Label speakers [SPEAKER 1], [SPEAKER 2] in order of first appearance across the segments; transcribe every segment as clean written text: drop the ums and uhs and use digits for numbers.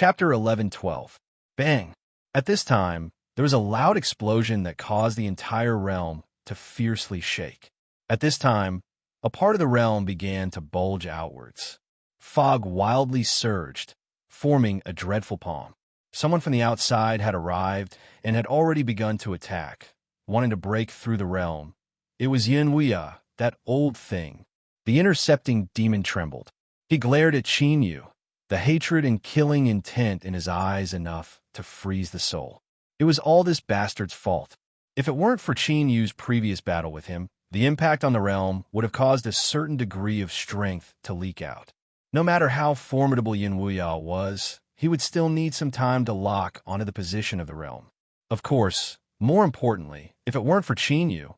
[SPEAKER 1] Chapter 11:12. Bang! At this time, there was a loud explosion that caused the entire realm to fiercely shake. At this time, a part of the realm began to bulge outwards. Fog wildly surged, forming a dreadful palm. Someone from the outside had arrived and had already begun to attack, wanting to break through the realm. It was Yunwia, that old thing. The intercepting demon trembled. He glared at Qin Yu, the hatred and killing intent in his eyes enough to freeze the soul. It was all this bastard's fault. If it weren't for Qin Yu's previous battle with him, the impact on the realm would have caused a certain degree of strength to leak out. No matter how formidable Yunwia was, he would still need some time to lock onto the position of the realm. Of course, more importantly, if it weren't for Qin Yu,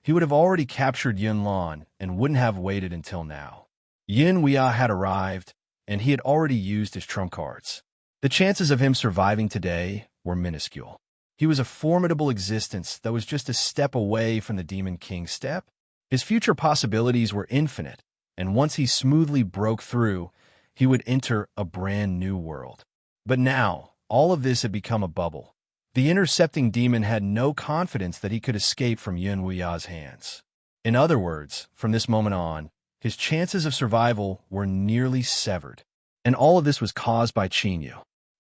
[SPEAKER 1] he would have already captured Yunlan and wouldn't have waited until now. Yunwia had arrived, and he had already used his trump cards. The chances of him surviving today were minuscule. He was a formidable existence that was just a step away from the Demon King's step. His future possibilities were infinite, and once he smoothly broke through, he would enter a brand new world. But now, all of this had become a bubble. The intercepting demon had no confidence that he could escape from Yunwia's hands. In other words, from this moment on, his chances of survival were nearly severed. And all of this was caused by Qin Yu.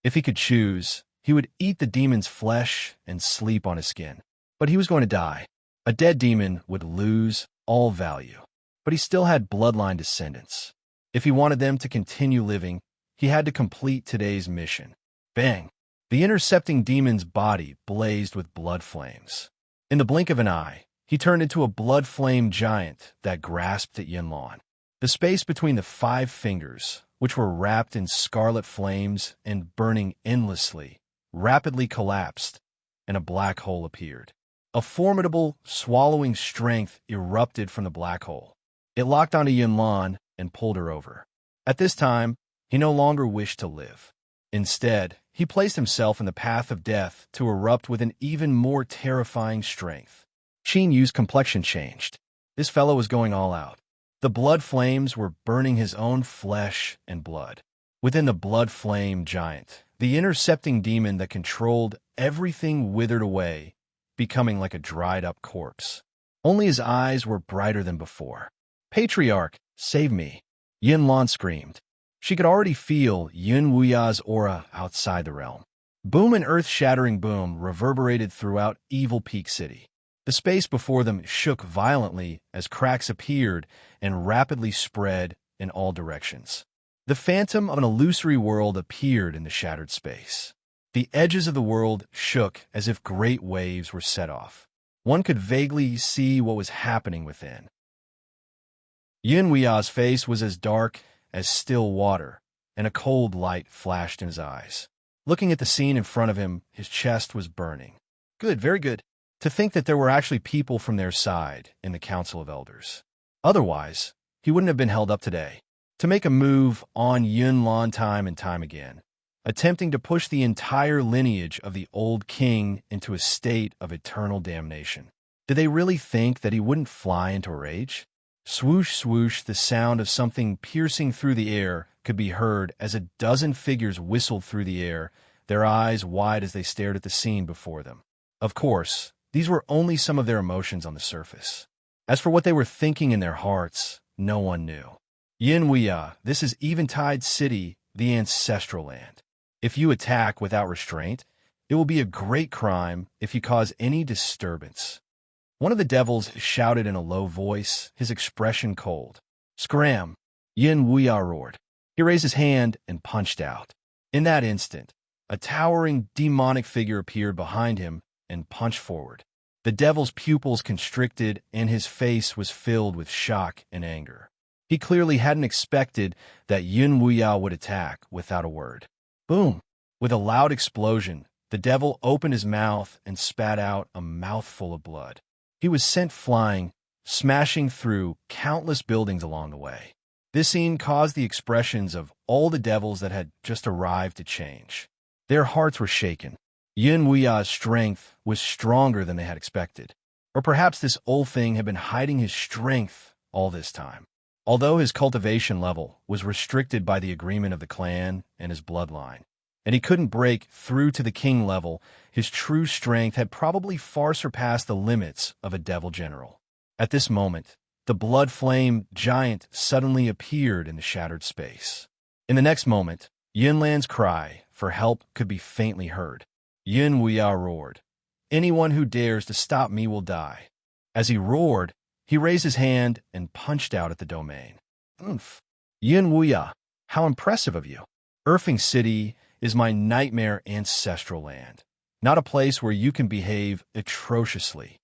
[SPEAKER 1] If he could choose, he would eat the demon's flesh and sleep on his skin. But he was going to die. A dead demon would lose all value. But he still had bloodline descendants. If he wanted them to continue living, he had to complete today's mission. Bang! The intercepting demon's body blazed with blood flames. In the blink of an eye, he turned into a blood flame giant that grasped at Yunlan. The space between the 5 fingers, which were wrapped in scarlet flames and burning endlessly, rapidly collapsed, and a black hole appeared. A formidable, swallowing strength erupted from the black hole. It locked onto Yunlan and pulled her over. At this time, he no longer wished to live. Instead, he placed himself in the path of death to erupt with an even more terrifying strength. Qin Yu's complexion changed. This fellow was going all out. The blood flames were burning his own flesh and blood. Within the blood flame giant, the intercepting demon that controlled everything withered away, becoming like a dried-up corpse. Only his eyes were brighter than before. "Patriarch, save me!" Yunlan screamed. She could already feel Yunwia's aura outside the realm. Boom and earth-shattering boom reverberated throughout Evil Peak City. The space before them shook violently as cracks appeared and rapidly spread in all directions. The phantom of an illusory world appeared in the shattered space. The edges of the world shook as if great waves were set off. One could vaguely see what was happening within. Yunwia's face was as dark as still water, and a cold light flashed in his eyes. Looking at the scene in front of him, his chest was burning. Good, very good. To think that there were actually people from their side in the Council of Elders. Otherwise, he wouldn't have been held up today. To make a move on Yunlan time and time again, attempting to push the entire lineage of the old king into a state of eternal damnation. Did they really think that he wouldn't fly into a rage? Swoosh, swoosh, the sound of something piercing through the air could be heard as a dozen figures whistled through the air, their eyes wide as they stared at the scene before them. Of course, these were only some of their emotions on the surface. As for what they were thinking in their hearts, no one knew. Yunwia, this is Eventide City, the ancestral land. If you attack without restraint, it will be a great crime if you cause any disturbance. One of the devils shouted in a low voice, his expression cold. Scram! Yunwia roared. He raised his hand and punched out. In that instant, a towering demonic figure appeared behind him and punched forward. The devil's pupils constricted and his face was filled with shock and anger. He clearly hadn't expected that Yunwia would attack without a word. Boom! With a loud explosion, the devil opened his mouth and spat out a mouthful of blood. He was sent flying, smashing through countless buildings along the way. This scene caused the expressions of all the devils that had just arrived to change. Their hearts were shaken. Yunwia's strength was stronger than they had expected. Or perhaps this old thing had been hiding his strength all this time. Although his cultivation level was restricted by the agreement of the clan and his bloodline, and he couldn't break through to the king level. His true strength had probably far surpassed the limits of a devil general. At this moment, the blood flame giant suddenly appeared in the shattered space. In the next moment, Yunlan's cry for help could be faintly heard. Yun Wuya roared, "Anyone who dares to stop me will die." As he roared, he raised his hand and punched out at the domain. "Oomph! Yun Wuya, how impressive of you! Erfing City is my nightmare ancestral land, not a place where you can behave atrociously."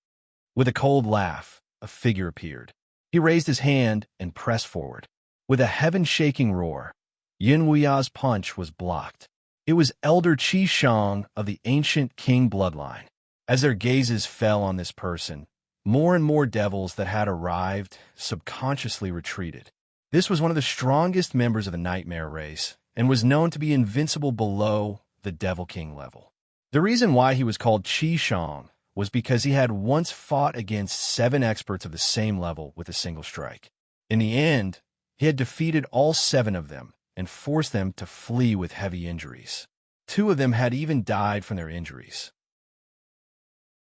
[SPEAKER 1] With a cold laugh, a figure appeared. He raised his hand and pressed forward. With a heaven-shaking roar, Yin Wuya's punch was blocked. It was Elder Qi Shang of the ancient king bloodline. As their gazes fell on this person, more and more devils that had arrived subconsciously retreated. This was one of the strongest members of the Nightmare race, and was known to be invincible below the Devil King level. The reason why he was called Qi Shang was because he had once fought against 7 experts of the same level with a single strike. In the end, he had defeated all 7 of them and forced them to flee with heavy injuries. 2 of them had even died from their injuries.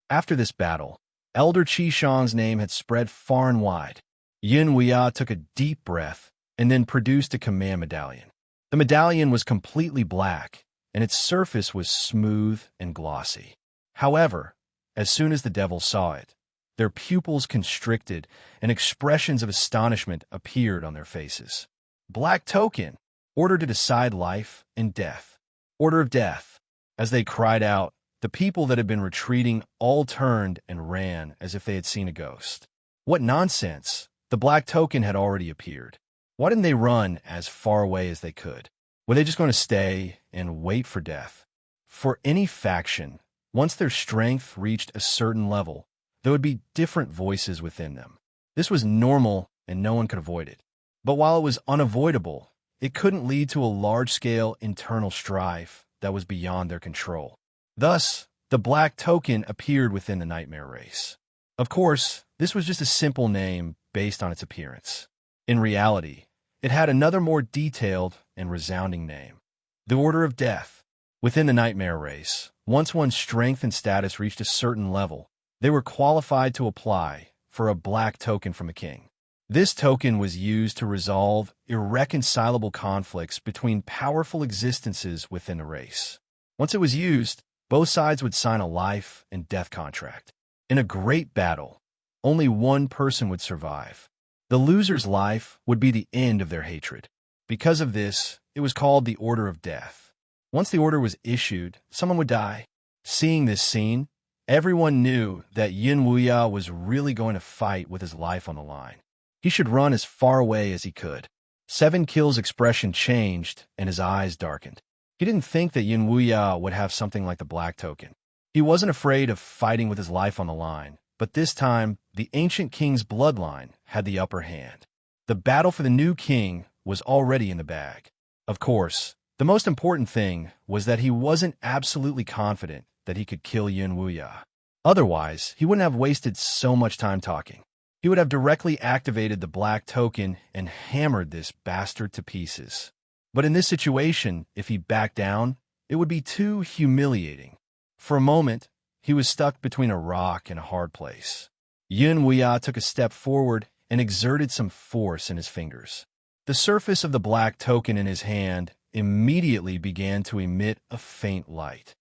[SPEAKER 1] After this battle, Elder Qi Shang's name had spread far and wide. Yin Wuya took a deep breath and then produced a command medallion. The medallion was completely black, and its surface was smooth and glossy. However, as soon as the devils saw it, their pupils constricted and expressions of astonishment appeared on their faces. Black token, order to decide life and death. Order of death. As they cried out, the people that had been retreating all turned and ran as if they had seen a ghost. What nonsense! The black token had already appeared. Why didn't they run as far away as they could? Were they just going to stay and wait for death? For any faction, once their strength reached a certain level, there would be different voices within them. This was normal and no one could avoid it. But while it was unavoidable, it couldn't lead to a large-scale internal strife that was beyond their control. Thus, the black token appeared within the Nightmare race. Of course, this was just a simple name based on its appearance. In reality, it had another more detailed and resounding name: the Order of Death. Within the Nightmare race, once one's strength and status reached a certain level, they were qualified to apply for a black token from a king. This token was used to resolve irreconcilable conflicts between powerful existences within a race. Once it was used, both sides would sign a life and death contract. In a great battle, only one person would survive. The loser's life would be the end of their hatred. Because of this, it was called the Order of Death. Once the order was issued, someone would die. Seeing this scene, everyone knew that Yin Wuya was really going to fight with his life on the line. He should run as far away as he could. 7 Kill's expression changed and his eyes darkened. He didn't think that Yin Wuya would have something like the black token. He wasn't afraid of fighting with his life on the line, but this time, the ancient king's bloodline had the upper hand. The battle for the new king was already in the bag. Of course, the most important thing was that he wasn't absolutely confident that he could kill Yin Wuya. Otherwise, he wouldn't have wasted so much time talking. He would have directly activated the black token and hammered this bastard to pieces. But in this situation, if he backed down, it would be too humiliating. For a moment, he was stuck between a rock and a hard place. Yin Wuya took a step forward and exerted some force in his fingers. The surface of the black token in his hand immediately began to emit a faint light.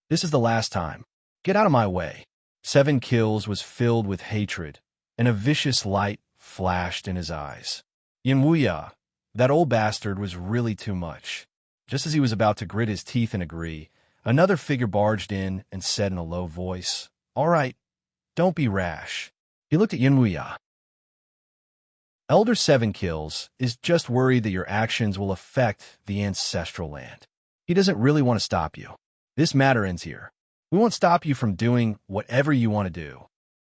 [SPEAKER 1] "This is the last time. Get out of my way." 7 Kills was filled with hatred, and a vicious light flashed in his eyes. Yin Wuya, that old bastard, was really too much. Just as he was about to grit his teeth and agree, another figure barged in and said in a low voice, "All right, don't be rash." He looked at Yin Wuya. "Elder 7 Kills is just worried that your actions will affect the ancestral land. He doesn't really want to stop you. This matter ends here. We won't stop you from doing whatever you want to do."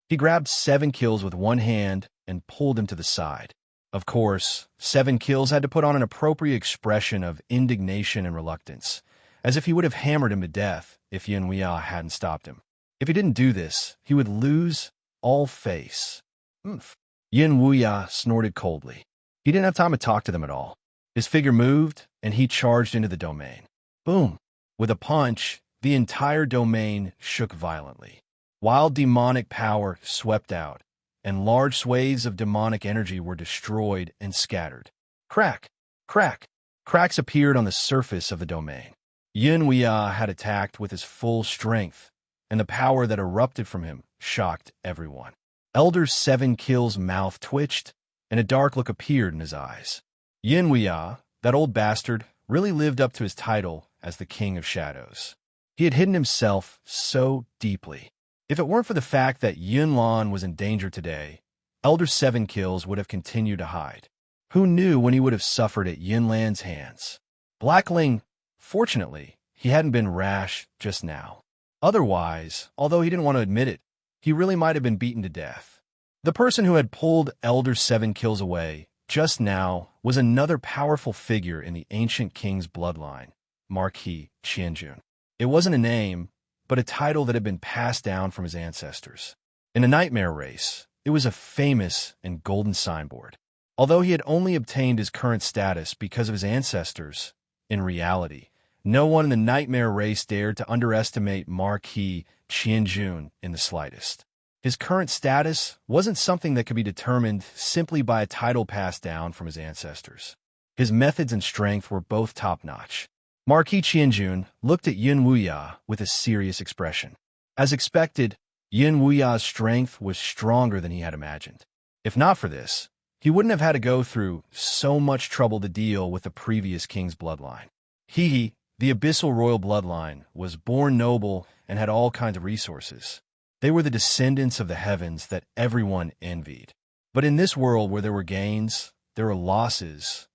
[SPEAKER 1] He grabbed 7 Kills with one hand and pulled him to the side. Of course, 7 Kills had to put on an appropriate expression of indignation and reluctance, as if he would have hammered him to death if Yin Wuya hadn't stopped him. If he didn't do this, he would lose all face. "Oomph." Yin Wuya snorted coldly. He didn't have time to talk to them at all. His figure moved, and he charged into the domain. Boom! With a punch, the entire domain shook violently. Wild demonic power swept out, and large swathes of demonic energy were destroyed and scattered. Crack! Crack! Cracks appeared on the surface of the domain. Yun Wuya had attacked with his full strength, and the power that erupted from him shocked everyone. Elder Seven Kill's mouth twitched, and a dark look appeared in his eyes. Yun Wuya, that old bastard, really lived up to his title as the King of Shadows. He had hidden himself so deeply. If it weren't for the fact that Yun Lan was in danger today, Elder Seven Kills would have continued to hide. Who knew when he would have suffered at Yun Lan's hands? Blackling, fortunately, he hadn't been rash just now. Otherwise, although he didn't want to admit it, he really might have been beaten to death. The person who had pulled Elder Seven Kills away just now was another powerful figure in the ancient king's bloodline, Marquis Qianjun. It wasn't a name, but a title that had been passed down from his ancestors. In a nightmare race, it was a famous and golden signboard. Although he had only obtained his current status because of his ancestors, in reality, no one in the nightmare race dared to underestimate Marquis Qianjun in the slightest. His current status wasn't something that could be determined simply by a title passed down from his ancestors. His methods and strength were both top-notch. Marquis Qianjun looked at Yun Wuya with a serious expression. As expected, Yun Wuya's strength was stronger than he had imagined. If not for this, he wouldn't have had to go through so much trouble to deal with the previous king's bloodline. He, the abyssal royal bloodline, was born noble and had all kinds of resources. They were the descendants of the heavens that everyone envied. But in this world where there were gains, there were losses.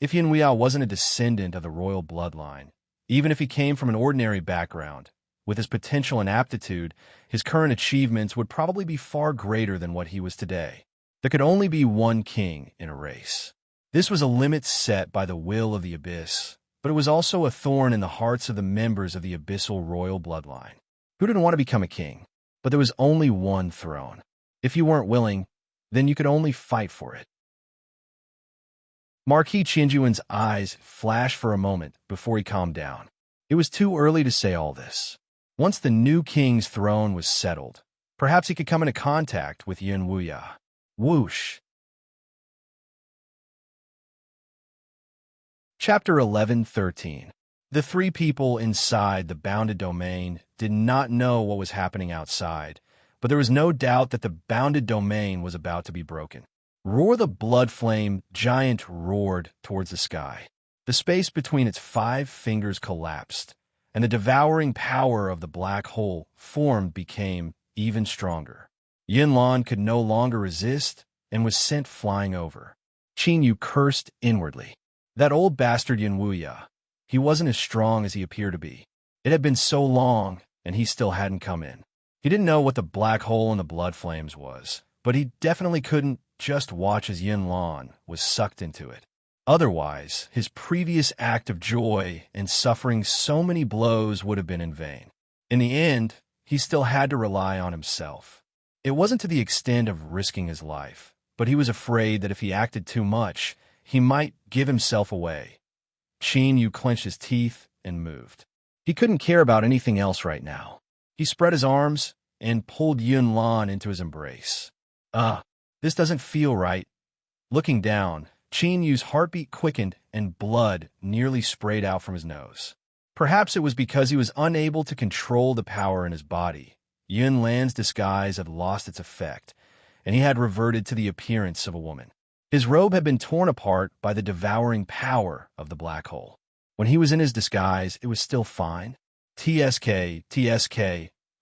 [SPEAKER 1] If Yun Wuya wasn't a descendant of the royal bloodline, even if he came from an ordinary background, with his potential and aptitude, his current achievements would probably be far greater than what he was today. There could only be one king in a race. This was a limit set by the will of the abyss, but it was also a thorn in the hearts of the members of the abyssal royal bloodline. Who didn't want to become a king? But there was only one throne. If you weren't willing, then you could only fight for it. Marquis Qianjun's eyes flashed for a moment before he calmed down. It was too early to say all this. Once the new king's throne was settled, perhaps he could come into contact with Yun Wuya. Whoosh. Chapter 11:13. The three people inside the bounded domain did not know what was happening outside, but there was no doubt that the bounded domain was about to be broken. Roar the blood flame giant roared towards the sky. The space between its 5 fingers collapsed, and the devouring power of the black hole formed became even stronger. Yin Lan could no longer resist and was sent flying over. Qin Yu cursed inwardly. That old bastard Yun Wuya. He wasn't as strong as he appeared to be. It had been so long, and he still hadn't come in. He didn't know what the black hole in the blood flames was, but he definitely couldn't just watch as Yin Lan was sucked into it. Otherwise, his previous act of joy and suffering so many blows would have been in vain. In the end, he still had to rely on himself. It wasn't to the extent of risking his life, but he was afraid that if he acted too much, he might give himself away. Qin Yu clenched his teeth and moved. He couldn't care about anything else right now. He spread his arms and pulled Yun Lan into his embrace. This doesn't feel right. Looking down, Qin Yu's heartbeat quickened and blood nearly sprayed out from his nose. Perhaps it was because he was unable to control the power in his body. Yun Lan's disguise had lost its effect, and he had reverted to the appearance of a woman. His robe had been torn apart by the devouring power of the black hole. When he was in his disguise, it was still fine. TSK.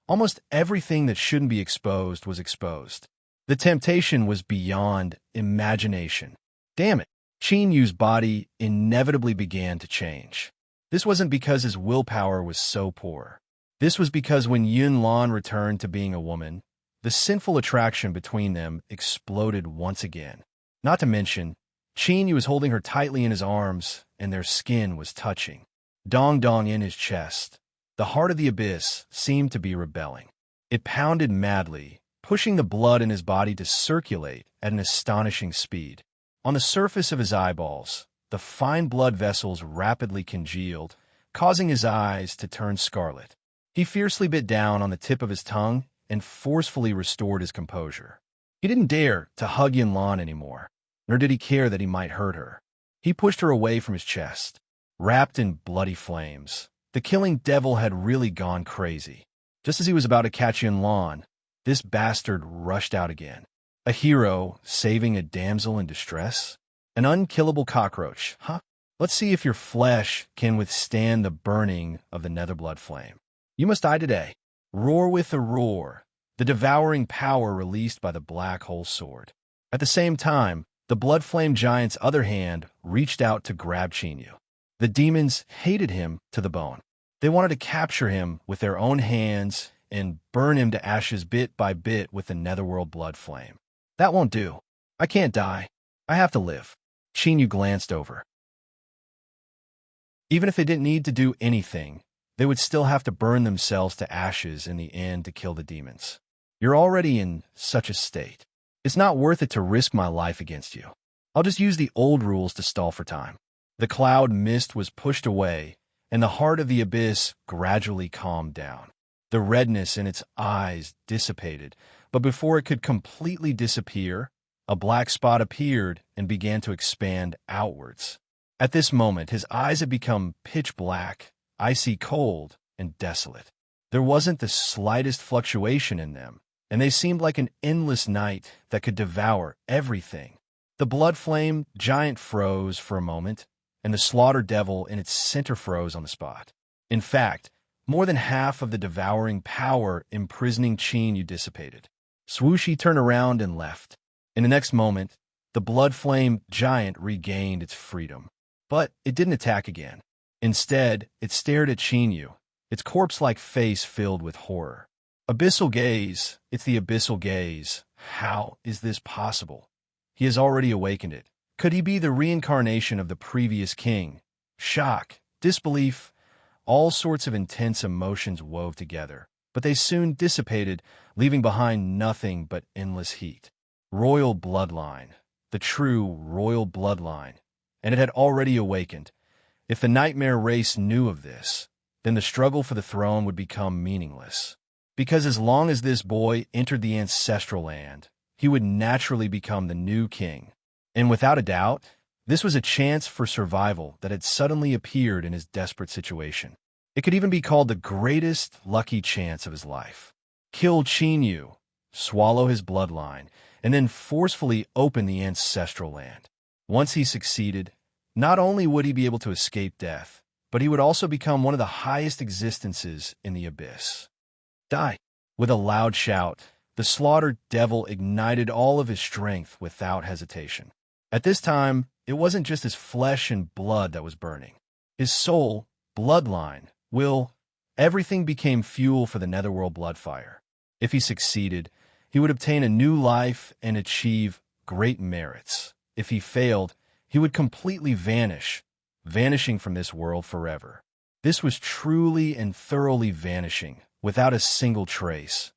[SPEAKER 1] Almost everything that shouldn't be exposed was exposed. The temptation was beyond imagination. Damn it. Qin Yu's body inevitably began to change. This wasn't because his willpower was so poor. This was because when Yun Lan returned to being a woman, the sinful attraction between them exploded once again. Not to mention, Qin Yu was holding her tightly in his arms, and their skin was touching. Dong in his chest. The heart of the abyss seemed to be rebelling. It pounded madly, pushing the blood in his body to circulate at an astonishing speed. On the surface of his eyeballs, the fine blood vessels rapidly congealed, causing his eyes to turn scarlet. He fiercely bit down on the tip of his tongue and forcefully restored his composure. He didn't dare to hug Yanlan anymore, nor did he care that he might hurt her. He pushed her away from his chest. Wrapped in bloody flames, the killing devil had really gone crazy. Just as he was about to catch Yanlan, this bastard rushed out again. A hero saving a damsel in distress? An unkillable cockroach, huh? Let's see if your flesh can withstand the burning of the netherblood flame. You must die today. Roar with a roar, the devouring power released by the black hole sword. At the same time, the blood flame giant's other hand reached out to grab Chinyu. The demons hated him to the bone. They wanted to capture him with their own hands and burn him to ashes bit by bit with the netherworld blood flame. That won't do. I can't die. I have to live. Chinyu glanced over. Even if they didn't need to do anything, they would still have to burn themselves to ashes in the end to kill the demons. You're already in such a state. It's not worth it to risk my life against you. I'll just use the old rules to stall for time. The cloud mist was pushed away, and the heart of the abyss gradually calmed down. The redness in its eyes dissipated, but before it could completely disappear, a black spot appeared and began to expand outwards. At this moment, his eyes had become pitch black, icy cold, and desolate. There wasn't the slightest fluctuation in them, and they seemed like an endless night that could devour everything. The blood flame giant froze for a moment, and the slaughter devil in its center froze on the spot. In fact, more than half of the devouring power imprisoning Chinyu dissipated. Swoosh, he turned around and left. In the next moment, the blood flame giant regained its freedom. But it didn't attack again. Instead, it stared at Chinyu, its corpse-like face filled with horror. Abyssal gaze, it's the abyssal gaze. How is this possible? He has already awakened it. Could he be the reincarnation of the previous king? Shock, disbelief, all sorts of intense emotions wove together, but they soon dissipated, leaving behind nothing but endless heat. Royal bloodline, the true royal bloodline, and it had already awakened. If the nightmare race knew of this, then the struggle for the throne would become meaningless. Because as long as this boy entered the ancestral land, he would naturally become the new king. And without a doubt, this was a chance for survival that had suddenly appeared in his desperate situation. It could even be called the greatest lucky chance of his life. Kill Chinyu, swallow his bloodline, and then forcefully open the ancestral land. Once he succeeded, not only would he be able to escape death, but he would also become one of the highest existences in the abyss. Die! With a loud shout, the slaughtered devil ignited all of his strength without hesitation. At this time, it wasn't just his flesh and blood that was burning. His soul, bloodline, will, everything became fuel for the netherworld bloodfire. If he succeeded, he would obtain a new life and achieve great merits. If he failed, he would completely vanish, vanishing from this world forever. This was truly and thoroughly vanishing, without a single trace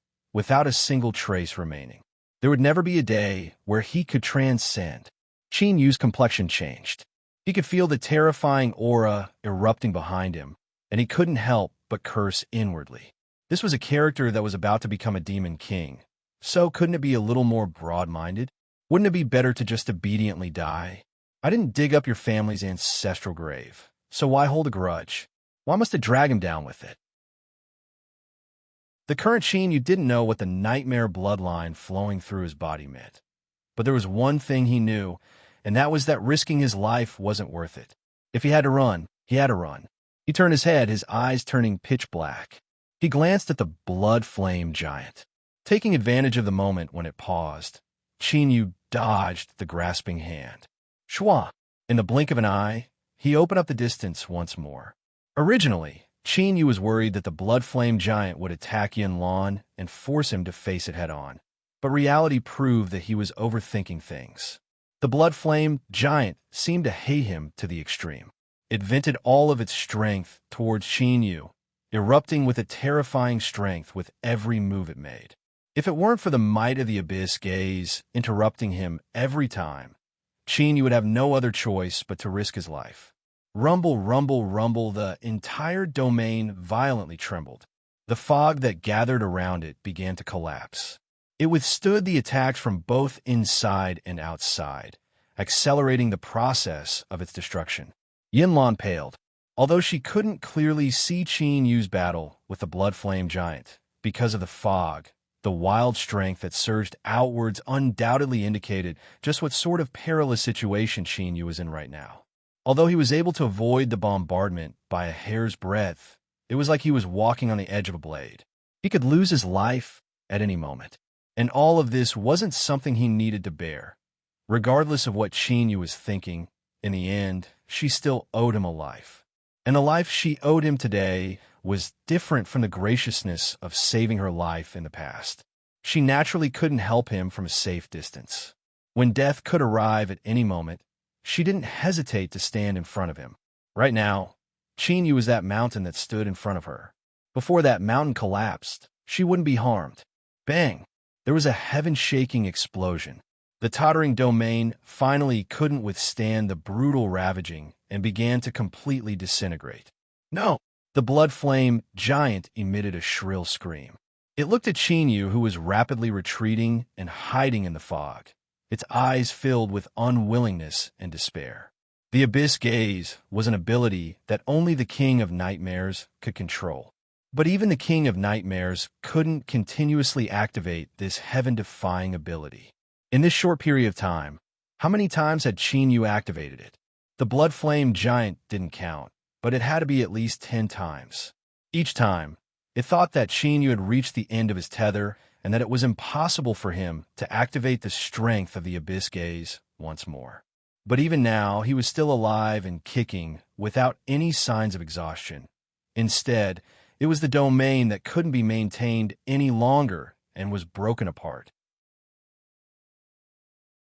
[SPEAKER 1] remaining. There would never be a day where he could transcend. Chinyu's complexion changed. He could feel the terrifying aura erupting behind him, and he couldn't help but curse inwardly. This was a character that was about to become a demon king. So couldn't it be a little more broad-minded? Wouldn't it be better to just obediently die? I didn't dig up your family's ancestral grave, so why hold a grudge? Why must I drag him down with it? The current Chinyu didn't know what the nightmare bloodline flowing through his body meant. But there was one thing he knew, and that was that risking his life wasn't worth it. If he had to run, he had to run. He turned his head, his eyes turning pitch black. He glanced at the blood flame giant. Taking advantage of the moment when it paused, Chinyu dodged the grasping hand. Shwa! In the blink of an eye, he opened up the distance once more. Originally, Chinyu was worried that the blood flame giant would attack Yanlan and force him to face it head-on. But reality proved that he was overthinking things. The blood flame giant seemed to hate him to the extreme. It vented all of its strength towards Chinyu, erupting with a terrifying strength with every move it made. If it weren't for the might of the abyss gaze interrupting him every time, Chinyu would have no other choice but to risk his life. Rumble, rumble, rumble, the entire domain violently trembled. The fog that gathered around it began to collapse. It withstood the attacks from both inside and outside, accelerating the process of its destruction. Yinlan paled, although she couldn't clearly see Qin Yu's battle with the blood flame giant. Because of the fog, the wild strength that surged outwards undoubtedly indicated just what sort of perilous situation Qin Yu was in right now. Although he was able to avoid the bombardment by a hair's breadth, it was like he was walking on the edge of a blade. He could lose his life at any moment. And all of this wasn't something he needed to bear. Regardless of what Qin Yu was thinking, in the end, she still owed him a life. And the life she owed him today was different from the graciousness of saving her life in the past. She naturally couldn't help him from a safe distance. When death could arrive at any moment, she didn't hesitate to stand in front of him. Right now, Qin Yu was that mountain that stood in front of her. Before that mountain collapsed, she wouldn't be harmed. Bang! There was a heaven-shaking explosion. The tottering domain finally couldn't withstand the brutal ravaging and began to completely disintegrate. No! The blood flame giant emitted a shrill scream. It looked at Qin Yu, who was rapidly retreating and hiding in the fog, its eyes filled with unwillingness and despair. The abyss gaze was an ability that only the King of Nightmares could control. But even the King of Nightmares couldn't continuously activate this heaven-defying ability. In this short period of time, how many times had Qin Yu activated it? The blood flame giant didn't count, but it had to be at least 10 times. Each time, it thought that Qin Yu had reached the end of his tether and that it was impossible for him to activate the strength of the abyss gaze once more. But even now, he was still alive and kicking without any signs of exhaustion. Instead, it was the domain that couldn't be maintained any longer and was broken apart.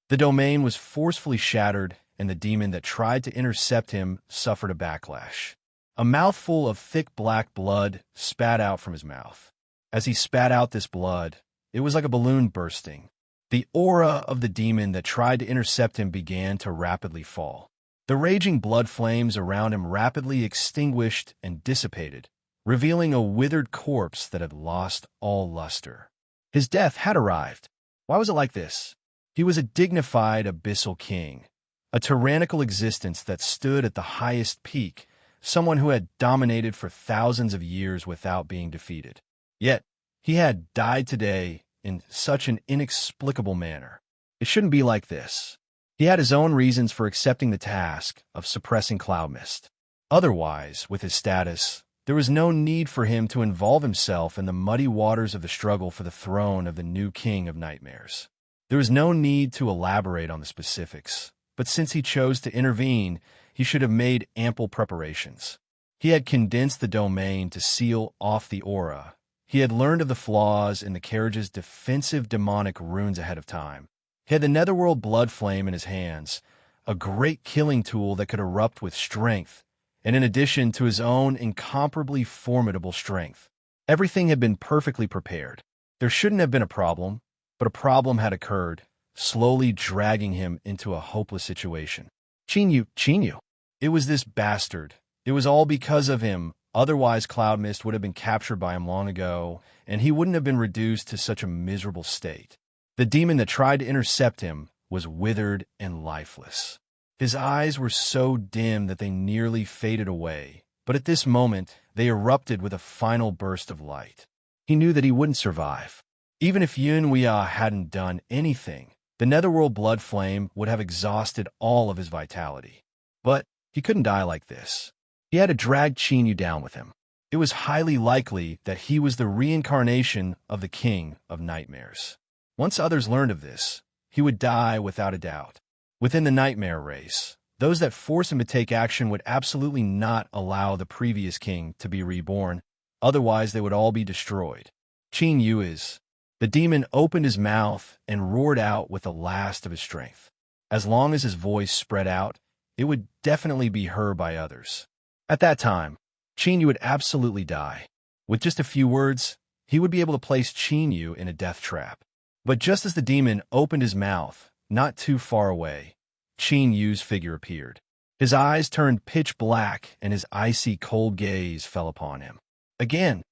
[SPEAKER 1] The domain was forcefully shattered, and the demon that tried to intercept him suffered a backlash. A mouthful of thick black blood spat out from his mouth. As he spat out this blood, it was like a balloon bursting. The aura of the demon that tried to intercept him began to rapidly fall. The raging blood flames around him rapidly extinguished and dissipated, revealing a withered corpse that had lost all luster. His death had arrived. Why was it like this? He was a dignified abyssal king, a tyrannical existence that stood at the highest peak, someone who had dominated for thousands of years without being defeated. Yet, he had died today in such an inexplicable manner. It shouldn't be like this. He had his own reasons for accepting the task of suppressing cloud mist. Otherwise, with his status, there was no need for him to involve himself in the muddy waters of the struggle for the throne of the new King of Nightmares. There was no need to elaborate on the specifics, but since he chose to intervene, he should have made ample preparations. He had condensed the domain to seal off the aura. He had learned of the flaws in the carriage's defensive demonic runes ahead of time. He had the netherworld blood flame in his hands, a great killing tool that could erupt with strength, and in addition to his own incomparably formidable strength. Everything had been perfectly prepared. There shouldn't have been a problem, but a problem had occurred, slowly dragging him into a hopeless situation. Qin Yu. It was this bastard. It was all because of him. Otherwise, Cloud Mist would have been captured by him long ago, and he wouldn't have been reduced to such a miserable state. The demon that tried to intercept him was withered and lifeless. His eyes were so dim that they nearly faded away, but at this moment, they erupted with a final burst of light. He knew that he wouldn't survive. Even if Yun Weia hadn't done anything, the netherworld blood flame would have exhausted all of his vitality. But he couldn't die like this. He had to drag Qin Yu down with him. It was highly likely that he was the reincarnation of the King of Nightmares. Once others learned of this, he would die without a doubt. Within the Nightmare race, those that force him to take action would absolutely not allow the previous king to be reborn, otherwise they would all be destroyed. Qin Yu is. The demon opened his mouth and roared out with the last of his strength. As long as his voice spread out, it would definitely be heard by others. At that time, Qin Yu would absolutely die. With just a few words, he would be able to place Qin Yu in a death trap. But just as the demon opened his mouth, not too far away, Qin Yu's figure appeared. His eyes turned pitch black, and his icy, cold gaze fell upon him. Again.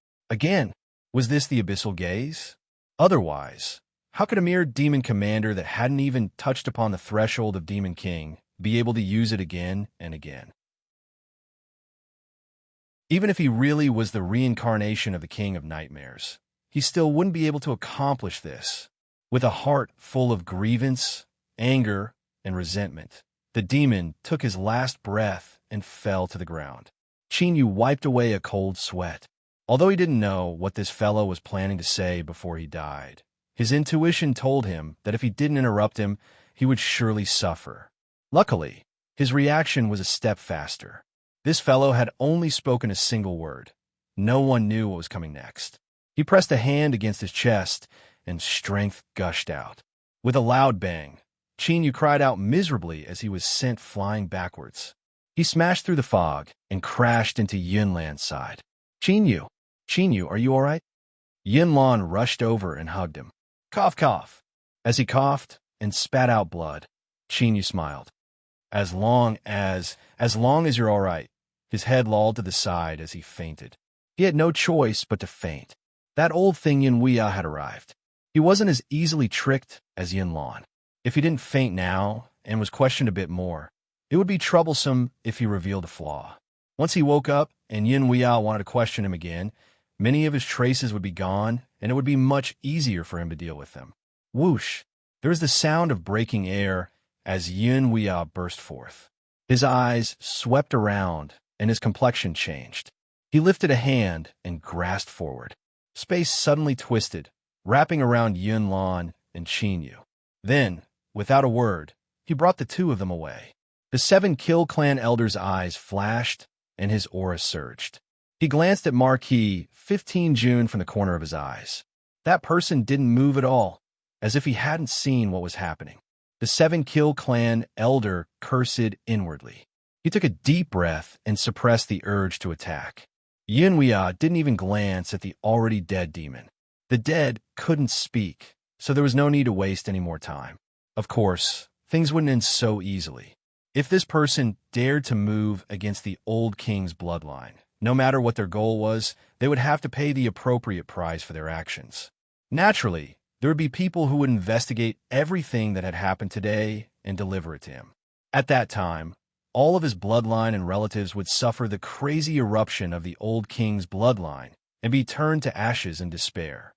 [SPEAKER 1] Was this the abyssal gaze? Otherwise, how could a mere demon commander that hadn't even touched upon the threshold of Demon King be able to use it again and again? Even if he really was the reincarnation of the King of Nightmares, he still wouldn't be able to accomplish this. With a heart full of grievance, anger, and resentment, the demon took his last breath and fell to the ground. Chinyu wiped away a cold sweat. Although he didn't know what this fellow was planning to say before he died, his intuition told him that if he didn't interrupt him, he would surely suffer. Luckily, his reaction was a step faster. This fellow had only spoken a single word. No one knew what was coming next. He pressed a hand against his chest, and strength gushed out. With a loud bang, Chinyu cried out miserably as he was sent flying backwards. He smashed through the fog and crashed into Yunlan's side. Chinyu, are you all right? Yunlan rushed over and hugged him. Cough, cough. As he coughed and spat out blood, Chinyu smiled. As long as you're all right. His head lolled to the side as he fainted. He had no choice but to faint. That old thing Yunwia had arrived. He wasn't as easily tricked as Yunlan. If he didn't faint now and was questioned a bit more, it would be troublesome if he revealed a flaw. Once he woke up and Yunwia wanted to question him again, many of his traces would be gone, and it would be much easier for him to deal with them. Whoosh! There was the sound of breaking air as Yunwia burst forth. His eyes swept around, and his complexion changed. He lifted a hand and grasped forward. Space suddenly twisted, wrapping around Yunlan and Chinyu. Then, without a word, he brought the two of them away. The 7 Kill Clan elder's eyes flashed, and his aura surged. He glanced at Marquis 15 June from the corner of his eyes. That person didn't move at all, as if he hadn't seen what was happening. The 7 Kill Clan elder cursed inwardly. He took a deep breath and suppressed the urge to attack. Yunwia didn't even glance at the already dead demon. The dead couldn't speak, so there was no need to waste any more time. Of course, things wouldn't end so easily. If this person dared to move against the old king's bloodline, no matter what their goal was, they would have to pay the appropriate price for their actions. Naturally, there would be people who would investigate everything that had happened today and deliver it to him. At that time, all of his bloodline and relatives would suffer the crazy eruption of the old king's bloodline and be turned to ashes in despair.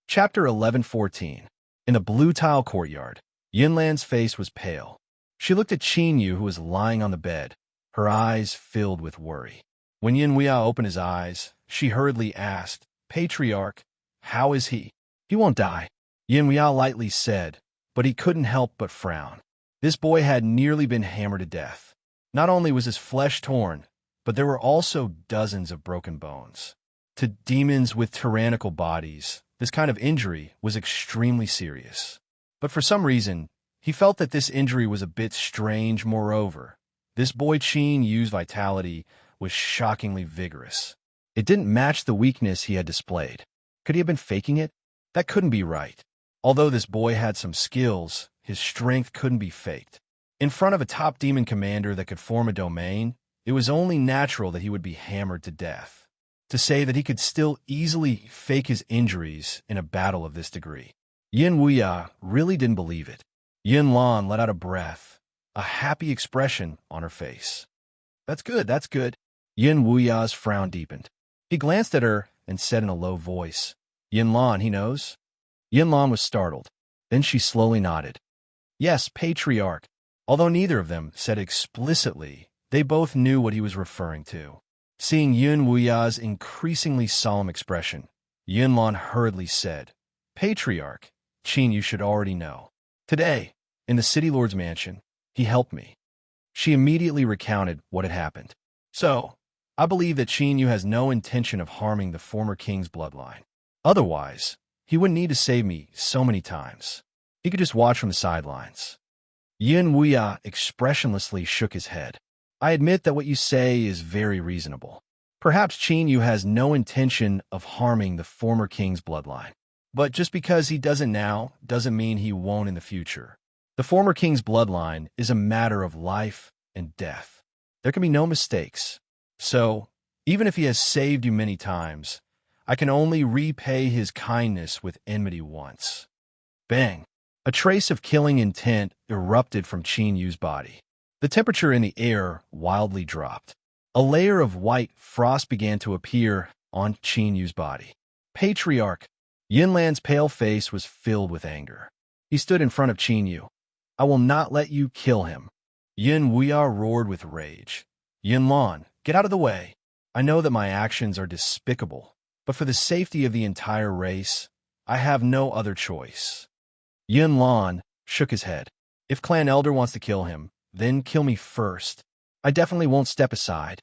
[SPEAKER 1] Chapter 11:14. In the blue tile courtyard, Yunlan's face was pale. She looked at Chinyu, who was lying on the bed, her eyes filled with worry. When Yunwia opened his eyes, she hurriedly asked, "Patriarch, how is he?" "He won't die," Yunwia lightly said, but he couldn't help but frown. This boy had nearly been hammered to death. Not only was his flesh torn, but there were also dozens of broken bones. To demons with tyrannical bodies, this kind of injury was extremely serious. But for some reason, he felt that this injury was a bit strange. Moreover, this boy Chinyu's vitality was shockingly vigorous. It didn't match the weakness he had displayed. Could he have been faking it? That couldn't be right. Although this boy had some skills, his strength couldn't be faked. In front of a top demon commander that could form a domain, it was only natural that he would be hammered to death. To say that he could still easily fake his injuries in a battle of this degree. Yunwia really didn't believe it. Yunlan let out a breath, a happy expression on her face. That's good. Yunwuya's frown deepened. He glanced at her and said in a low voice, "Yunlan, he knows?" Yunlan was startled. Then she slowly nodded. "Yes, Patriarch." Although neither of them said explicitly, they both knew what he was referring to. Seeing Yunwuya's increasingly solemn expression, Yunlan hurriedly said, "Patriarch, Chinyu should already know. Today, in the City Lord's mansion, he helped me." She immediately recounted what had happened. "So, I believe that Chinyu has no intention of harming the former king's bloodline. Otherwise, he wouldn't need to save me so many times. He could just watch from the sidelines." Yunwuya expressionlessly shook his head. "I admit that what you say is very reasonable. Perhaps Chinyu has no intention of harming the former king's bloodline. But just because he doesn't now doesn't mean he won't in the future. The former king's bloodline is a matter of life and death. There can be no mistakes. So, even if he has saved you many times, I can only repay his kindness with enmity once. Bang! A trace of killing intent erupted from Qin Yu's body. The temperature in the air wildly dropped. A layer of white frost began to appear on Qin Yu's body. Patriarch Yinlan's pale face was filled with anger. He stood in front of Qin Yu. I will not let you kill him. Yin Wuya roared with rage. Yinlan, get out of the way. I know that my actions are despicable, but for the safety of the entire race, I have no other choice. Yinlan shook his head. If Clan Elder wants to kill him, then kill me first. I definitely won't step aside.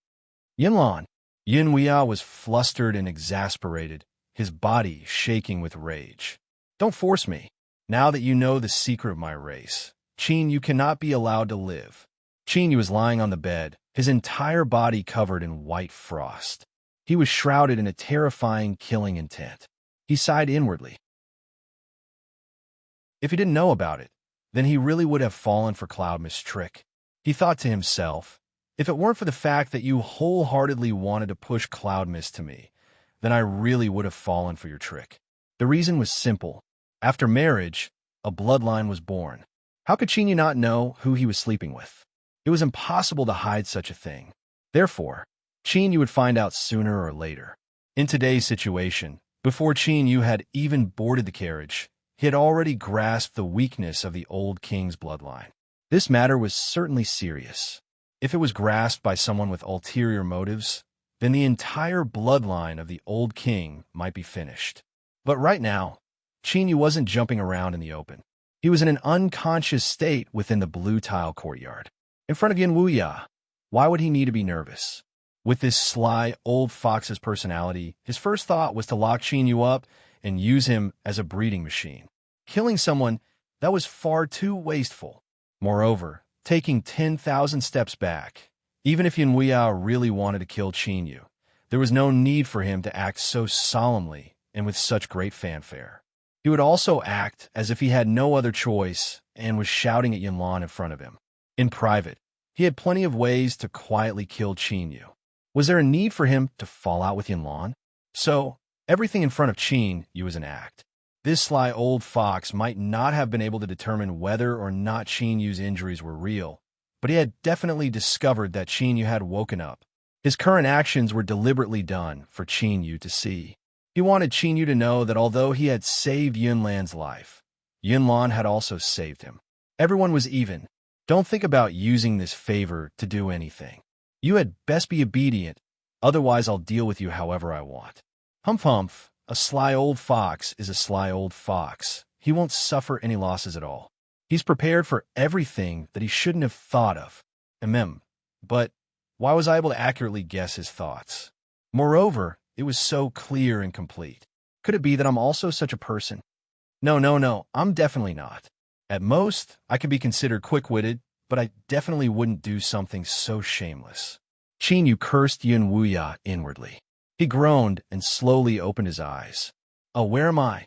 [SPEAKER 1] Yinlan. Yin Wuya was flustered and exasperated, his body shaking with rage. Don't force me. Now that you know the secret of my race, Qin Yu cannot be allowed to live. Qin Yu was lying on the bed, his entire body covered in white frost. He was shrouded in a terrifying killing intent. He sighed inwardly. If he didn't know about it, then he really would have fallen for Cloudmist's trick. He thought to himself, if it weren't for the fact that you wholeheartedly wanted to push Cloudmist to me, then I really would have fallen for your trick. The reason was simple. After marriage, a bloodline was born. How could Qin Yu not know who he was sleeping with? It was impossible to hide such a thing. Therefore, Qin Yu would find out sooner or later. In today's situation, before Qin Yu had even boarded the carriage, he had already grasped the weakness of the old king's bloodline. This matter was certainly serious. If it was grasped by someone with ulterior motives, then the entire bloodline of the old king might be finished. But right now, Qin Yu wasn't jumping around in the open. He was in an unconscious state within the blue tile courtyard. In front of Yin Wuya, why would he need to be nervous? With this sly old fox's personality, his first thought was to lock Qin Yu up and use him as a breeding machine. Killing someone, that was far too wasteful. Moreover, taking 10,000 steps back, even if Yin Wuya really wanted to kill Qin Yu, there was no need for him to act so solemnly and with such great fanfare. He would also act as if he had no other choice and was shouting at Yinlan in front of him. In private, he had plenty of ways to quietly kill Qin Yu. Was there a need for him to fall out with Yinlan? So, everything in front of Qin Yu was an act. This sly old fox might not have been able to determine whether or not Qin Yu's injuries were real, but he had definitely discovered that Qin Yu had woken up. His current actions were deliberately done for Qin Yu to see. He wanted Qin Yu to know that although he had saved Yinlan's life, Yinlan had also saved him. Everyone was even. Don't think about using this favor to do anything. You had best be obedient, otherwise I'll deal with you however I want. Humph humph, a sly old fox is a sly old fox. He won't suffer any losses at all. He's prepared for everything that he shouldn't have thought of. But why was I able to accurately guess his thoughts? Moreover, it was so clear and complete. Could it be that I'm also such a person? No, I'm definitely not. At most, I could be considered quick-witted, but I definitely wouldn't do something so shameless. Qin Yu cursed Yin Wuya inwardly. He groaned and slowly opened his eyes. Oh, where am I?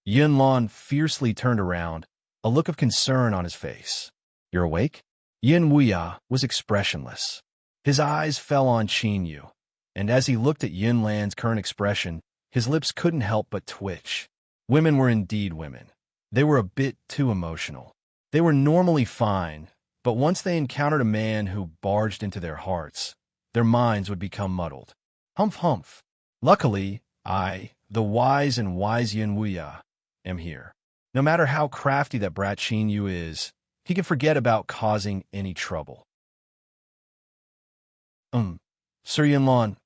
[SPEAKER 1] Yinlan fiercely turned around, a look of concern on his face. You're awake? Yin Wuya was expressionless. His eyes fell on Qin Yu, and as he looked at Yinlan's current expression, his lips couldn't help but twitch. Women were indeed women. They were a bit too emotional. They were normally fine, but once they encountered a man who barged into their hearts, their minds would become muddled. Humph humph. Luckily, I, the wise and wise Yin Wuya, am here. No matter how crafty that brat Qin Yu is, he can forget about causing any trouble. Sir Yinlan.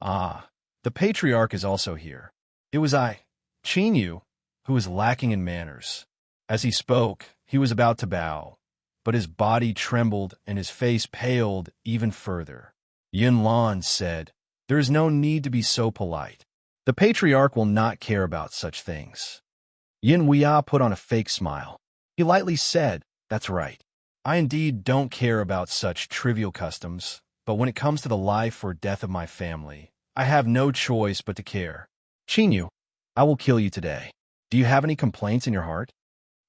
[SPEAKER 1] The patriarch is also here. It was I, Qin Yu, who was lacking in manners. As he spoke, he was about to bow, but his body trembled and his face paled even further. Yinlan said, there is no need to be so polite. The patriarch will not care about such things. Yin Wuya put on a fake smile. He lightly said, that's right. I indeed don't care about such trivial customs, but when it comes to the life or death of my family, I have no choice but to care. Qin Yu, I will kill you today. Do you have any complaints in your heart?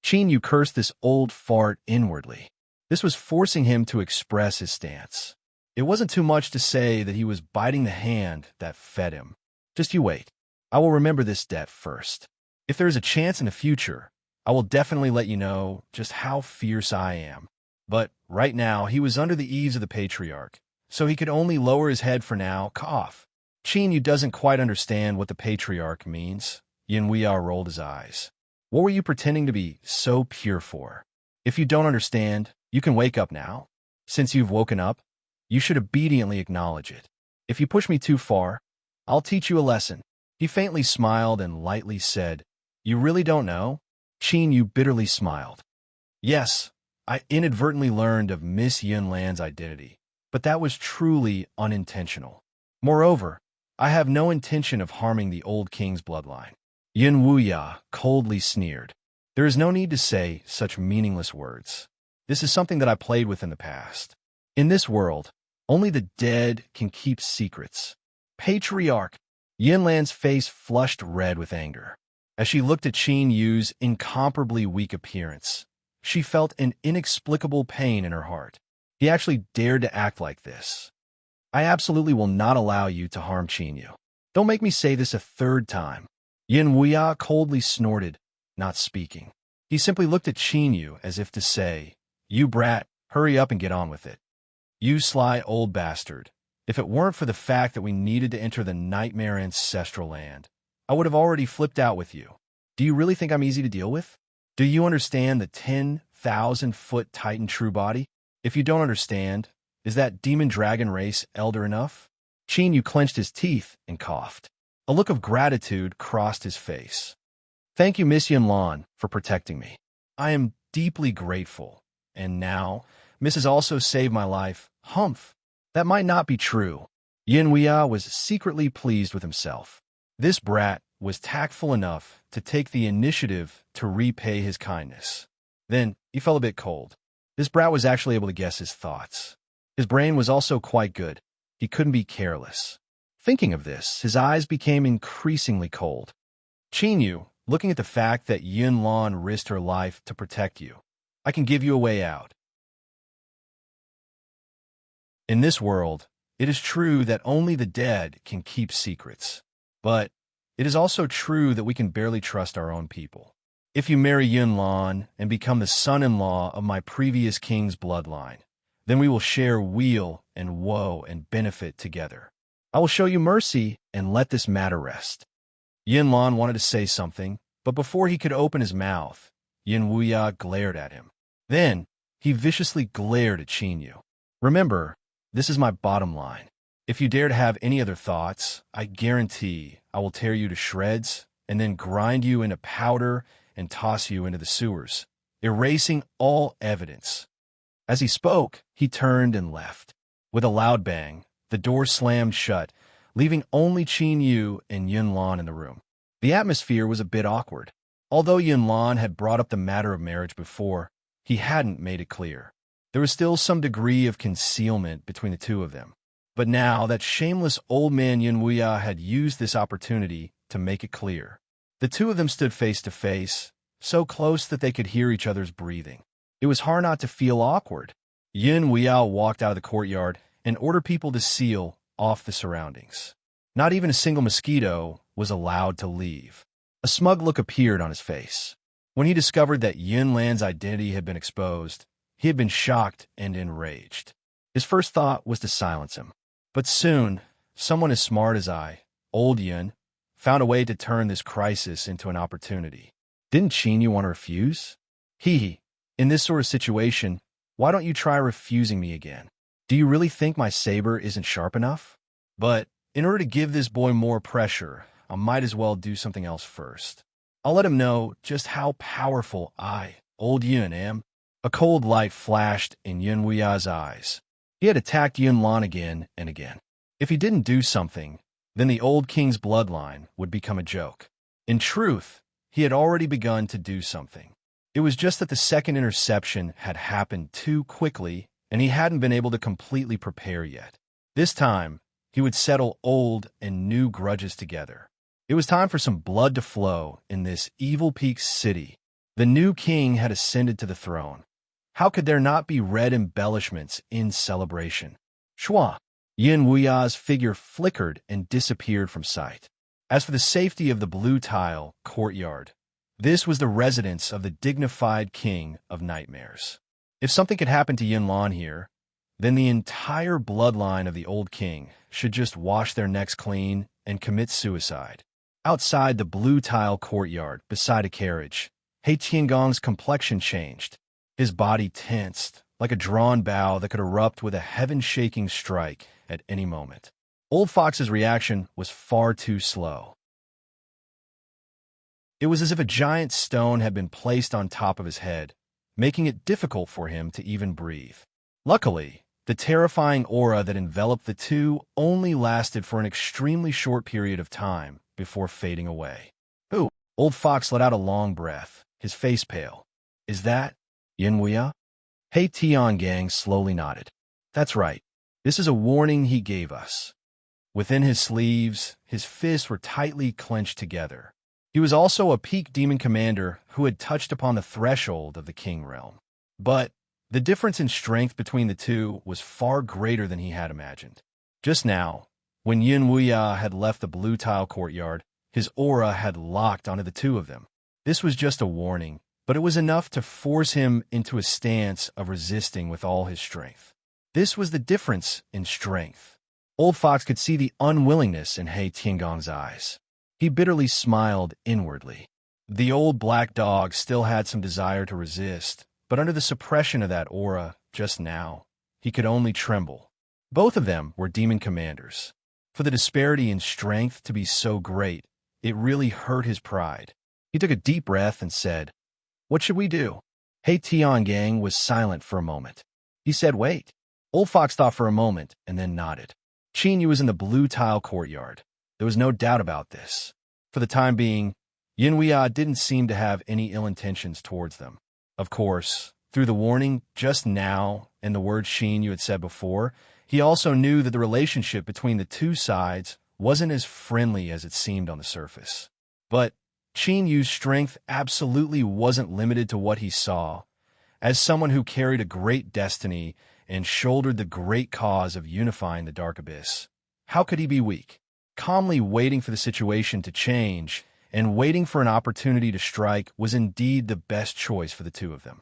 [SPEAKER 1] Qin Yu cursed this old fart inwardly. This was forcing him to express his stance. It wasn't too much to say that he was biting the hand that fed him. Just you wait. I will remember this debt first. If there is a chance in the future, I will definitely let you know just how fierce I am. But right now, he was under the eaves of the patriarch, so he could only lower his head for now, cough. Qin Yu doesn't quite understand what the patriarch means. Yin Weya rolled his eyes. What were you pretending to be so pure for? If you don't understand, you can wake up now. Since you've woken up, you should obediently acknowledge it. If you push me too far, I'll teach you a lesson. He faintly smiled and lightly said, You really don't know? Qin Yu bitterly smiled. Yes, I inadvertently learned of Miss Yunlan's identity, but that was truly unintentional. Moreover, I have no intention of harming the old king's bloodline. Yin Wuya coldly sneered. There is no need to say such meaningless words. This is something that I played with in the past. In this world, only the dead can keep secrets. Patriarch! Yunlan's face flushed red with anger. As she looked at Qin Yu's incomparably weak appearance, she felt an inexplicable pain in her heart. He actually dared to act like this. I absolutely will not allow you to harm Qin Yu. Don't make me say this a third time. Yin Wuya coldly snorted, not speaking. He simply looked at Qin Yu as if to say, You brat, hurry up and get on with it. You sly old bastard. If it weren't for the fact that we needed to enter the nightmare ancestral land, I would have already flipped out with you. Do you really think I'm easy to deal with? Do you understand the 10,000-foot Titan true body? If you don't understand, is that demon dragon race elder enough? Qin Yu clenched his teeth and coughed. A look of gratitude crossed his face. Thank you, Miss Yunlan, for protecting me. I am deeply grateful. And now, Mrs. also saved my life. Humph. That might not be true. Yin Weya was secretly pleased with himself. This brat was tactful enough to take the initiative to repay his kindness. Then, he felt a bit cold. This brat was actually able to guess his thoughts. His brain was also quite good. He couldn't be careless. Thinking of this, his eyes became increasingly cold. Qin Yu, looking at the fact that Yunlan risked her life to protect you, I can give you a way out. In this world, it is true that only the dead can keep secrets. But it is also true that we can barely trust our own people. If you marry Yunlan and become the son-in-law of my previous king's bloodline, then we will share weal and woe and benefit together. I will show you mercy and let this matter rest. Yunlan wanted to say something, but before he could open his mouth, Yin Wuya glared at him. Then, he viciously glared at Qin Yu. Remember, this is my bottom line. If you dare to have any other thoughts, I guarantee I will tear you to shreds and then grind you into powder and toss you into the sewers, erasing all evidence. As he spoke, he turned and left. With a loud bang, the door slammed shut, leaving only Qin Yu and Yunlan in the room. The atmosphere was a bit awkward. Although Yunlan had brought up the matter of marriage before, he hadn't made it clear. There was still some degree of concealment between the two of them. But now that shameless old man Yin Wuya had used this opportunity to make it clear. The two of them stood face to face, so close that they could hear each other's breathing. It was hard not to feel awkward. Yin Wuya walked out of the courtyard and ordered people to seal off the surroundings. Not even a single mosquito was allowed to leave. A smug look appeared on his face. When he discovered that Yunlan's identity had been exposed, he had been shocked and enraged. His first thought was to silence him. But soon, someone as smart as I, old Yun, found a way to turn this crisis into an opportunity. Didn't Qin Yu want to refuse? In this sort of situation, why don't you try refusing me again? Do you really think my saber isn't sharp enough? But in order to give this boy more pressure, I might as well do something else first. I'll let him know just how powerful I, old Yun, am. A cold light flashed in Yin Wuya's eyes. He had attacked Yunlan again and again. If he didn't do something, then the old king's bloodline would become a joke. In truth, he had already begun to do something. It was just that the second interception had happened too quickly, and he hadn't been able to completely prepare yet. This time, he would settle old and new grudges together. It was time for some blood to flow in this evil peak city. The new king had ascended to the throne. How could there not be red embellishments in celebration? Shua! Yin Wuya's figure flickered and disappeared from sight. As for the safety of the blue tile courtyard, this was the residence of the dignified king of nightmares. If something could happen to Yin Lan here, then the entire bloodline of the old king should just wash their necks clean and commit suicide. Outside the blue tile courtyard, beside a carriage, He Tiangong's complexion changed. His body tensed, like a drawn bow that could erupt with a heaven-shaking strike at any moment. Old Fox's reaction was far too slow. It was as if a giant stone had been placed on top of his head, making it difficult for him to even breathe. Luckily, the terrifying aura that enveloped the two only lasted for an extremely short period of time before fading away. Ooh! Old Fox let out a long breath, his face pale. Is that Yin Wuya? He Tiangang slowly nodded. That's right. This is a warning he gave us. Within his sleeves, his fists were tightly clenched together. He was also a peak demon commander who had touched upon the threshold of the king realm. But the difference in strength between the two was far greater than he had imagined. Just now, when Yin Wuya had left the blue tile courtyard, his aura had locked onto the two of them. This was just a warning, but it was enough to force him into a stance of resisting with all his strength. This was the difference in strength. Old Fox could see the unwillingness in He Tiangong's eyes. He bitterly smiled inwardly. The old black dog still had some desire to resist, but under the suppression of that aura, just now, he could only tremble. Both of them were demon commanders. For the disparity in strength to be so great, it really hurt his pride. He took a deep breath and said, "What should we do?" He Tiangang was silent for a moment. He said, "Wait." Old Fox thought for a moment and then nodded. Qin Yu was in the blue tile courtyard. There was no doubt about this. For the time being, Yin Wuya didn't seem to have any ill intentions towards them. Of course, through the warning just now and the words Qin Yu had said before, he also knew that the relationship between the two sides wasn't as friendly as it seemed on the surface. But Qin Yu's strength absolutely wasn't limited to what he saw. As someone who carried a great destiny and shouldered the great cause of unifying the Dark Abyss, how could he be weak? Calmly waiting for the situation to change and waiting for an opportunity to strike was indeed the best choice for the two of them.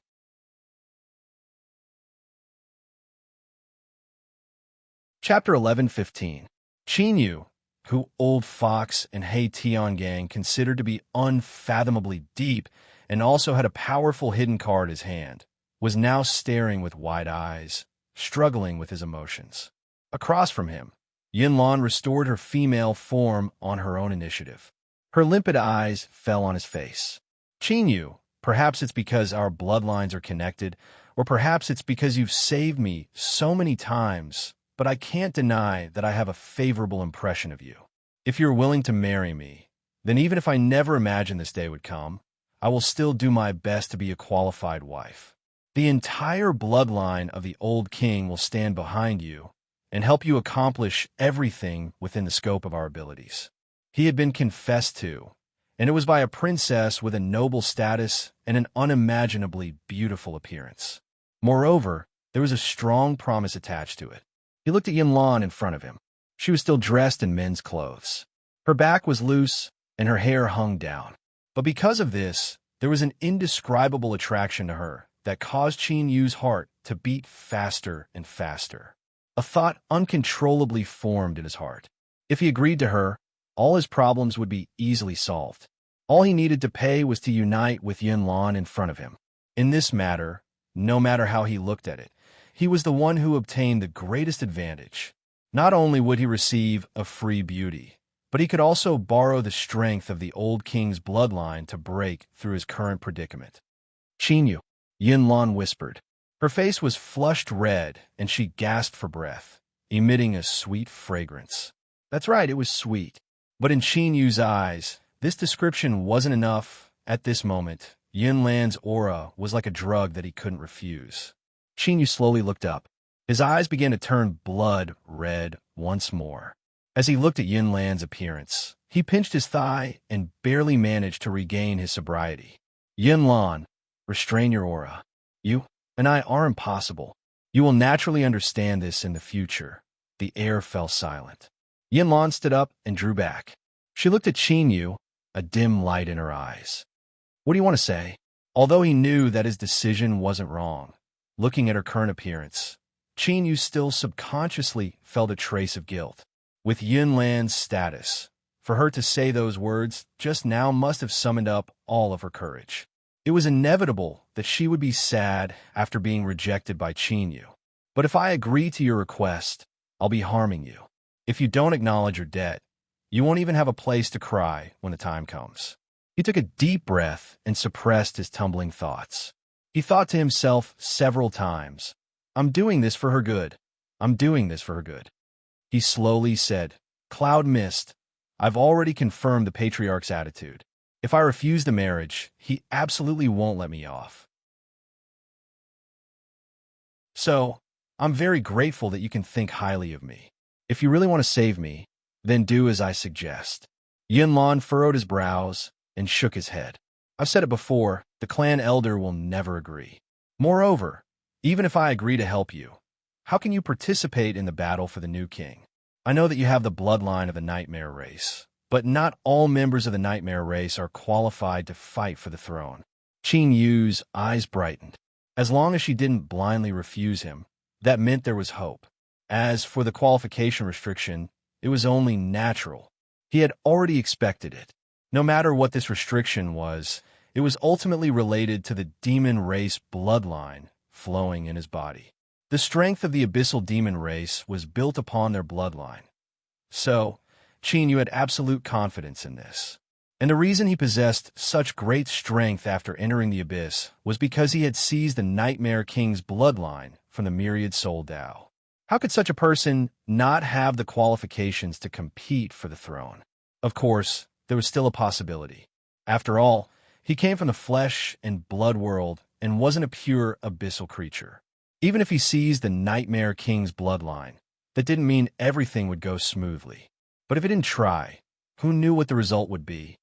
[SPEAKER 1] Chapter 11:15. Qin Yu, who Old Fox and He Tiangang considered to be unfathomably deep and also had a powerful hidden card in his hand, was now staring with wide eyes, struggling with his emotions. Across from him, Yin Lan restored her female form on her own initiative. Her limpid eyes fell on his face. Qin Yu, perhaps it's because our bloodlines are connected, or perhaps it's because you've saved me so many times, but I can't deny that I have a favorable impression of you. If you're willing to marry me, then even if I never imagined this day would come, I will still do my best to be a qualified wife. The entire bloodline of the old king will stand behind you and help you accomplish everything within the scope of our abilities. He had been confessed to, and it was by a princess with a noble status and an unimaginably beautiful appearance. Moreover, there was a strong promise attached to it. He looked at Yin Lan in front of him. She was still dressed in men's clothes. Her back was loose, and her hair hung down. But because of this, there was an indescribable attraction to her that caused Qin Yu's heart to beat faster and faster. A thought uncontrollably formed in his heart. If he agreed to her, all his problems would be easily solved. All he needed to pay was to unite with Yin Lan in front of him. In this matter, no matter how he looked at it, he was the one who obtained the greatest advantage. Not only would he receive a free beauty, but he could also borrow the strength of the old king's bloodline to break through his current predicament. "Qin Yu," Yin Lan whispered. Her face was flushed red, and she gasped for breath, emitting a sweet fragrance. That's right, it was sweet. But in Qin Yu's eyes, this description wasn't enough. At this moment, Yin Lan's aura was like a drug that he couldn't refuse. Qin Yu slowly looked up. His eyes began to turn blood red once more. As he looked at Yin Lan's appearance, He pinched his thigh and barely managed to regain his sobriety. Yinlan, restrain your aura. You and I are impossible. You will naturally understand this in the future. The air fell silent. Yinlan stood up and drew back. She looked at Qin Yu, a dim light in her eyes. What do you want to say? Although he knew that his decision wasn't wrong, looking at her current appearance, Qin Yu still subconsciously felt a trace of guilt. With Yinlan's status, for her to say those words just now must have summoned up all of her courage. It was inevitable that she would be sad after being rejected by Qin Yu. But if I agree to your request, I'll be harming you. If you don't acknowledge your debt, you won't even have a place to cry when the time comes. He took a deep breath and suppressed his tumbling thoughts. He thought to himself several times, I'm doing this for her good. I'm doing this for her good. He slowly said, Cloud Mist, I've already confirmed the patriarch's attitude. If I refuse the marriage, he absolutely won't let me off. So, I'm very grateful that you can think highly of me. If you really want to save me, then do as I suggest. Yinlan furrowed his brows and shook his head. I've said it before, the clan elder will never agree. Moreover, even if I agree to help you, how can you participate in the battle for the new king? I know that you have the bloodline of the nightmare race, but not all members of the nightmare race are qualified to fight for the throne. Qin Yu's eyes brightened. As long as she didn't blindly refuse him, that meant there was hope. As for the qualification restriction, it was only natural. He had already expected it. No matter what this restriction was, it was ultimately related to the demon race bloodline flowing in his body. The strength of the abyssal demon race was built upon their bloodline. So, Qin Yu had absolute confidence in this. And the reason he possessed such great strength after entering the abyss was because he had seized the Nightmare King's bloodline from the myriad soul Tao. How could such a person not have the qualifications to compete for the throne? Of course, there was still a possibility. After all, he came from the flesh and blood world and wasn't a pure abyssal creature. Even if he seized the Nightmare King's bloodline, that didn't mean everything would go smoothly. But if he didn't try, who knew what the result would be?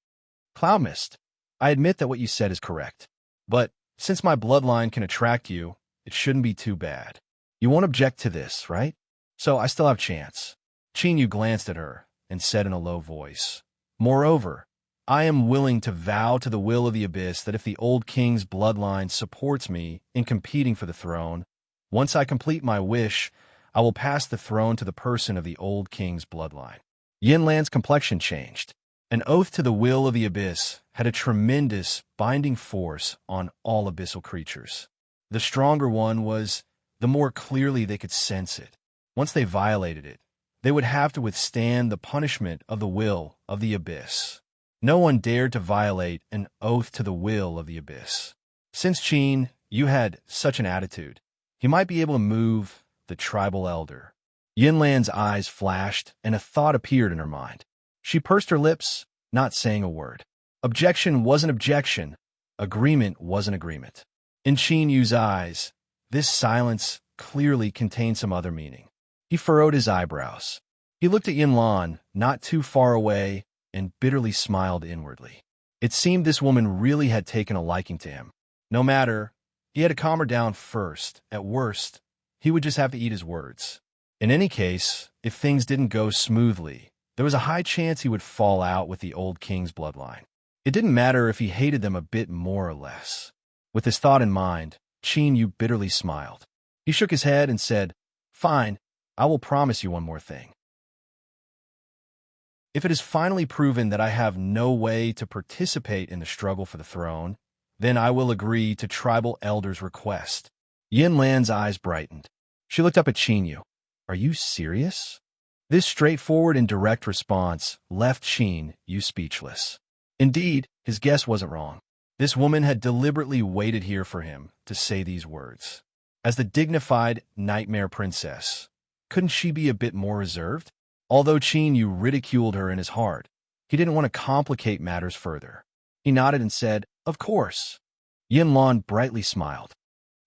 [SPEAKER 1] Cloud Mist, I admit that what you said is correct. But since my bloodline can attract you, it shouldn't be too bad. You won't object to this, right? So I still have a chance. Qin Yu glanced at her and said in a low voice, Moreover, I am willing to vow to the will of the abyss that if the old king's bloodline supports me in competing for the throne, once I complete my wish, I will pass the throne to the person of the old king's bloodline. Yinlan's complexion changed. An oath to the will of the abyss had a tremendous binding force on all abyssal creatures. The stronger one was, the more clearly they could sense it. Once they violated it, they would have to withstand the punishment of the will of the abyss. No one dared to violate an oath to the will of the abyss. Since Qin Yu had such an attitude, he might be able to move the tribal elder. Yinlan's eyes flashed, and a thought appeared in her mind. She pursed her lips, not saying a word. Objection wasn't objection. Agreement wasn't agreement. In Qin Yu's eyes, this silence clearly contained some other meaning. He furrowed his eyebrows. He looked at Yinlan, not too far away, and bitterly smiled inwardly. It seemed this woman really had taken a liking to him. No matter, he had to calm her down first. At worst, he would just have to eat his words. In any case, if things didn't go smoothly, there was a high chance he would fall out with the old king's bloodline. It didn't matter if he hated them a bit more or less. With this thought in mind, Qin Yu bitterly smiled. He shook his head and said, Fine, I will promise you one more thing. If it is finally proven that I have no way to participate in the struggle for the throne, then I will agree to tribal elders' request. Yinlan's eyes brightened. She looked up at Qin Yu. Are you serious? This straightforward and direct response left Qin Yu speechless. Indeed, his guess wasn't wrong. This woman had deliberately waited here for him to say these words. As the dignified nightmare princess, couldn't she be a bit more reserved? Although Qin Yu ridiculed her in his heart, he didn't want to complicate matters further. He nodded and said, Of course. Yinlan brightly smiled.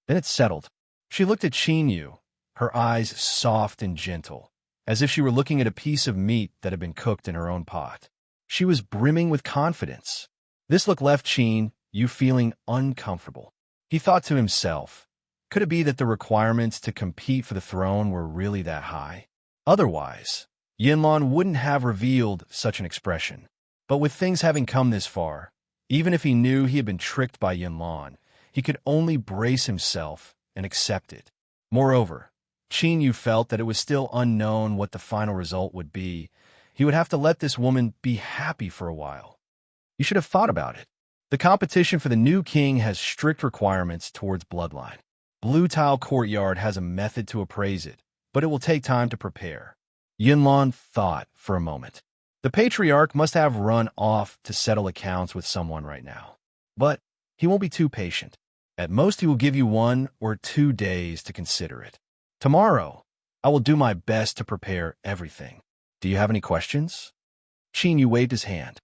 [SPEAKER 1] Then it settled. She looked at Qin Yu, her eyes soft and gentle, as if she were looking at a piece of meat that had been cooked in her own pot. She was brimming with confidence. This look left Qin Yu feeling uncomfortable. He thought to himself, could it be that the requirements to compete for the throne were really that high? Otherwise, Yinlan wouldn't have revealed such an expression. But with things having come this far, even if he knew he had been tricked by Yinlan, he could only brace himself and accept it. Moreover, Qin Yu felt that it was still unknown what the final result would be. He would have to let this woman be happy for a while. You should have thought about it. The competition for the new king has strict requirements towards bloodline. Blue Tile Courtyard has a method to appraise it, but it will take time to prepare. Yinlan thought for a moment. The patriarch must have run off to settle accounts with someone right now. But he won't be too patient. At most, he will give you 1 or 2 days to consider it. Tomorrow, I will do my best to prepare everything. Do you have any questions? Qin Yu waved his hand.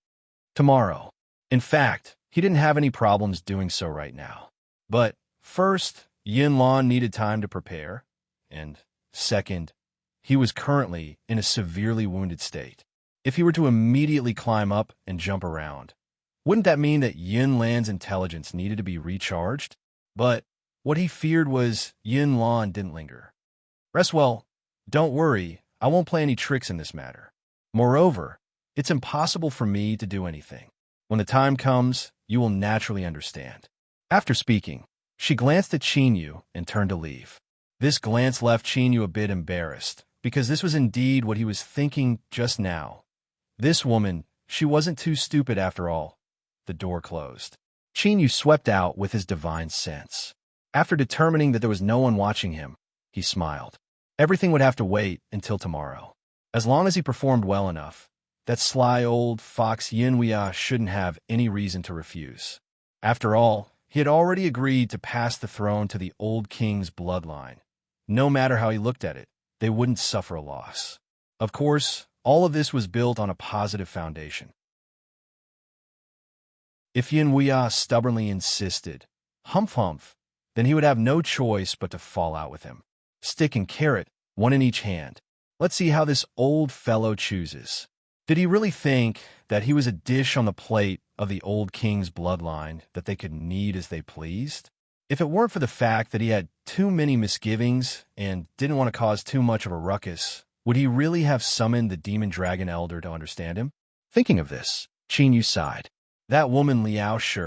[SPEAKER 1] Tomorrow. In fact, he didn't have any problems doing so right now. But first, Yinlan needed time to prepare, and second, he was currently in a severely wounded state. If he were to immediately climb up and jump around, wouldn't that mean that Yinlan's intelligence needed to be recharged? But what he feared was Yinlan didn't linger. Rest well. Don't worry, I won't play any tricks in this matter. Moreover, it's impossible for me to do anything. When the time comes, you will naturally understand. After speaking, she glanced at Qin Yu and turned to leave. This glance left Qin Yu a bit embarrassed, because this was indeed what he was thinking just now. This woman, she wasn't too stupid after all. The door closed. Qin Yu swept out with his divine sense. After determining that there was no one watching him, he smiled. Everything would have to wait until tomorrow. As long as he performed well enough, that sly old fox Yinwia shouldn't have any reason to refuse. After all, he had already agreed to pass the throne to the old king's bloodline. No matter how he looked at it, they wouldn't suffer a loss. Of course, all of this was built on a positive foundation. If Yinwia stubbornly insisted, humph, then he would have no choice but to fall out with him. Stick and carrot, one in each hand. Let's see how this old fellow chooses. Did he really think that he was a dish on the plate of the old king's bloodline that they could knead as they pleased? If it weren't for the fact that he had too many misgivings and didn't want to cause too much of a ruckus, would he really have summoned the demon dragon elder to understand him? Thinking of this, Qin Yu sighed. That woman Liao Shi,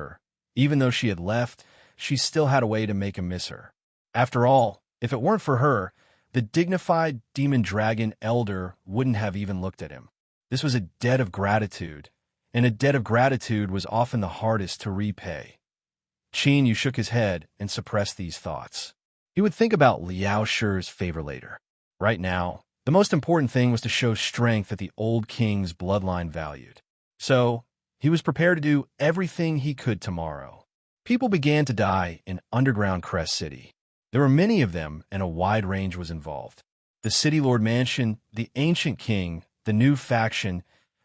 [SPEAKER 1] even though she had left, she still had a way to make him miss her. After all, if it weren't for her, the dignified demon dragon elder wouldn't have even looked at him. This was a debt of gratitude, and a debt of gratitude was often the hardest to repay. Qin Yu shook his head and suppressed these thoughts. He would think about Liao Shi's favor later. Right now, the most important thing was to show strength that the old king's bloodline valued. So, he was prepared to do everything he could tomorrow. People began to die in underground Crest City. There were many of them, and a wide range was involved. The City Lord Mansion, the Ancient King, the new faction,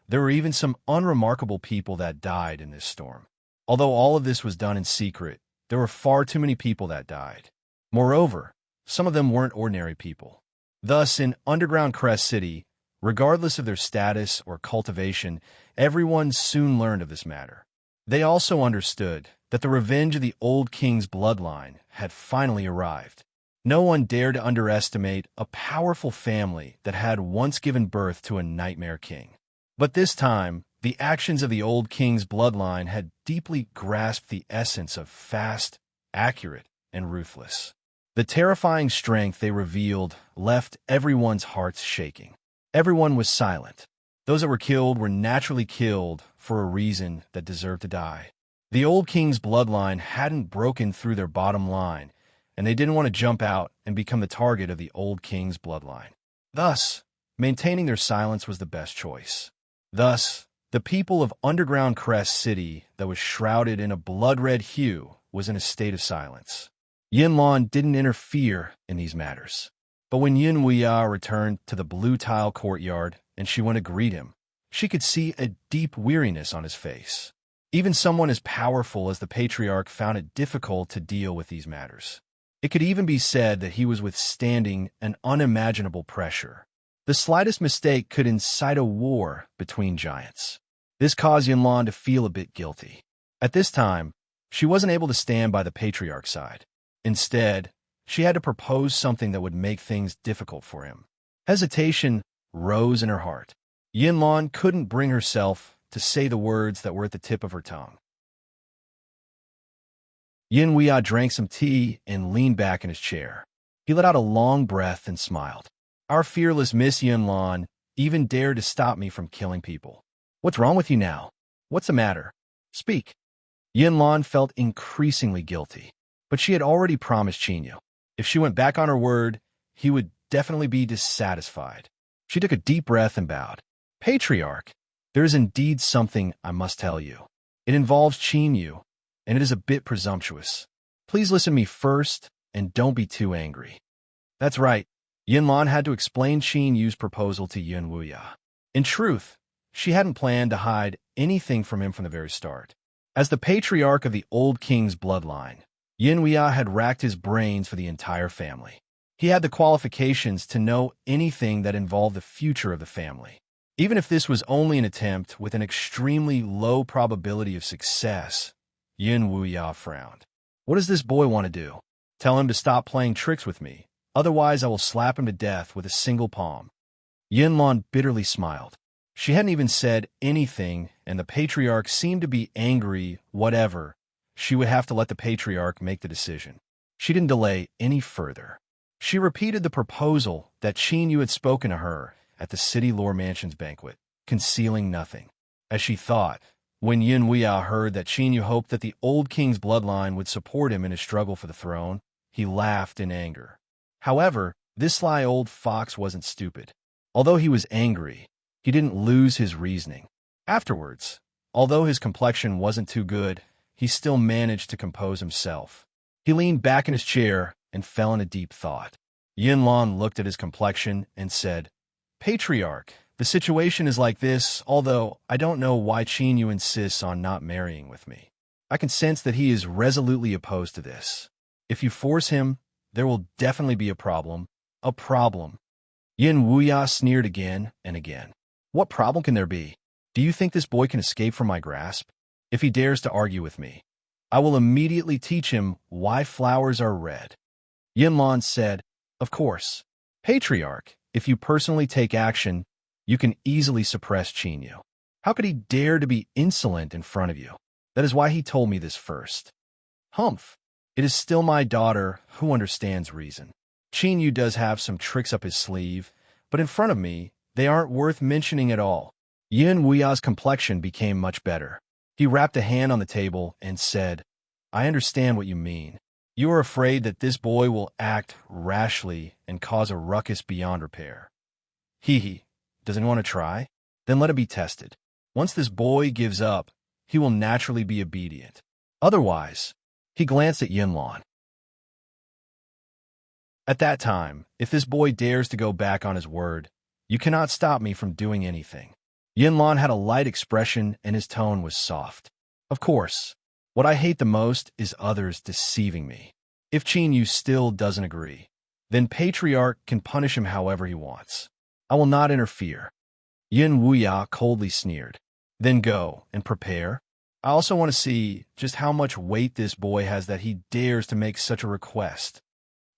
[SPEAKER 1] there were even some unremarkable people that died in this storm. Although all of this was done in secret, there were far too many people that died. Moreover, some of them weren't ordinary people. Thus, in underground Crest City, regardless of their status or cultivation, everyone soon learned of this matter. They also understood that the revenge of the old king's bloodline had finally arrived. No one dared to underestimate a powerful family that had once given birth to a nightmare king. But this time, the actions of the old king's bloodline had deeply grasped the essence of fast, accurate, and ruthless. The terrifying strength they revealed left everyone's hearts shaking. Everyone was silent. Those that were killed were naturally killed for a reason that deserved to die. The old king's bloodline hadn't broken through their bottom line, and they didn't want to jump out and become the target of the old king's bloodline. Thus, maintaining their silence was the best choice. Thus, the people of underground Crest City that was shrouded in a blood-red hue was in a state of silence. Yinlan didn't interfere in these matters. But when Yinwia returned to the Blue Tile Courtyard and she went to greet him, she could see a deep weariness on his face. Even someone as powerful as the patriarch found it difficult to deal with these matters. It could even be said that he was withstanding an unimaginable pressure. The slightest mistake could incite a war between giants. This caused Yunlan to feel a bit guilty. At this time, she wasn't able to stand by the patriarch's side. Instead, she had to propose something that would make things difficult for him. Hesitation rose in her heart. Yunlan couldn't bring herself to say the words that were at the tip of her tongue. Yin Weia drank some tea and leaned back in his chair. He let out a long breath and smiled. Our fearless Miss Yunlan even dared to stop me from killing people. What's wrong with you now? What's the matter? Speak. Yunlan felt increasingly guilty, but she had already promised Qinyu. If she went back on her word, he would definitely be dissatisfied. She took a deep breath and bowed. Patriarch, there is indeed something I must tell you. It involves Qinyu, and it is a bit presumptuous. Please listen to me first, and don't be too angry. That's right. Yunlan had to explain Qinyu's proposal to Yin Wuya. In truth, she hadn't planned to hide anything from him from the very start. As the patriarch of the old king's bloodline, Yin Wuya had racked his brains for the entire family. He had the qualifications to know anything that involved the future of the family. Even if this was only an attempt with an extremely low probability of success, Yin Wuya frowned. What does this boy want to do? Tell him to stop playing tricks with me. Otherwise, I will slap him to death with a single palm. Yunlan bitterly smiled. She hadn't even said anything, and the patriarch seemed to be angry. Whatever. She would have to let the patriarch make the decision. She didn't delay any further. She repeated the proposal that Qinyu had spoken to her at the City Lore Mansion's banquet, concealing nothing. As she thought, when Yin Wuya heard that Qinyu hoped that the old king's bloodline would support him in his struggle for the throne, he laughed in anger. However, this sly old fox wasn't stupid. Although he was angry, he didn't lose his reasoning. Afterwards, although his complexion wasn't too good, he still managed to compose himself. He leaned back in his chair and fell in a deep thought. Yunlan looked at his complexion and said, Patriarch, the situation is like this, although I don't know why Qinyu insists on not marrying with me. I can sense that he is resolutely opposed to this. If you force him, there will definitely be a problem. A problem. Yin Wuya sneered again and again. What problem can there be? Do you think this boy can escape from my grasp? If he dares to argue with me, I will immediately teach him why flowers are red. Yunlan said, Of course. Patriarch, if you personally take action, you can easily suppress Qinyu. How could he dare to be insolent in front of you? That is why he told me this first. Humph. It is still my daughter who understands reason. Qinyu does have some tricks up his sleeve, but in front of me, they aren't worth mentioning at all. Yin Wuya's complexion became much better. He rapped a hand on the table and said, I understand what you mean. You are afraid that this boy will act rashly and cause a ruckus beyond repair. Hee. Doesn't he want to try? Then let it be tested. Once this boy gives up, he will naturally be obedient. Otherwise, he glanced at Yunlan. At that time, if this boy dares to go back on his word, you cannot stop me from doing anything. Yunlan had a light expression and his tone was soft. Of course, what I hate the most is others deceiving me. If Qinyu still doesn't agree, then Patriarch can punish him however he wants. I will not interfere. Yin Wuya coldly sneered. Then go and prepare. I also want to see just how much weight this boy has that he dares to make such a request.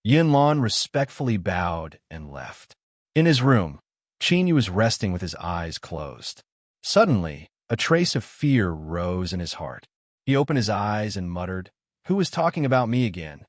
[SPEAKER 1] Yunlan respectfully bowed and left. In his room, Qinyu was resting with his eyes closed. Suddenly, a trace of fear rose in his heart. He opened his eyes and muttered, Who is talking about me again?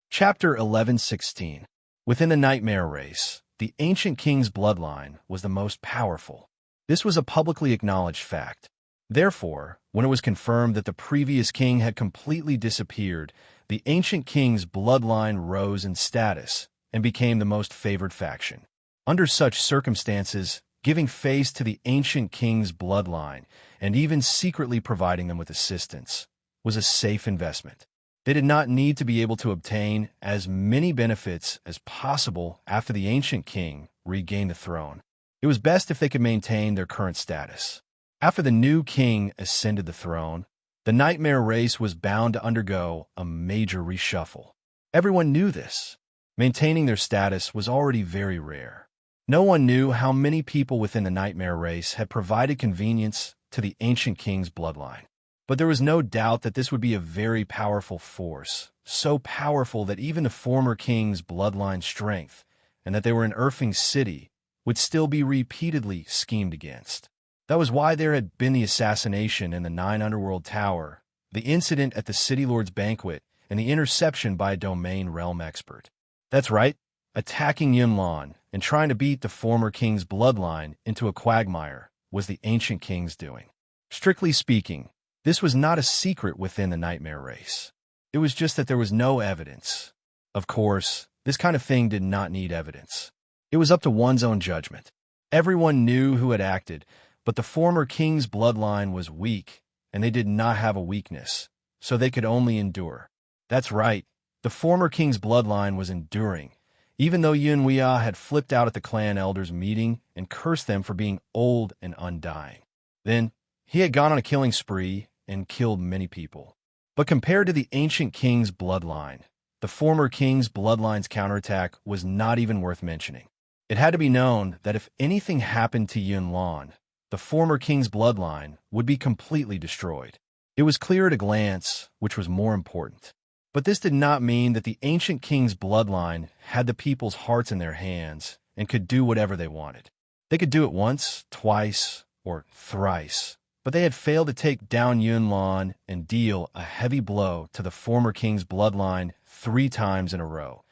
[SPEAKER 1] Chapter 11:16. Within the nightmare race, the ancient king's bloodline was the most powerful. This was a publicly acknowledged fact. Therefore, when it was confirmed that the previous king had completely disappeared, the ancient king's bloodline rose in status and became the most favored faction. Under such circumstances, giving face to the ancient king's bloodline and even secretly providing them with assistance was a safe investment. They did not need to be able to obtain as many benefits as possible after the ancient king regained the throne. It was best if they could maintain their current status. After the new king ascended the throne, the nightmare race was bound to undergo a major reshuffle. Everyone knew this. Maintaining their status was already very rare. No one knew how many people within the nightmare race had provided convenience to the ancient king's bloodline. But there was no doubt that this would be a very powerful force, so powerful that even the former king's bloodline strength, and that they were in Irving's city, would still be repeatedly schemed against. That was why there had been the assassination in the 9 Underworld Tower, the incident at the City Lord's banquet, and the interception by a domain realm expert. That's right, attacking Yunlan and trying to beat the former king's bloodline into a quagmire was the ancient king's doing. Strictly speaking, this was not a secret within the nightmare race. It was just that there was no evidence. Of course, this kind of thing did not need evidence. It was up to one's own judgment. Everyone knew who had acted, but the former king's bloodline was weak, and they did not have a weakness, so they could only endure. That's right, the former king's bloodline was enduring, even though Yun Weia had flipped out at the clan elders' meeting and cursed them for being old and undying. Then, he had gone on a killing spree and killed many people. But compared to the ancient king's bloodline, the former king's bloodline's counterattack was not even worth mentioning. It had to be known that if anything happened to Yunlan, the former king's bloodline would be completely destroyed. It was clear at a glance which was more important. But this did not mean that the ancient king's bloodline had the people's hearts in their hands and could do whatever they wanted. They could do it once, twice, or thrice, but they had failed to take down Yunlan and deal a heavy blow to the former king's bloodline 3 times in a row.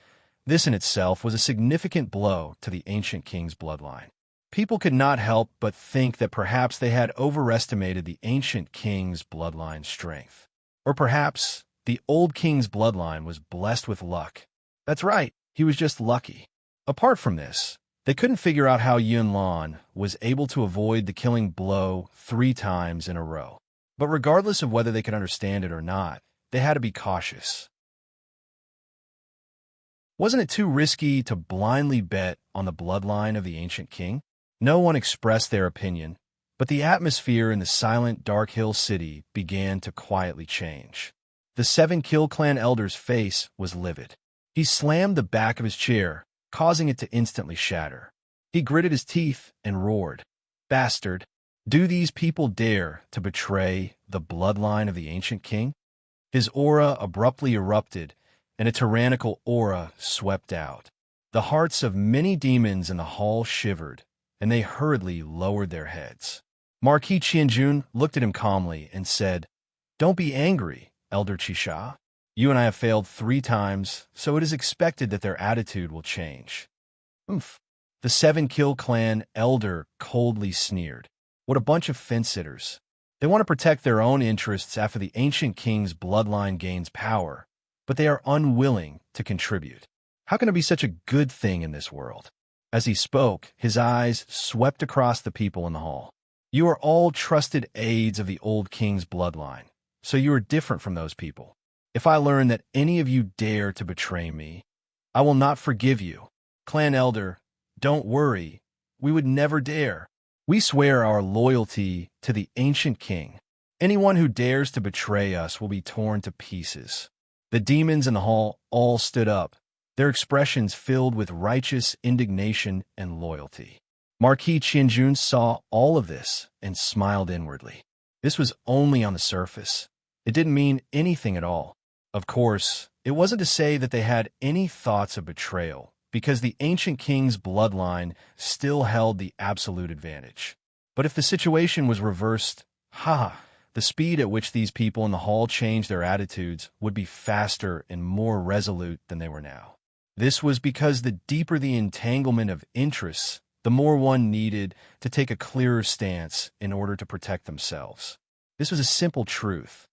[SPEAKER 1] This in itself was a significant blow to the ancient king's bloodline. People could not help but think that perhaps they had overestimated the ancient king's bloodline's strength. Or perhaps the old king's bloodline was blessed with luck. That's right, he was just lucky. Apart from this, they couldn't figure out how Yunlan was able to avoid the killing blow 3 times in a row. But regardless of whether they could understand it or not, they had to be cautious. Wasn't it too risky to blindly bet on the bloodline of the ancient king? No one expressed their opinion, but the atmosphere in the silent, dark hill city began to quietly change. The 7 Kill Clan elder's face was livid. He slammed the back of his chair, causing it to instantly shatter. He gritted his teeth and roared, "Bastard! Do these people dare to betray the bloodline of the ancient king?" His aura abruptly erupted, and a tyrannical aura swept out. The hearts of many demons in the hall shivered, and they hurriedly lowered their heads. Marquis Qianjun looked at him calmly and said, "Don't be angry, Elder Qisha. You and I have failed 3 times, so it is expected that their attitude will change." "Oomph." The 7 Kill Clan elder coldly sneered. "What a bunch of fence-sitters. They want to protect their own interests after the ancient king's bloodline gains power, but they are unwilling to contribute. How can it be such a good thing in this world?" As he spoke, his eyes swept across the people in the hall. "You are all trusted aides of the old king's bloodline, so you are different from those people. If I learn that any of you dare to betray me, I will not forgive you. Clan elder, don't worry, we would never dare. We swear our loyalty to the ancient king. Anyone who dares to betray us will be torn to pieces." The demons in the hall all stood up, their expressions filled with righteous indignation and loyalty. Marquis Qianjun saw all of this and smiled inwardly. This was only on the surface. It didn't mean anything at all. Of course, it wasn't to say that they had any thoughts of betrayal, because the ancient king's bloodline still held the absolute advantage. But if the situation was reversed, the speed at which these people in the hall changed their attitudes would be faster and more resolute than they were now. This was because the deeper the entanglement of interests, the more one needed to take a clearer stance in order to protect themselves. This was a simple truth.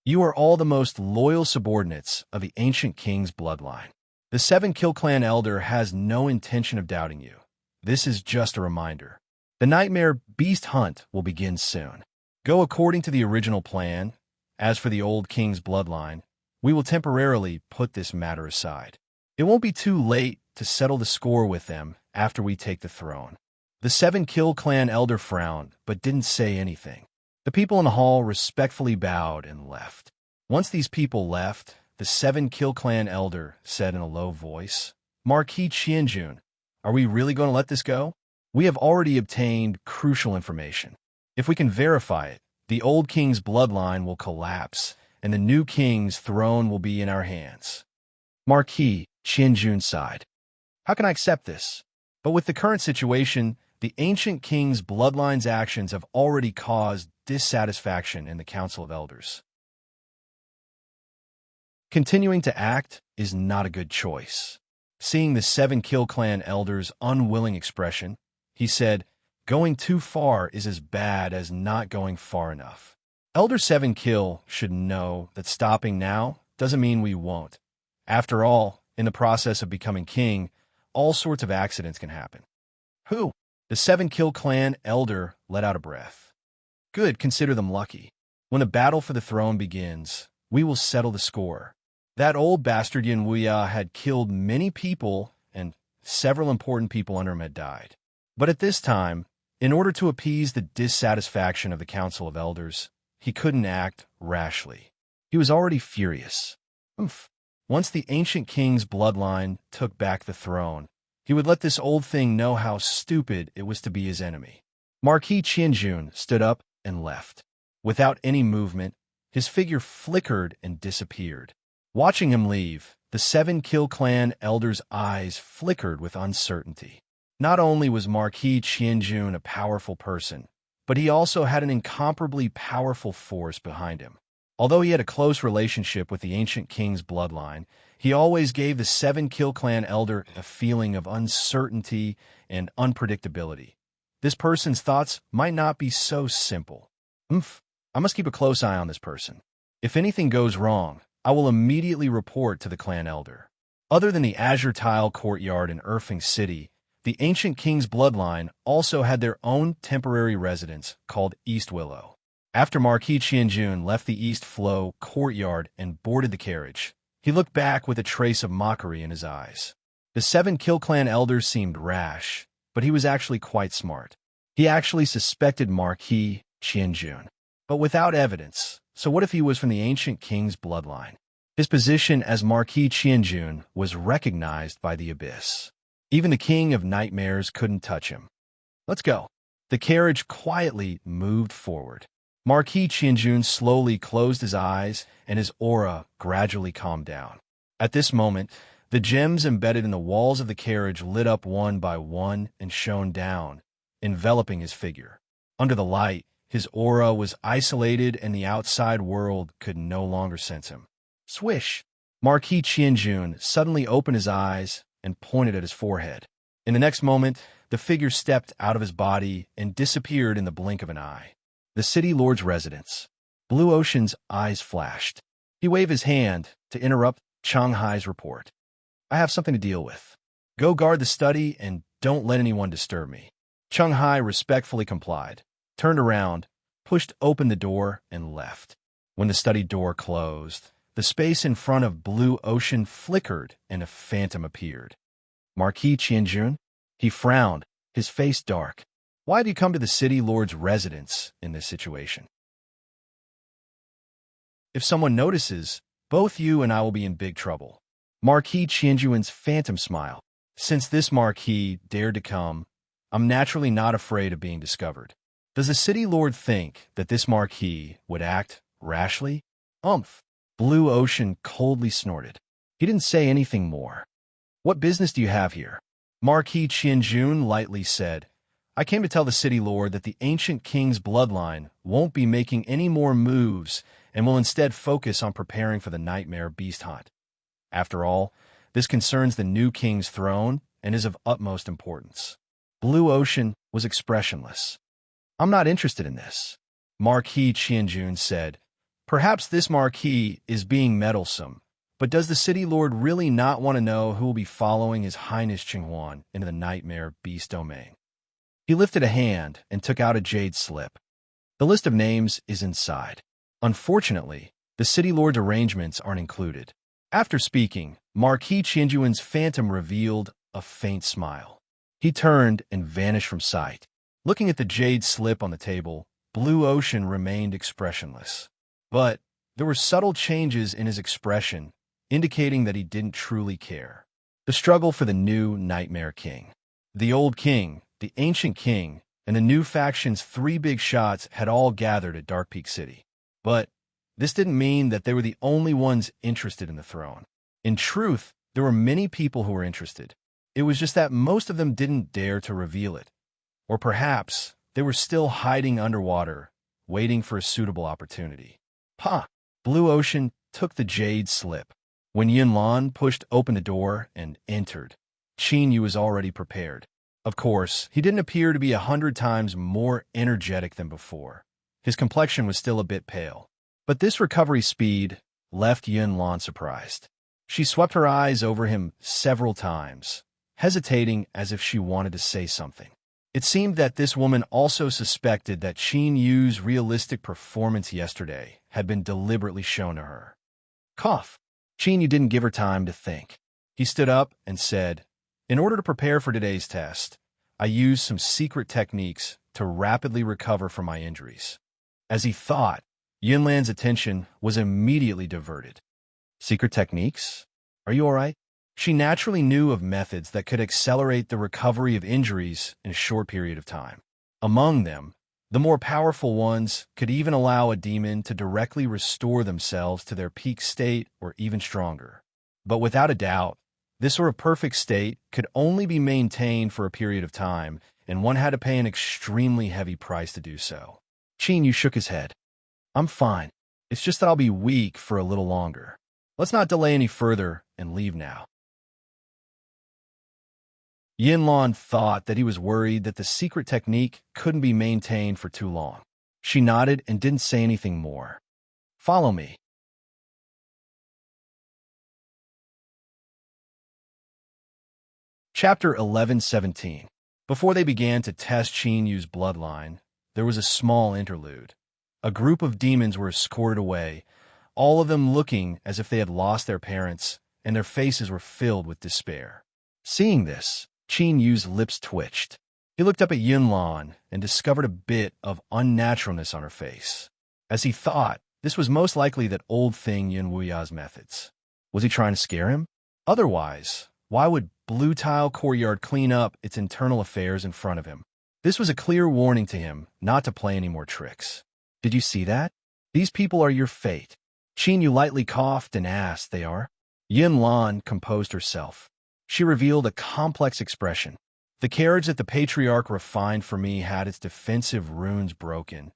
[SPEAKER 1] You are all the most loyal subordinates of the ancient king's bloodline. The 7 Kill Clan elder has no intention of doubting you. This is just a reminder. The nightmare beast hunt will begin soon. Go according to the original plan. As for the old king's bloodline, we will temporarily put this matter aside. It won't be too late to settle the score with them after we take the throne." The 7 Kill Clan elder frowned, but didn't say anything. The people in the hall respectfully bowed and left. Once these people left, the 7 Kill Clan elder said in a low voice, "Marquis Qianjun, Are we really going to let this go? We have already obtained crucial information. If we can verify it, the old king's bloodline will collapse, and the new king's throne will be in our hands. Marquis Qianjun sighed. How can I accept this? But with the current situation, the ancient king's bloodline's actions have already caused dissatisfaction in the Council of Elders. Continuing to act is not a good choice. Seeing the 7 Kill clan elders' unwilling expression, he said, going too far is as bad as not going far enough. Elder 7 Kill should know that stopping now doesn't mean we won't. After all, in the process of becoming king, all sorts of accidents can happen. Who? The 7 Kill clan elder let out a breath. Good, consider them lucky. When the battle for the throne begins, we will settle the score. That old bastard Yin Wuya had killed many people, and several important people under him had died. But at this time, in order to appease the dissatisfaction of the Council of Elders, he couldn't act rashly. He was already furious. Once the ancient king's bloodline took back the throne, he would let this old thing know how stupid it was to be his enemy. Marquis Qianjun stood up and left. Without any movement, his figure flickered and disappeared. Watching him leave, the 7 Kill clan elders' eyes flickered with uncertainty. Not only was Marquis Qianjun a powerful person, but he also had an incomparably powerful force behind him. Although he had a close relationship with the ancient king's bloodline, he always gave the 7 Kill clan elder a feeling of uncertainty and unpredictability. This person's thoughts might not be so simple. I must keep a close eye on this person. If anything goes wrong, I will immediately report to the clan elder. Other than the Azure Tile courtyard in Erfing City, the ancient king's bloodline also had their own temporary residence called East Willow. After Marquis Qianjun left the East Flow courtyard and boarded the carriage, he looked back with a trace of mockery in his eyes. The 7 Kill clan elders seemed rash, but he was actually quite smart. He actually suspected Marquis Qianjun, but without evidence. So what if he was from the ancient king's bloodline? His position as Marquis Qianjun was recognized by the Abyss. Even the King of Nightmares couldn't touch him. Let's go. The carriage quietly moved forward. Marquis Qianjun slowly closed his eyes, and his aura gradually calmed down. At this moment, the gems embedded in the walls of the carriage lit up one by one and shone down, enveloping his figure. Under the light, his aura was isolated and the outside world could no longer sense him. Swish! Marquis Qianjun suddenly opened his eyes and pointed at his forehead. In the next moment, the figure stepped out of his body and disappeared in the blink of an eye. The city lord's residence. Blue Ocean's eyes flashed. He waved his hand to interrupt Changhai's report. I have something to deal with. Go guard the study and don't let anyone disturb me. Changhai respectfully complied, turned around, pushed open the door, and left. When the study door closed, the space in front of Blue Ocean flickered and a phantom appeared. Marquis Qianjun? He frowned, his face dark. Why have you come to the city lord's residence in this situation? If someone notices, both you and I will be in big trouble. Marquis Qianjun's phantom smile. Since this marquis dared to come, I'm naturally not afraid of being discovered. Does the city lord think that this marquis would act rashly? Blue Ocean coldly snorted. He didn't say anything more. What business do you have here? Marquis Qianjun lightly said, I came to tell the city lord that the ancient king's bloodline won't be making any more moves and will instead focus on preparing for the nightmare beast hunt. After all, this concerns the new king's throne and is of utmost importance. Blue Ocean was expressionless. I'm not interested in this, Marquis Qianjun said. Perhaps this marquis is being meddlesome, but does the city lord really not want to know who will be following His Highness Qinghuan into the nightmare beast domain? He lifted a hand and took out a jade slip. The list of names is inside. Unfortunately, the city lord's arrangements aren't included. After speaking, Marquis Qianjun's phantom revealed a faint smile. He turned and vanished from sight. Looking at the jade slip on the table, Blue Ocean remained expressionless. But there were subtle changes in his expression, indicating that he didn't truly care. The struggle for the new Nightmare King. The old king, the ancient king, and the new faction's three big shots had all gathered at Dark Peak City. But this didn't mean that they were the only ones interested in the throne. In truth, there were many people who were interested. It was just that most of them didn't dare to reveal it. Or perhaps they were still hiding underwater, waiting for a suitable opportunity. Ha! Blue Ocean took the jade slip. When Yunlan pushed open the door and entered, Qin Yu was already prepared. Of course, he didn't appear to be 100 times more energetic than before. His complexion was still a bit pale. But this recovery speed left Yunlan surprised. She swept her eyes over him several times, hesitating as if she wanted to say something. It seemed that this woman also suspected that Qin Yu's realistic performance yesterday had been deliberately shown to her. Cough. Qin Yu didn't give her time to think. He stood up and said, "In order to prepare for today's test, I used some secret techniques to rapidly recover from my injuries." As he thought, Yunlan's attention was immediately diverted. Secret techniques? Are you all right? She naturally knew of methods that could accelerate the recovery of injuries in a short period of time. Among them, the more powerful ones could even allow a demon to directly restore themselves to their peak state or even stronger. But without a doubt, this sort of perfect state could only be maintained for a period of time, and one had to pay an extremely heavy price to do so. Qin Yu shook his head. "I'm fine. It's just that I'll be weak for a little longer. Let's not delay any further and leave now." Yunlan thought that he was worried that the secret technique couldn't be maintained for too long. She nodded and didn't say anything more. "Follow me." Chapter 11:17. Before they began to test Qin Yu's bloodline, there was a small interlude. A group of demons were escorted away, all of them looking as if they had lost their parents, and their faces were filled with despair. Seeing this, Qin Yu's lips twitched. He looked up at Yunlan and discovered a bit of unnaturalness on her face. As he thought, this was most likely that old thing Yun Wuya's methods. Was he trying to scare him? Otherwise, why would Blue Tile Courtyard clean up its internal affairs in front of him? This was a clear warning to him not to play any more tricks. "Did you see that? These people are your fate." Qin Yu lightly coughed and asked, "They are?" Yunlan composed herself. She revealed a complex expression. "The carriage that the patriarch refined for me had its defensive runes broken.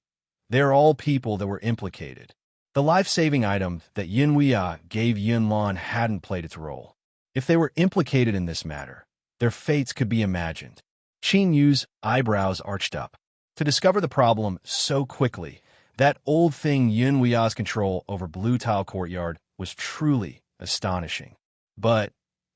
[SPEAKER 1] They are all people that were implicated. The life-saving item that Yin Wuya gave Yunlan hadn't played its role. If they were implicated in this matter, their fates could be imagined." Qin Yu's eyebrows arched up. To discover the problem so quickly, that old thing Yun Wuya's control over Blue Tile Courtyard was truly astonishing. But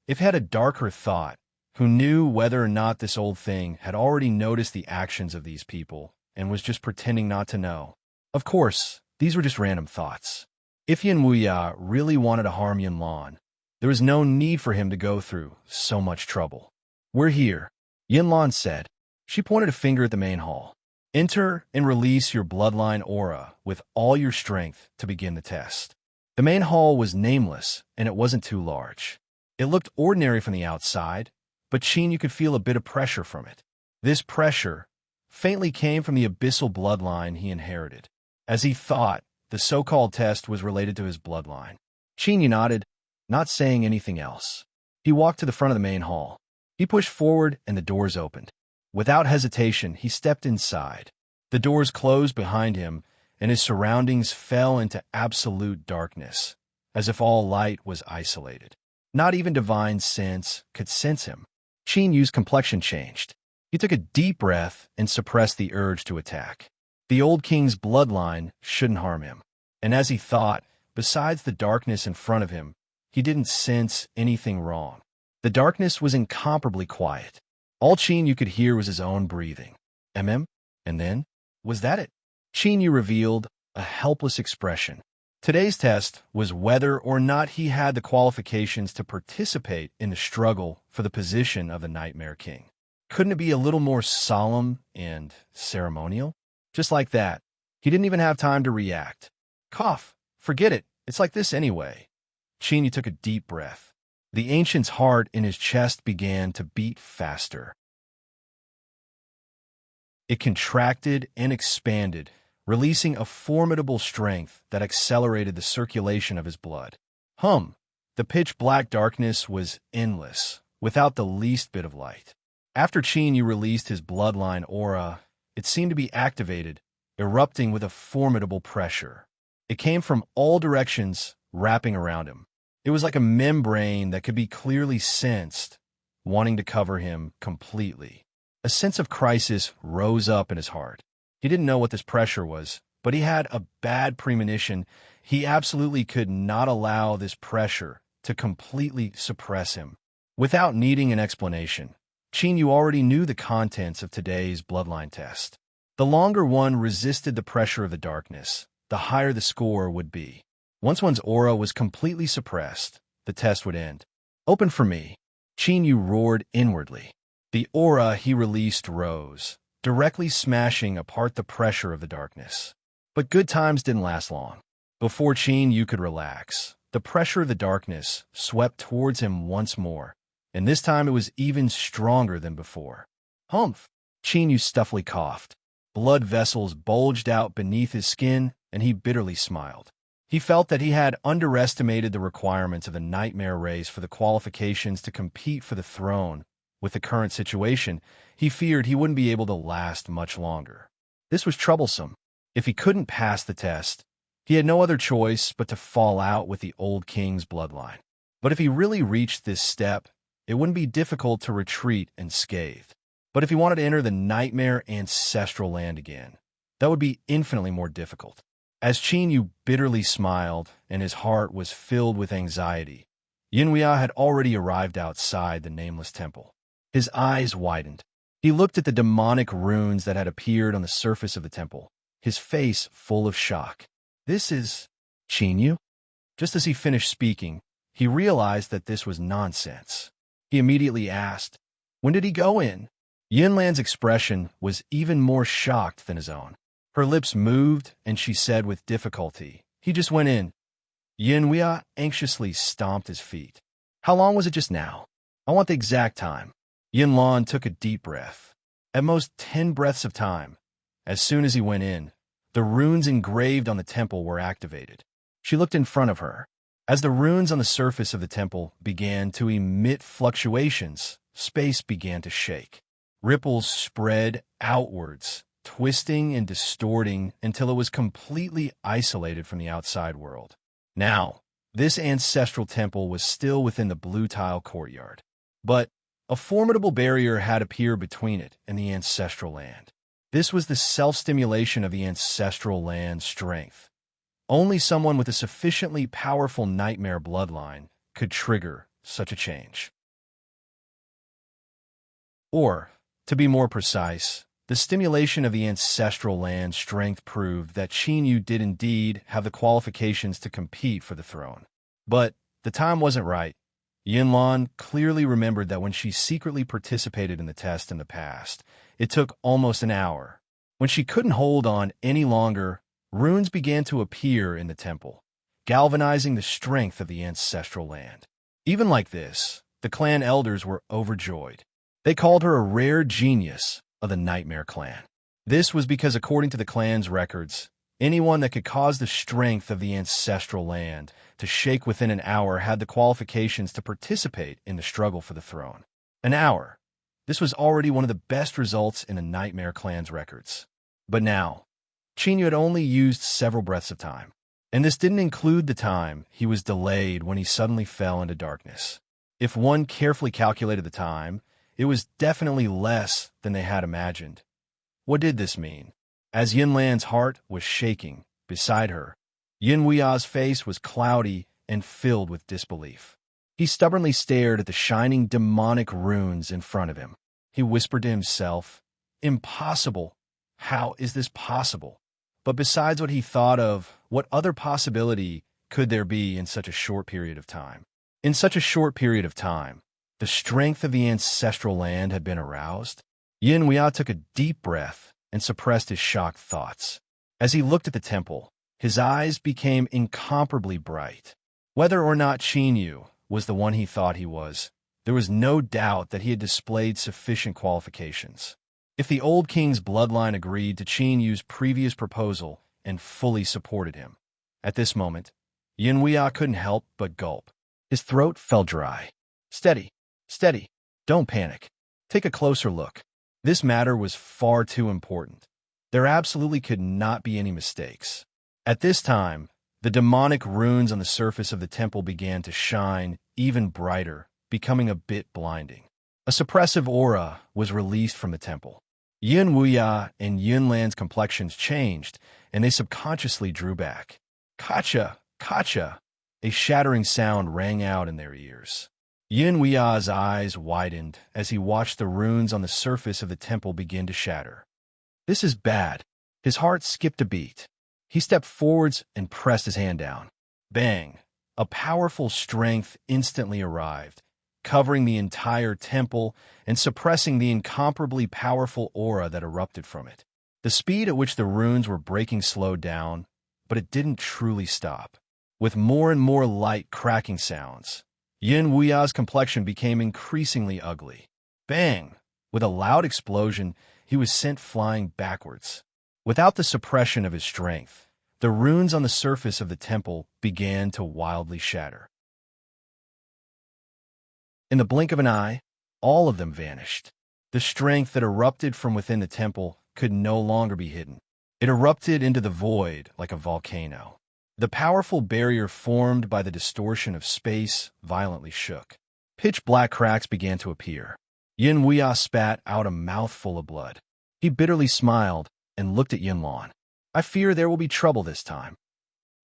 [SPEAKER 1] if he had a darker thought, who knew whether or not this old thing had already noticed the actions of these people and was just pretending not to know. Of course, these were just random thoughts. If Yin Wuya really wanted to harm Yunlan, there was no need for him to go through so much trouble. "We're here," Yunlan said. She pointed a finger at the main hall. "Enter and release your bloodline aura with all your strength to begin the test." The main hall was nameless, and it wasn't too large. It looked ordinary from the outside, but Qin Yu could feel a bit of pressure from it. This pressure faintly came from the abyssal bloodline he inherited. As he thought, the so-called test was related to his bloodline. Qin Yu nodded, not saying anything else. He walked to the front of the main hall. He pushed forward and the doors opened. Without hesitation, he stepped inside. The doors closed behind him, and his surroundings fell into absolute darkness, as if all light was isolated. Not even divine sense could sense him. Qin Yu's complexion changed. He took a deep breath and suppressed the urge to attack. The old king's bloodline shouldn't harm him. And as he thought, besides the darkness in front of him, he didn't sense anything wrong. The darkness was incomparably quiet. All Qin Yu could hear was his own breathing. And then? Was that it? Qin Yu revealed a helpless expression. Today's test was whether or not he had the qualifications to participate in the struggle for the position of the Nightmare King. Couldn't it be a little more solemn and ceremonial? Just like that. He didn't even have time to react. Cough. Forget it. It's like this anyway. Qin Yu took a deep breath. The ancient's heart in his chest began to beat faster. It contracted and expanded, releasing a formidable strength that accelerated the circulation of his blood. The pitch-black darkness was endless, without the least bit of light. After Qin Yu released his bloodline aura, it seemed to be activated, erupting with a formidable pressure. It came from all directions, wrapping around him. It was like a membrane that could be clearly sensed, wanting to cover him completely. A sense of crisis rose up in his heart. He didn't know what this pressure was, but he had a bad premonition. He absolutely could not allow this pressure to completely suppress him. Without needing an explanation, Qin Yu already knew the contents of today's bloodline test. The longer one resisted the pressure of the darkness, the higher the score would be. Once one's aura was completely suppressed, the test would end. "Open for me," Qin Yu roared inwardly. The aura he released rose, directly smashing apart the pressure of the darkness. But good times didn't last long. Before Qin Yu could relax, the pressure of the darkness swept towards him once more, and this time it was even stronger than before. "Humph!" Qin Yu stuffily coughed. Blood vessels bulged out beneath his skin, and he bitterly smiled. He felt that he had underestimated the requirements of the nightmare race for the qualifications to compete for the throne. With the current situation, he feared he wouldn't be able to last much longer. This was troublesome. If he couldn't pass the test, he had no other choice but to fall out with the old king's bloodline. But if he really reached this step, it wouldn't be difficult to retreat unscathed. But if he wanted to enter the nightmare ancestral land again, that would be infinitely more difficult. As Qin Yu bitterly smiled and his heart was filled with anxiety, Yinhuia had already arrived outside the nameless temple. His eyes widened. He looked at the demonic runes that had appeared on the surface of the temple, his face full of shock. "This is Qin Yu?" Just as he finished speaking, he realized that this was nonsense. He immediately asked, "When did he go in?" Yinlan's expression was even more shocked than his own. Her lips moved, and she said with difficulty, "He just went in." Yinhuia anxiously stomped his feet. "How long was it just now? I want the exact time." Yinlan took a deep breath. At most 10 breaths of time. As soon as he went in, the runes engraved on the temple were activated. She looked in front of her. As the runes on the surface of the temple began to emit fluctuations, space began to shake. Ripples spread outwards, twisting and distorting until it was completely isolated from the outside world. Now, this ancestral temple was still within the blue tile courtyard, but a formidable barrier had appeared between it and the ancestral land. This was the self-stimulation of the ancestral land's strength. Only someone with a sufficiently powerful nightmare bloodline could trigger such a change. Or, to be more precise, the stimulation of the ancestral land's strength proved that Qin Yu did indeed have the qualifications to compete for the throne. But the time wasn't right. Yinlan clearly remembered that when she secretly participated in the test in the past, it took almost an hour. When she couldn't hold on any longer, runes began to appear in the temple, galvanizing the strength of the ancestral land. Even like this, the clan elders were overjoyed. They called her a rare genius of the Nightmare Clan. This was because, according to the clan's records, anyone that could cause the strength of the ancestral land to shake within an hour had the qualifications to participate in the struggle for the throne. An hour. This was already one of the best results in the Nightmare Clan's records. But now, Qin Yu had only used several breaths of time, and this didn't include the time he was delayed when he suddenly fell into darkness. If one carefully calculated the time, it was definitely less than they had imagined. What did this mean? As Yinlan's heart was shaking beside her, Yinhuia's face was cloudy and filled with disbelief. He stubbornly stared at the shining demonic runes in front of him. He whispered to himself, "Impossible! How is this possible?" But besides what he thought of, what other possibility could there be in such a short period of time? In such a short period of time, the strength of the ancestral land had been aroused. Yinhuia took a deep breath and suppressed his shocked thoughts. As he looked at the temple, his eyes became incomparably bright. Whether or not Qin Yu was the one he thought he was, there was no doubt that he had displayed sufficient qualifications. If the old king's bloodline agreed to Qin Yu's previous proposal and fully supported him. At this moment, Yin Wuya couldn't help but gulp. His throat felt dry. Steady, steady, don't panic. Take a closer look. This matter was far too important. There absolutely could not be any mistakes. At this time, the demonic runes on the surface of the temple began to shine even brighter, becoming a bit blinding. A suppressive aura was released from the temple. Yin Wuya and Yun Lan's complexions changed, and they subconsciously drew back. Kacha, kacha, a shattering sound rang out in their ears. Yin Wuya's eyes widened as he watched the runes on the surface of the temple begin to shatter. This is bad. His heart skipped a beat. He stepped forwards and pressed his hand down. Bang! A powerful strength instantly arrived, covering the entire temple and suppressing the incomparably powerful aura that erupted from it. The speed at which the runes were breaking slowed down, but it didn't truly stop. With more and more light cracking sounds, Yin Wuya's complexion became increasingly ugly. Bang! With a loud explosion, he was sent flying backwards. Without the suppression of his strength, the runes on the surface of the temple began to wildly shatter. In the blink of an eye, all of them vanished. The strength that erupted from within the temple could no longer be hidden. It erupted into the void like a volcano. The powerful barrier formed by the distortion of space violently shook. Pitch-black cracks began to appear. Yin Wuya spat out a mouthful of blood. He bitterly smiled and looked at Yin Lan. I fear there will be trouble this time.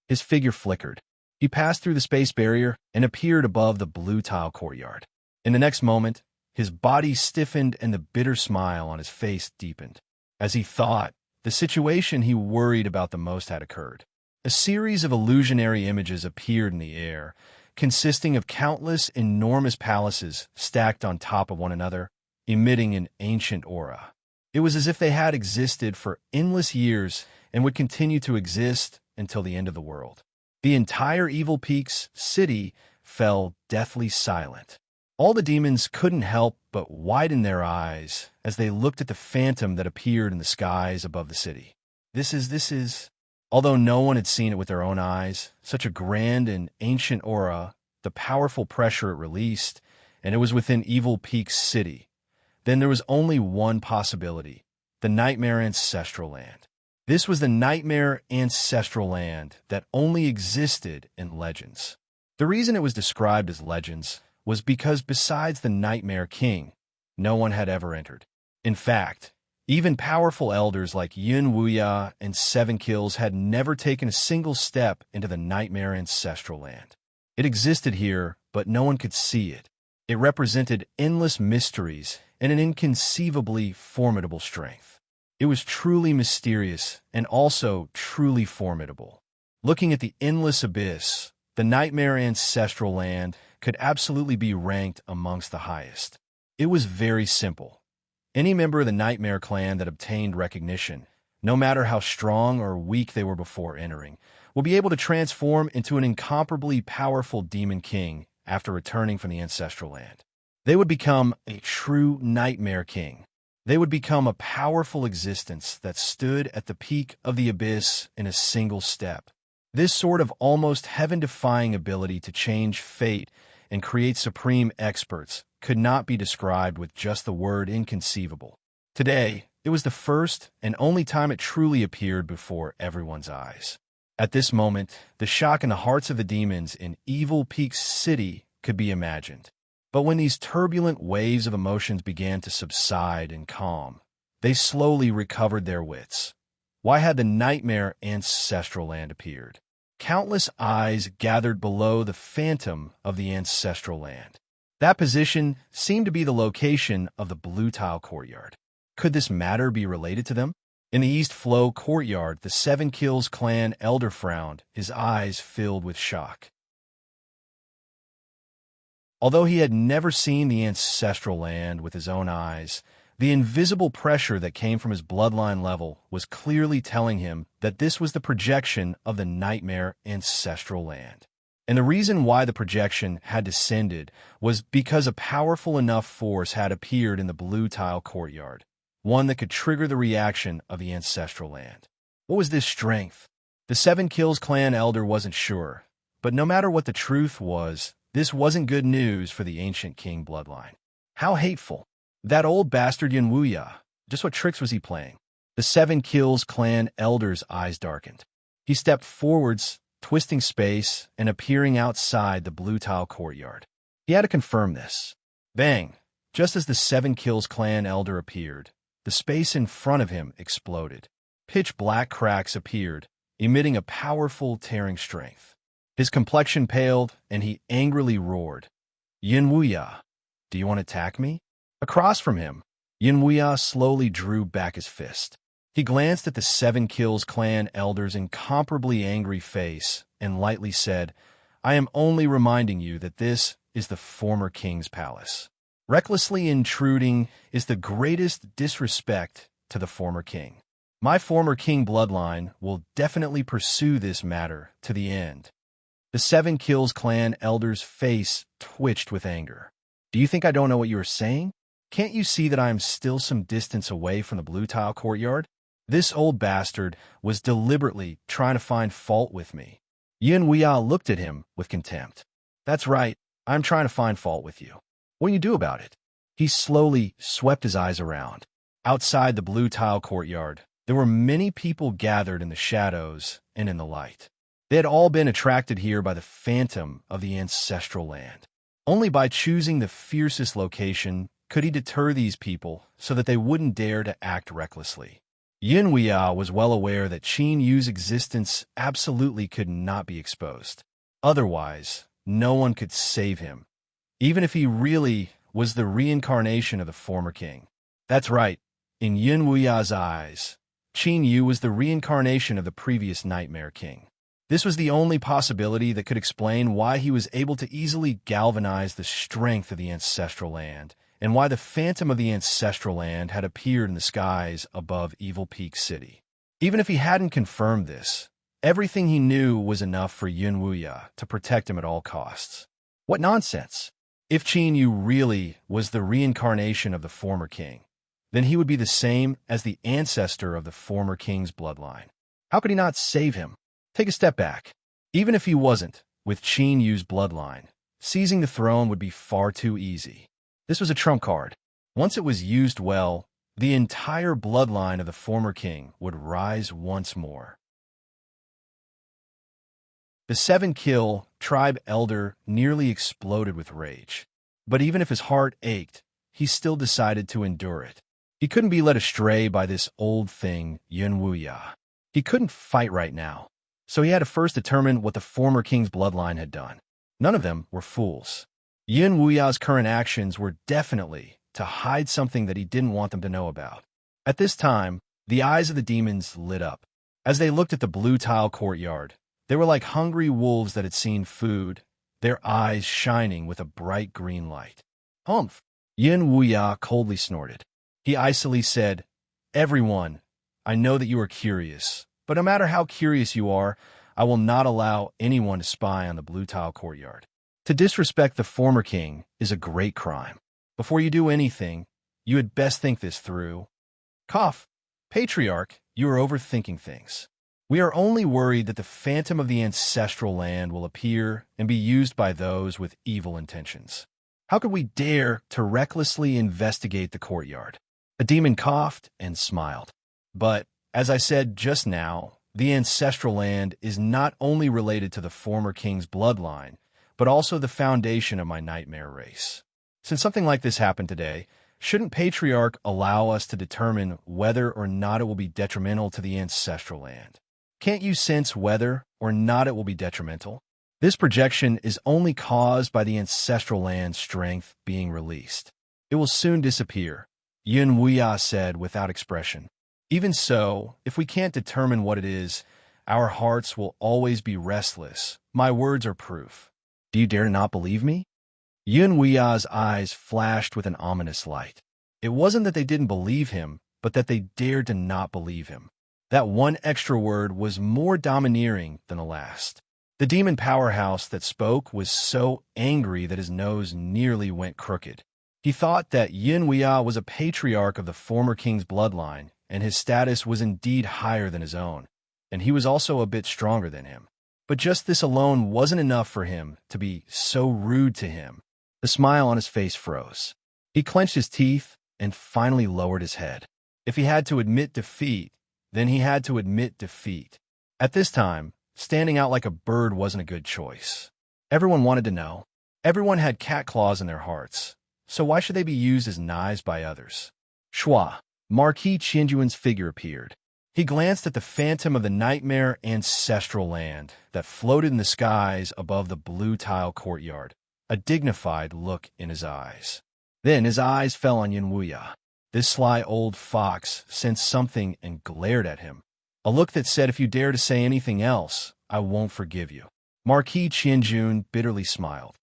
[SPEAKER 1] His figure flickered. He passed through the space barrier and appeared above the blue tile courtyard. In the next moment, his body stiffened and the bitter smile on his face deepened. As he thought, the situation he worried about the most had occurred. A series of illusionary images appeared in the air, consisting of countless enormous palaces stacked on top of one another, emitting an ancient aura. It was as if they had existed for endless years and would continue to exist until the end of the world. The entire Evil Peak's city fell deathly silent. All the demons couldn't help but widen their eyes as they looked at the phantom that appeared in the skies above the city. This is... Although no one had seen it with their own eyes, such a grand and ancient aura, the powerful pressure it released, and it was within Evil Peak's city, then there was only one possibility: the Nightmare Ancestral Land. This was the Nightmare Ancestral Land that only existed in legends. The reason it was described as legends was because besides the Nightmare King, no one had ever entered. In fact, even powerful elders like Yin Wuya and Seven Kills had never taken a single step into the Nightmare Ancestral Land. It existed here, but no one could see it. It represented endless mysteries and an inconceivably formidable strength. It was truly mysterious and also truly formidable. Looking at the endless abyss, the Nightmare Ancestral Land could absolutely be ranked amongst the highest. It was very simple. Any member of the Nightmare clan that obtained recognition, no matter how strong or weak they were before entering, will be able to transform into an incomparably powerful demon king after returning from the Ancestral Land. They would become a true Nightmare King. They would become a powerful existence that stood at the peak of the abyss in a single step. This sort of almost heaven-defying ability to change fate and create supreme experts could not be described with just the word inconceivable. Today, it was the first and only time it truly appeared before everyone's eyes. At this moment, the shock in the hearts of the demons in Evil Peak's city could be imagined. But when these turbulent waves of emotions began to subside and calm, they slowly recovered their wits. Why had the Nightmare Ancestral Land appeared? Countless eyes gathered below the phantom of the Ancestral Land. That position seemed to be the location of the blue tile courtyard. Could this matter be related to them? In the East Flow courtyard, the Seven Kills clan elder frowned, his eyes filled with shock. Although he had never seen the Ancestral Land with his own eyes, the invisible pressure that came from his bloodline level was clearly telling him that this was the projection of the Nightmare Ancestral Land. And the reason why the projection had descended was because a powerful enough force had appeared in the blue tile courtyard. one that could trigger the reaction of the ancestral land. What was this strength? The Seven Kills clan elder wasn't sure, but no matter what the truth was, this wasn't good news for the ancient king bloodline. How hateful. That old bastard Yunwuya. Just what tricks was he playing? The Seven Kills clan elder's eyes darkened. He stepped forwards, twisting space and appearing outside the blue tile courtyard. He had to confirm this. Bang! Just as the Seven Kills clan elder appeared, the space in front of him exploded. Pitch black cracks appeared, emitting a powerful tearing strength. His complexion paled, and he angrily roared, "Yunwuya, do you want to attack me?" Across from him, Yunwuya slowly drew back his fist. He glanced at the Seven Kills clan elder's incomparably angry face and lightly said, "I am only reminding you that this is the former king's palace. Recklessly intruding is the greatest disrespect to the former king. My former king bloodline will definitely pursue this matter to the end." The Seven Kills clan elder's face twitched with anger. "Do you think I don't know what you are saying? Can't you see that I am still some distance away from the blue tile courtyard? This old bastard was deliberately trying to find fault with me." Yin Weia looked at him with contempt. "That's right, I'm trying to find fault with you. What do you do about it?" He slowly swept his eyes around. Outside the blue tile courtyard, there were many people gathered in the shadows and in the light. They had all been attracted here by the phantom of the ancestral land. Only by choosing the fiercest location could he deter these people so that they wouldn't dare to act recklessly. Yin Weia was well aware that Qin Yu's existence absolutely could not be exposed. Otherwise, no one could save him, even if he really was the reincarnation of the former king. That's right, in Yin Weia's eyes, Qin Yu was the reincarnation of the previous Nightmare King. This was the only possibility that could explain why he was able to easily galvanize the strength of the ancestral land, and why the phantom of the ancestral land had appeared in the skies above Evil Peak City. Even if he hadn't confirmed this, everything he knew was enough for Yun Wuya to protect him at all costs. What nonsense! If Qin Yu really was the reincarnation of the former king, then he would be the same as the ancestor of the former king's bloodline. How could he not save him? Take a step back. Even if he wasn't, with Qin Yu's bloodline, seizing the throne would be far too easy. This was a trump card. Once it was used well, the entire bloodline of the former king would rise once more. The Seven Kill tribe elder nearly exploded with rage. But even if his heart ached, he still decided to endure it. He couldn't be led astray by this old thing, Yun Wuya. He couldn't fight right now, so he had to first determine what the former king's bloodline had done. None of them were fools. Yun Wuya's current actions were definitely to hide something that he didn't want them to know about. At this time, the eyes of the demons lit up. As they looked at the blue tile courtyard, they were like hungry wolves that had seen food, their eyes shining with a bright green light. "Humph!" Yin Wuya coldly snorted. He icily said, "Everyone, I know that you are curious, but no matter how curious you are, I will not allow anyone to spy on the blue tile courtyard. To disrespect the former king is a great crime. Before you do anything, you had best think this through." Cough. "Patriarch, you are overthinking things. We are only worried that the phantom of the ancestral land will appear and be used by those with evil intentions. How could we dare to recklessly investigate the courtyard?" A demon coughed and smiled. "But, as I said just now, the ancestral land is not only related to the former king's bloodline, but also the foundation of my nightmare race. Since something like this happened today, shouldn't Patriarch allow us to determine whether or not it will be detrimental to the ancestral land? Can't you sense whether or not it will be detrimental? This projection is only caused by the ancestral land's strength being released. It will soon disappear," Yun Wuya said without expression. "Even so, if we can't determine what it is, our hearts will always be restless. My words are proof. Do you dare not believe me?" Yun Wuya's eyes flashed with an ominous light. It wasn't that they didn't believe him, but that they dared to not believe him. That one extra word was more domineering than the last. The demon powerhouse that spoke was so angry that his nose nearly went crooked. He thought that Yin Huiya was a patriarch of the former king's bloodline, and his status was indeed higher than his own, and he was also a bit stronger than him. But just this alone wasn't enough for him to be so rude to him. The smile on his face froze. He clenched his teeth and finally lowered his head. If he had to admit defeat, then he had to admit defeat. At this time, standing out like a bird wasn't a good choice. Everyone wanted to know. Everyone had cat claws in their hearts, so why should they be used as knives by others? Shua, Marquis Qianjuan's figure appeared. He glanced at the phantom of the nightmare ancestral land that floated in the skies above the blue tile courtyard, a dignified look in his eyes. Then his eyes fell on Yin Huiya. This sly old fox sensed something and glared at him, a look that said, "If you dare to say anything else, I won't forgive you." Marquis Qianjun bitterly smiled.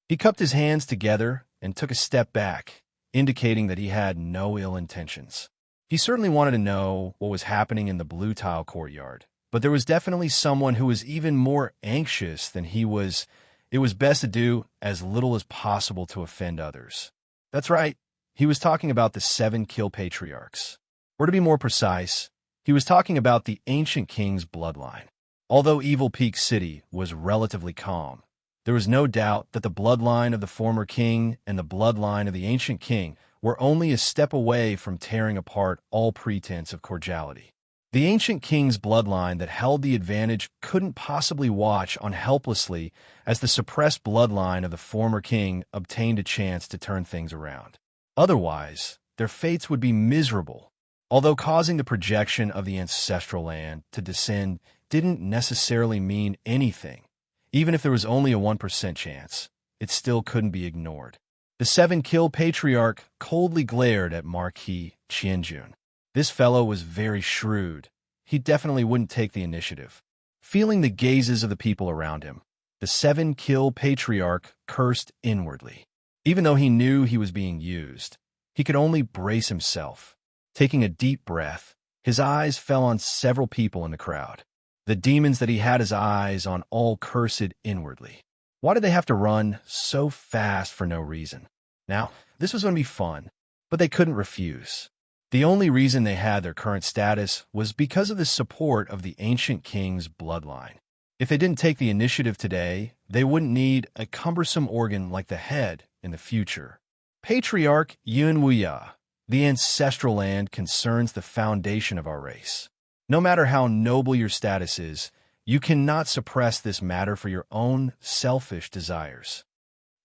[SPEAKER 1] He cupped his hands together and took a step back, indicating that he had no ill intentions. He certainly wanted to know what was happening in the blue tile courtyard, but there was definitely someone who was even more anxious than he was. It was best to do as little as possible to offend others. That's right, he was talking about the 7 kill patriarchs. Or to be more precise, he was talking about the ancient king's bloodline. Although Evil Peak City was relatively calm, there was no doubt that the bloodline of the former king and the bloodline of the ancient king were only a step away from tearing apart all pretense of cordiality. The ancient king's bloodline that held the advantage couldn't possibly watch on helplessly as the suppressed bloodline of the former king obtained a chance to turn things around. Otherwise, their fates would be miserable. Although causing the projection of the ancestral land to descend didn't necessarily mean anything, even if there was only a 1% chance, it still couldn't be ignored. The 7 kill patriarch coldly glared at Marquis Qianjun. This fellow was very shrewd. He definitely wouldn't take the initiative. Feeling the gazes of the people around him, the 7 kill patriarch cursed inwardly. Even though he knew he was being used, he could only brace himself. Taking a deep breath, his eyes fell on several people in the crowd. The demons that he had his eyes on all cursed inwardly. Why did they have to run so fast for no reason? Now, this was going to be fun, but they couldn't refuse. The only reason they had their current status was because of the support of the ancient king's bloodline. If they didn't take the initiative today, they wouldn't need a cumbersome organ like the head in the future. Patriarch Yin Huiya, the ancestral land concerns the foundation of our race. No matter how noble your status is, you cannot suppress this matter for your own selfish desires.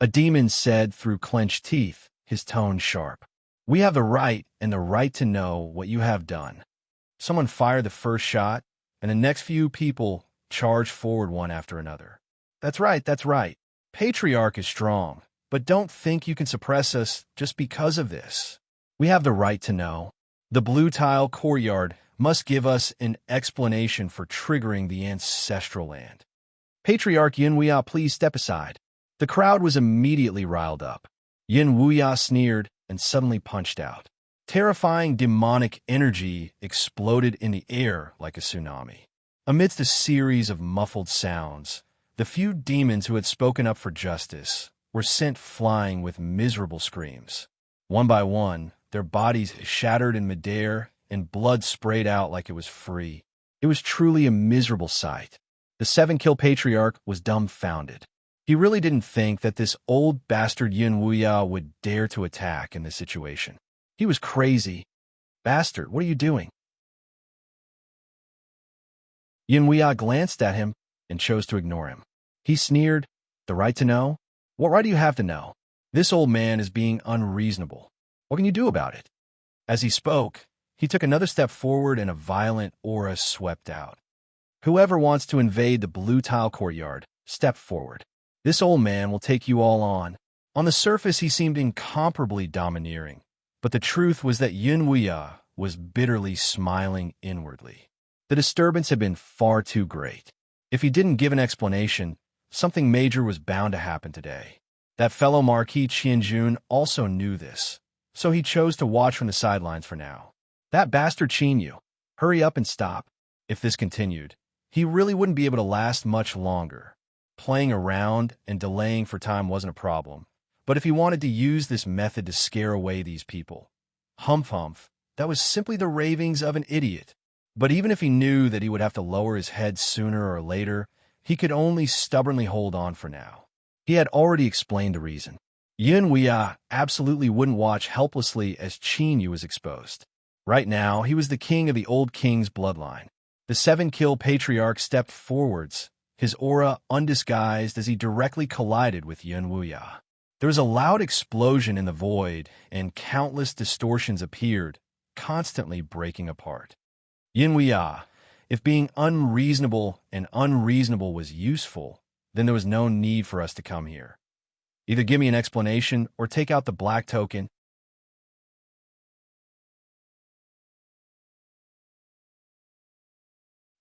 [SPEAKER 1] A demon said through clenched teeth, his tone sharp. We have the right to know what you have done. Someone fired the first shot, and the next few people charged forward one after another. That's right. Patriarch is strong, but don't think you can suppress us just because of this. We have the right to know. The blue tile courtyard must give us an explanation for triggering the ancestral land. Patriarch Yin Huiya, please step aside. The crowd was immediately riled up. Yin Huiya sneered and suddenly punched out. Terrifying demonic energy exploded in the air like a tsunami. Amidst a series of muffled sounds, the few demons who had spoken up for justice were sent flying with miserable screams. One by one, their bodies shattered in midair and blood sprayed out like it was free. It was truly a miserable sight. The 7 kill patriarch was dumbfounded. He really didn't think that this old bastard Yin Huiya would dare to attack in this situation. He was crazy. Bastard, what are you doing? Yin Huiya glanced at him and chose to ignore him. He sneered, "The right to know? What right do you have to know? This old man is being unreasonable. What can you do about it?" As he spoke, he took another step forward and a violent aura swept out. Whoever wants to invade the blue tile courtyard, step forward. This old man will take you all on. On the surface, he seemed incomparably domineering, but the truth was that Yin Huiya was bitterly smiling inwardly. The disturbance had been far too great. If he didn't give an explanation, something major was bound to happen today. That fellow Marquis Qianjun also knew this, so he chose to watch from the sidelines for now. That bastard Qinyu, hurry up and stop. If this continued, he really wouldn't be able to last much longer. playing around and delaying for time wasn't a problem. But if he wanted to use this method to scare away these people, humph, that was simply the ravings of an idiot. But even if he knew that he would have to lower his head sooner or later, he could only stubbornly hold on for now. He had already explained the reason. Yin Huiya absolutely wouldn't watch helplessly as Qin Yu was exposed. Right now, he was the king of the old king's bloodline. The 7-kill patriarch stepped forwards, his aura undisguised as he directly collided with Yin Huiya. There was a loud explosion in the void, and countless distortions appeared, constantly breaking apart. Yin Huiya, if being unreasonable was useful, then there was no need for us to come here. Either give me an explanation or take out the black token.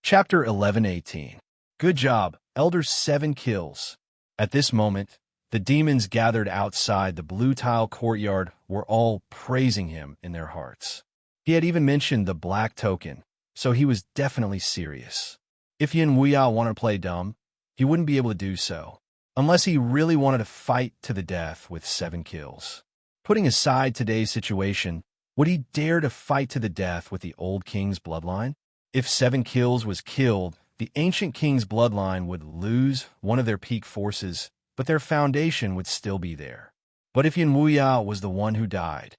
[SPEAKER 1] Chapter 11:18. Good job, Elder 7 kills. At this moment, the demons gathered outside the blue tile courtyard were all praising him in their hearts. He had even mentioned the black token, so he was definitely serious. If Yin Huiya wanted to play dumb, he wouldn't be able to do so, unless he really wanted to fight to the death with 7 kills. Putting aside today's situation, would he dare to fight to the death with the old king's bloodline? If 7 kills was killed, the ancient king's bloodline would lose one of their peak forces, but their foundation would still be there. But if Yin Huiya was the one who died,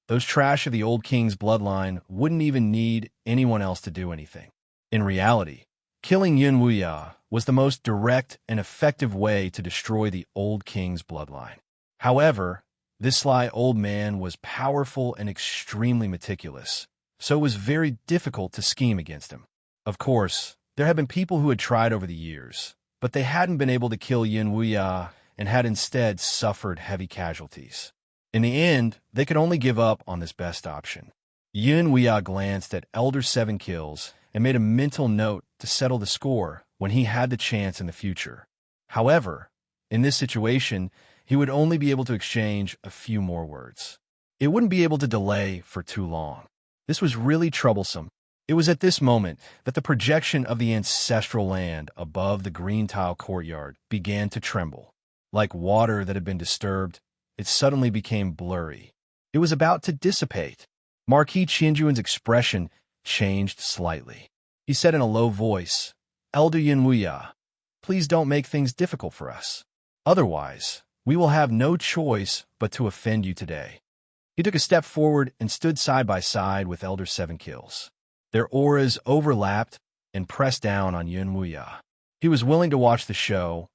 [SPEAKER 1] those trash of the old king's bloodline wouldn't even need anyone else to do anything. In reality, killing Yin Huiya was the most direct and effective way to destroy the old king's bloodline. However, this sly old man was powerful and extremely meticulous, so it was very difficult to scheme against him. Of course, there had been people who had tried over the years, but they hadn't been able to kill Yin Huiya and had instead suffered heavy casualties. In the end, they could only give up on this best option. Yin Huiya glanced at Elder 7 kills and made a mental note to settle the score when he had the chance in the future. However, in this situation, he would only be able to exchange a few more words. It wouldn't be able to delay for too long. This was really troublesome. It was at this moment that the projection of the ancestral land above the green tile courtyard began to tremble. Like water that had been disturbed, it suddenly became blurry. It was about to dissipate. Marquis Qianjuan's expression changed slightly. He said in a low voice, "Elder Yin Huiya, please don't make things difficult for us. Otherwise, we will have no choice but to offend you today." He took a step forward and stood side by side with Elder 7 kills. Their auras overlapped and pressed down on Yin Huiya. He was willing to watch the show,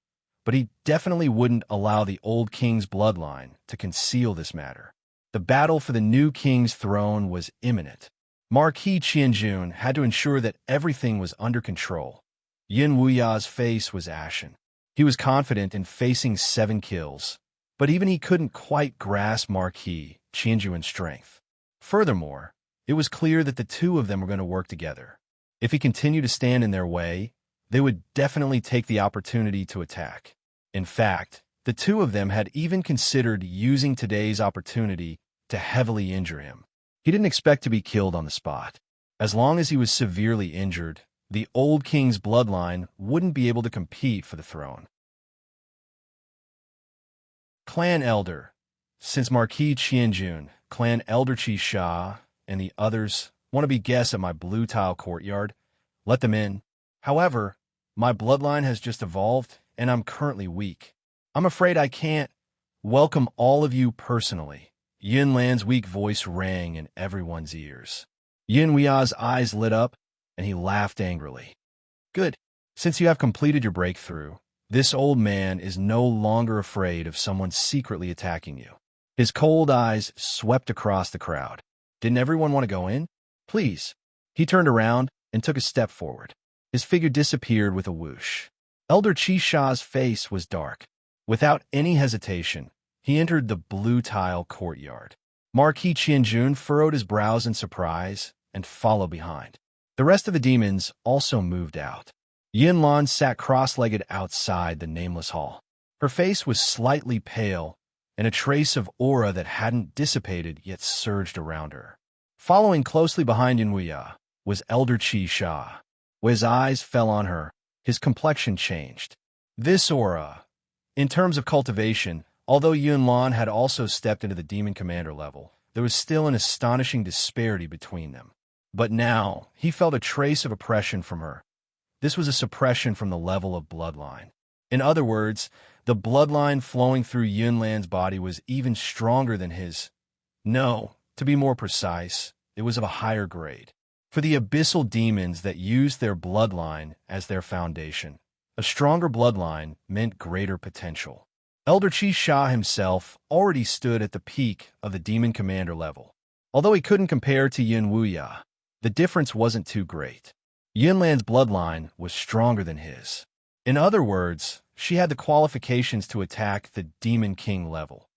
[SPEAKER 1] but he definitely wouldn't allow the old king's bloodline to conceal this matter. The battle for the new king's throne was imminent. Marquis Qianjun had to ensure that everything was under control. Yin Huiya's face was ashen. He was confident in facing 7 kills, but even he couldn't quite grasp Marquis Qianjuan's strength. Furthermore, it was clear that the two of them were going to work together. If he continued to stand in their way, they would definitely take the opportunity to attack. In fact, the two of them had even considered using today's opportunity to heavily injure him. He didn't expect to be killed on the spot. As long as he was severely injured, the old king's bloodline wouldn't be able to compete for the throne. Clan Elder. Since Marquis Qianjun, Clan Elder Qi Sha, and the others want to be guests at my blue tile courtyard, let them in. However, my bloodline has just evolved, and I'm currently weak. I'm afraid I can't welcome all of you personally. Yin Lan's weak voice rang in everyone's ears. Yin Huiya's eyes lit up, and he laughed angrily. Good. Since you have completed your breakthrough, this old man is no longer afraid of someone secretly attacking you. His cold eyes swept across the crowd. Didn't everyone want to go in? Please. He turned around and took a step forward. His figure disappeared with a whoosh. Elder Qi Sha's face was dark. Without any hesitation, he entered the blue tile courtyard. Marquis Qianjun furrowed his brows in surprise and followed behind. The rest of the demons also moved out. Yin Lan sat cross-legged outside the nameless hall. Her face was slightly pale, and a trace of aura that hadn't dissipated yet surged around her. Following closely behind Yin Huiya was Elder Qi Sha. When his eyes fell on her, his complexion changed. This aura, in terms of cultivation, although Yunlan had also stepped into the demon commander level, there was still an astonishing disparity between them. But now, he felt a trace of oppression from her. This was a suppression from the level of bloodline. In other words, the bloodline flowing through Yunlan's body was even stronger than his. No, to be more precise, it was of a higher grade. For the abyssal demons that used their bloodline as their foundation, a stronger bloodline meant greater potential. Elder Qi Sha himself already stood at the peak of the demon commander level. Although he couldn't compare to Yin Wuya, the difference wasn't too great. Yunlan's bloodline was stronger than his. In other words, she had the qualifications to attack the Demon King level.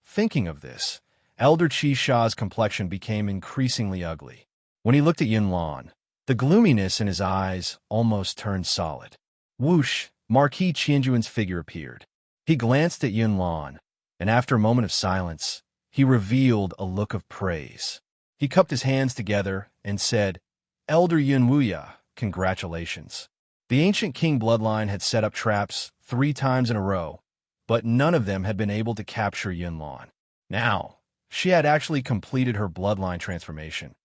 [SPEAKER 1] Thinking of this, Elder Qi Sha's complexion became increasingly ugly. When he looked at Yunlan, the gloominess in his eyes almost turned solid. Whoosh, Marquis Qianjuan's figure appeared. He glanced at Yunlan, and after a moment of silence, he revealed a look of praise. He cupped his hands together and said, "Elder Yun Wuya, congratulations." The ancient king bloodline had set up traps 3 times in a row, but none of them had been able to capture Yunlan. Now, she had actually completed her bloodline transformation.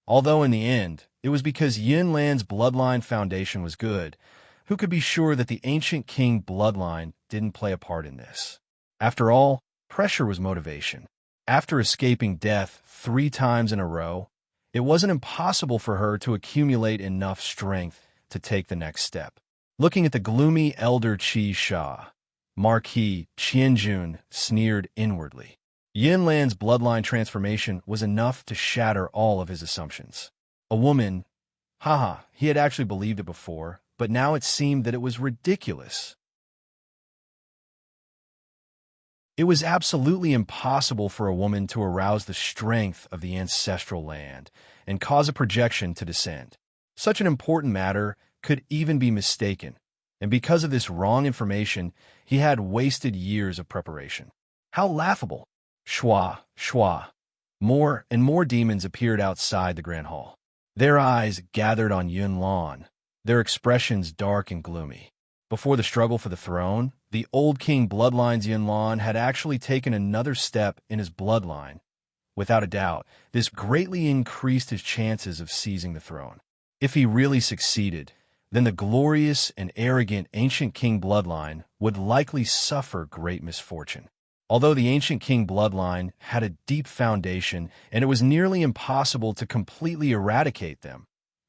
[SPEAKER 1] Although in the end, it was because Yunlan's bloodline foundation was good, who could be sure that the ancient king bloodline didn't play a part in this? After all, pressure was motivation. After escaping death 3 times in a row, it wasn't impossible for her to accumulate enough strength to take the next step. Looking at the gloomy Elder Qi Sha, Marquis Qianjun sneered inwardly. Yunlan's bloodline transformation was enough to shatter all of his assumptions. A woman, he had actually believed it before, but now it seemed that it was ridiculous. It was absolutely impossible for a woman to arouse the strength of the ancestral land and cause a projection to descend. Such an important matter could even be mistaken, and because of this wrong information, he had wasted years of preparation. How laughable! Shwa, shwa. More and more demons appeared outside the Grand Hall. Their eyes gathered on Yunlan, their expressions dark and gloomy. Before the struggle for the throne, the old king bloodline's Yunlan had actually taken another step in his bloodline. Without a doubt, this greatly increased his chances of seizing the throne. If he really succeeded, then the glorious and arrogant ancient king bloodline would likely suffer great misfortune. Although the ancient king bloodline had a deep foundation and it was nearly impossible to completely eradicate them,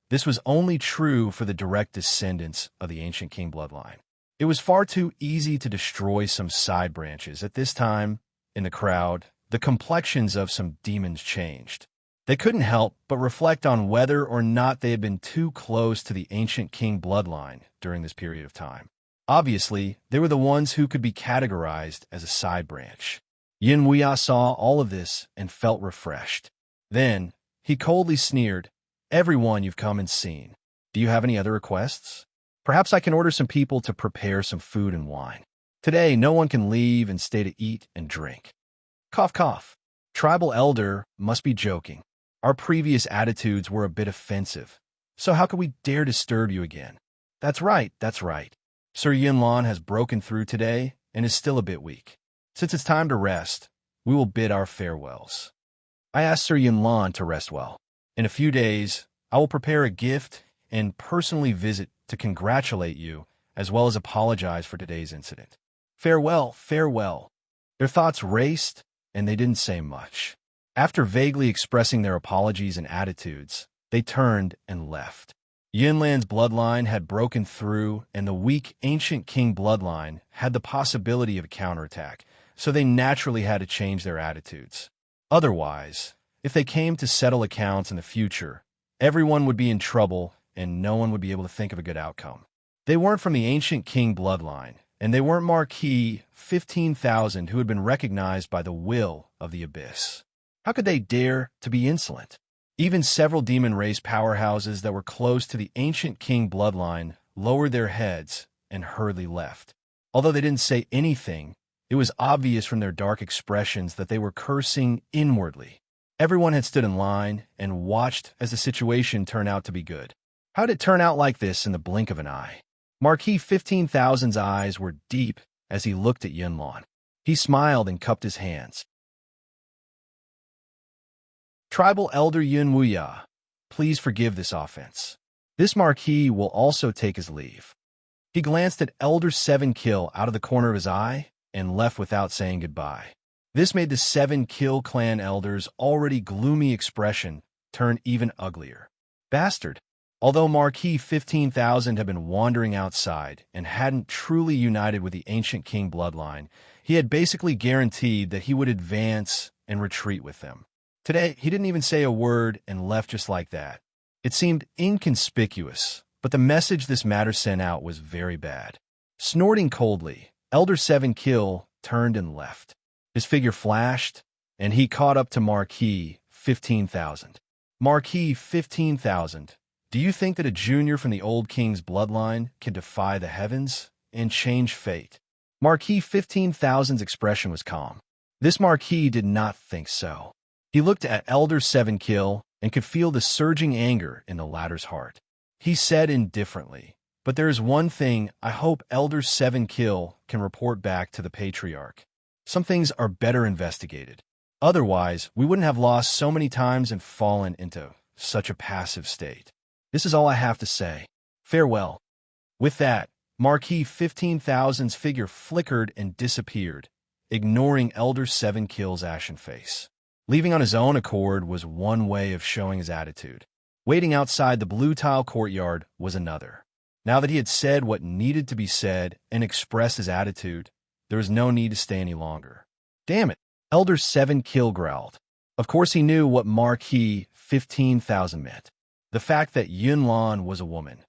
[SPEAKER 1] this was only true for the direct descendants of the ancient king bloodline. It was far too easy to destroy some side branches. At this time, in the crowd, the complexions of some demons changed. They couldn't help but reflect on whether or not they had been too close to the ancient king bloodline during this period of time. Obviously, they were the ones who could be categorized as a side branch. Yin Wuya saw all of this and felt refreshed. Then, he coldly sneered, "Everyone you've come and seen. Do you have any other requests? Perhaps I can order some people to prepare some food and wine. Today, no one can leave and stay to eat and drink." Cough, cough. Tribal elder must be joking. Our previous attitudes were a bit offensive, so how could we dare disturb you again? That's right, that's right. Sir Yunlan has broken through today and is still a bit weak. Since it's time to rest, we will bid our farewells. I asked Sir Yunlan to rest well. In a few days, I will prepare a gift and personally visit to congratulate you, as well as apologize for today's incident. Farewell, farewell. Their thoughts raced, and they didn't say much. After vaguely expressing their apologies and attitudes, they turned and left. Yunlan's bloodline had broken through, and the weak ancient king bloodline had the possibility of a counterattack, so they naturally had to change their attitudes. Otherwise, if they came to settle accounts in the future, everyone would be in trouble and no one would be able to think of a good outcome. They weren't from the ancient king bloodline, and they weren't Marquis 15,000 who had been recognized by the will of the Abyss. How could they dare to be insolent? Even several demon race powerhouses that were close to the ancient king bloodline lowered their heads and hurriedly left. Although they didn't say anything, it was obvious from their dark expressions that they were cursing inwardly. Everyone had stood in line and watched as the situation turned out to be good. How did it turn out like this in the blink of an eye? Marquis 15,000's eyes were deep as he looked at Yunlan. He smiled and cupped his hands. Tribal Elder Yun Wuya, please forgive this offense. This Marquis will also take his leave. He glanced at Elder 7 Kill out of the corner of his eye and left without saying goodbye. This made the 7 Kill clan elders' already gloomy expression turn even uglier. Bastard! Although Marquis 15,000 had been wandering outside and hadn't truly united with the ancient king bloodline, he had basically guaranteed that he would advance and retreat with them. Today, he didn't even say a word and left just like that. It seemed inconspicuous, but the message this matter sent out was very bad. Snorting coldly, Elder 7 Kill turned and left. His figure flashed, and he caught up to Marquis 15,000. Marquis 15,000, do you think that a junior from the old king's bloodline can defy the heavens and change fate? Marquis 15,000's expression was calm. This Marquis did not think so. He looked at Elder 7 Kill and could feel the surging anger in the latter's heart. He said indifferently, but there is one thing I hope Elder 7 Kill can report back to the Patriarch. Some things are better investigated. Otherwise, we wouldn't have lost so many times and fallen into such a passive state. This is all I have to say. Farewell. With that, Marquis 15,000's figure flickered and disappeared, ignoring Elder 7 Kill's ashen face. Leaving on his own accord was one way of showing his attitude. Waiting outside the blue tile courtyard was another. Now that he had said what needed to be said and expressed his attitude, there was no need to stay any longer. Damn it, Elder 7 Kill growled. Of course he knew what Marquis 15,000 meant. The fact that Yunlan was a woman.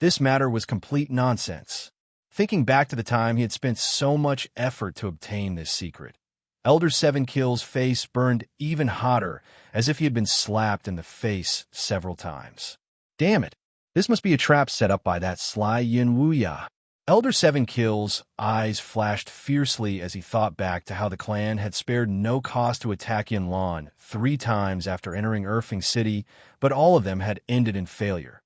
[SPEAKER 1] This matter was complete nonsense. Thinking back to the time he had spent so much effort to obtain this secret, Elder 7 Kill's face burned even hotter, as if he had been slapped in the face several times. Damn it, this must be a trap set up by that sly Yun Wuya. Elder 7 Kill's eyes flashed fiercely as he thought back to how the clan had spared no cost to attack Yunlan 3 times after entering Erfing City, but all of them had ended in failure.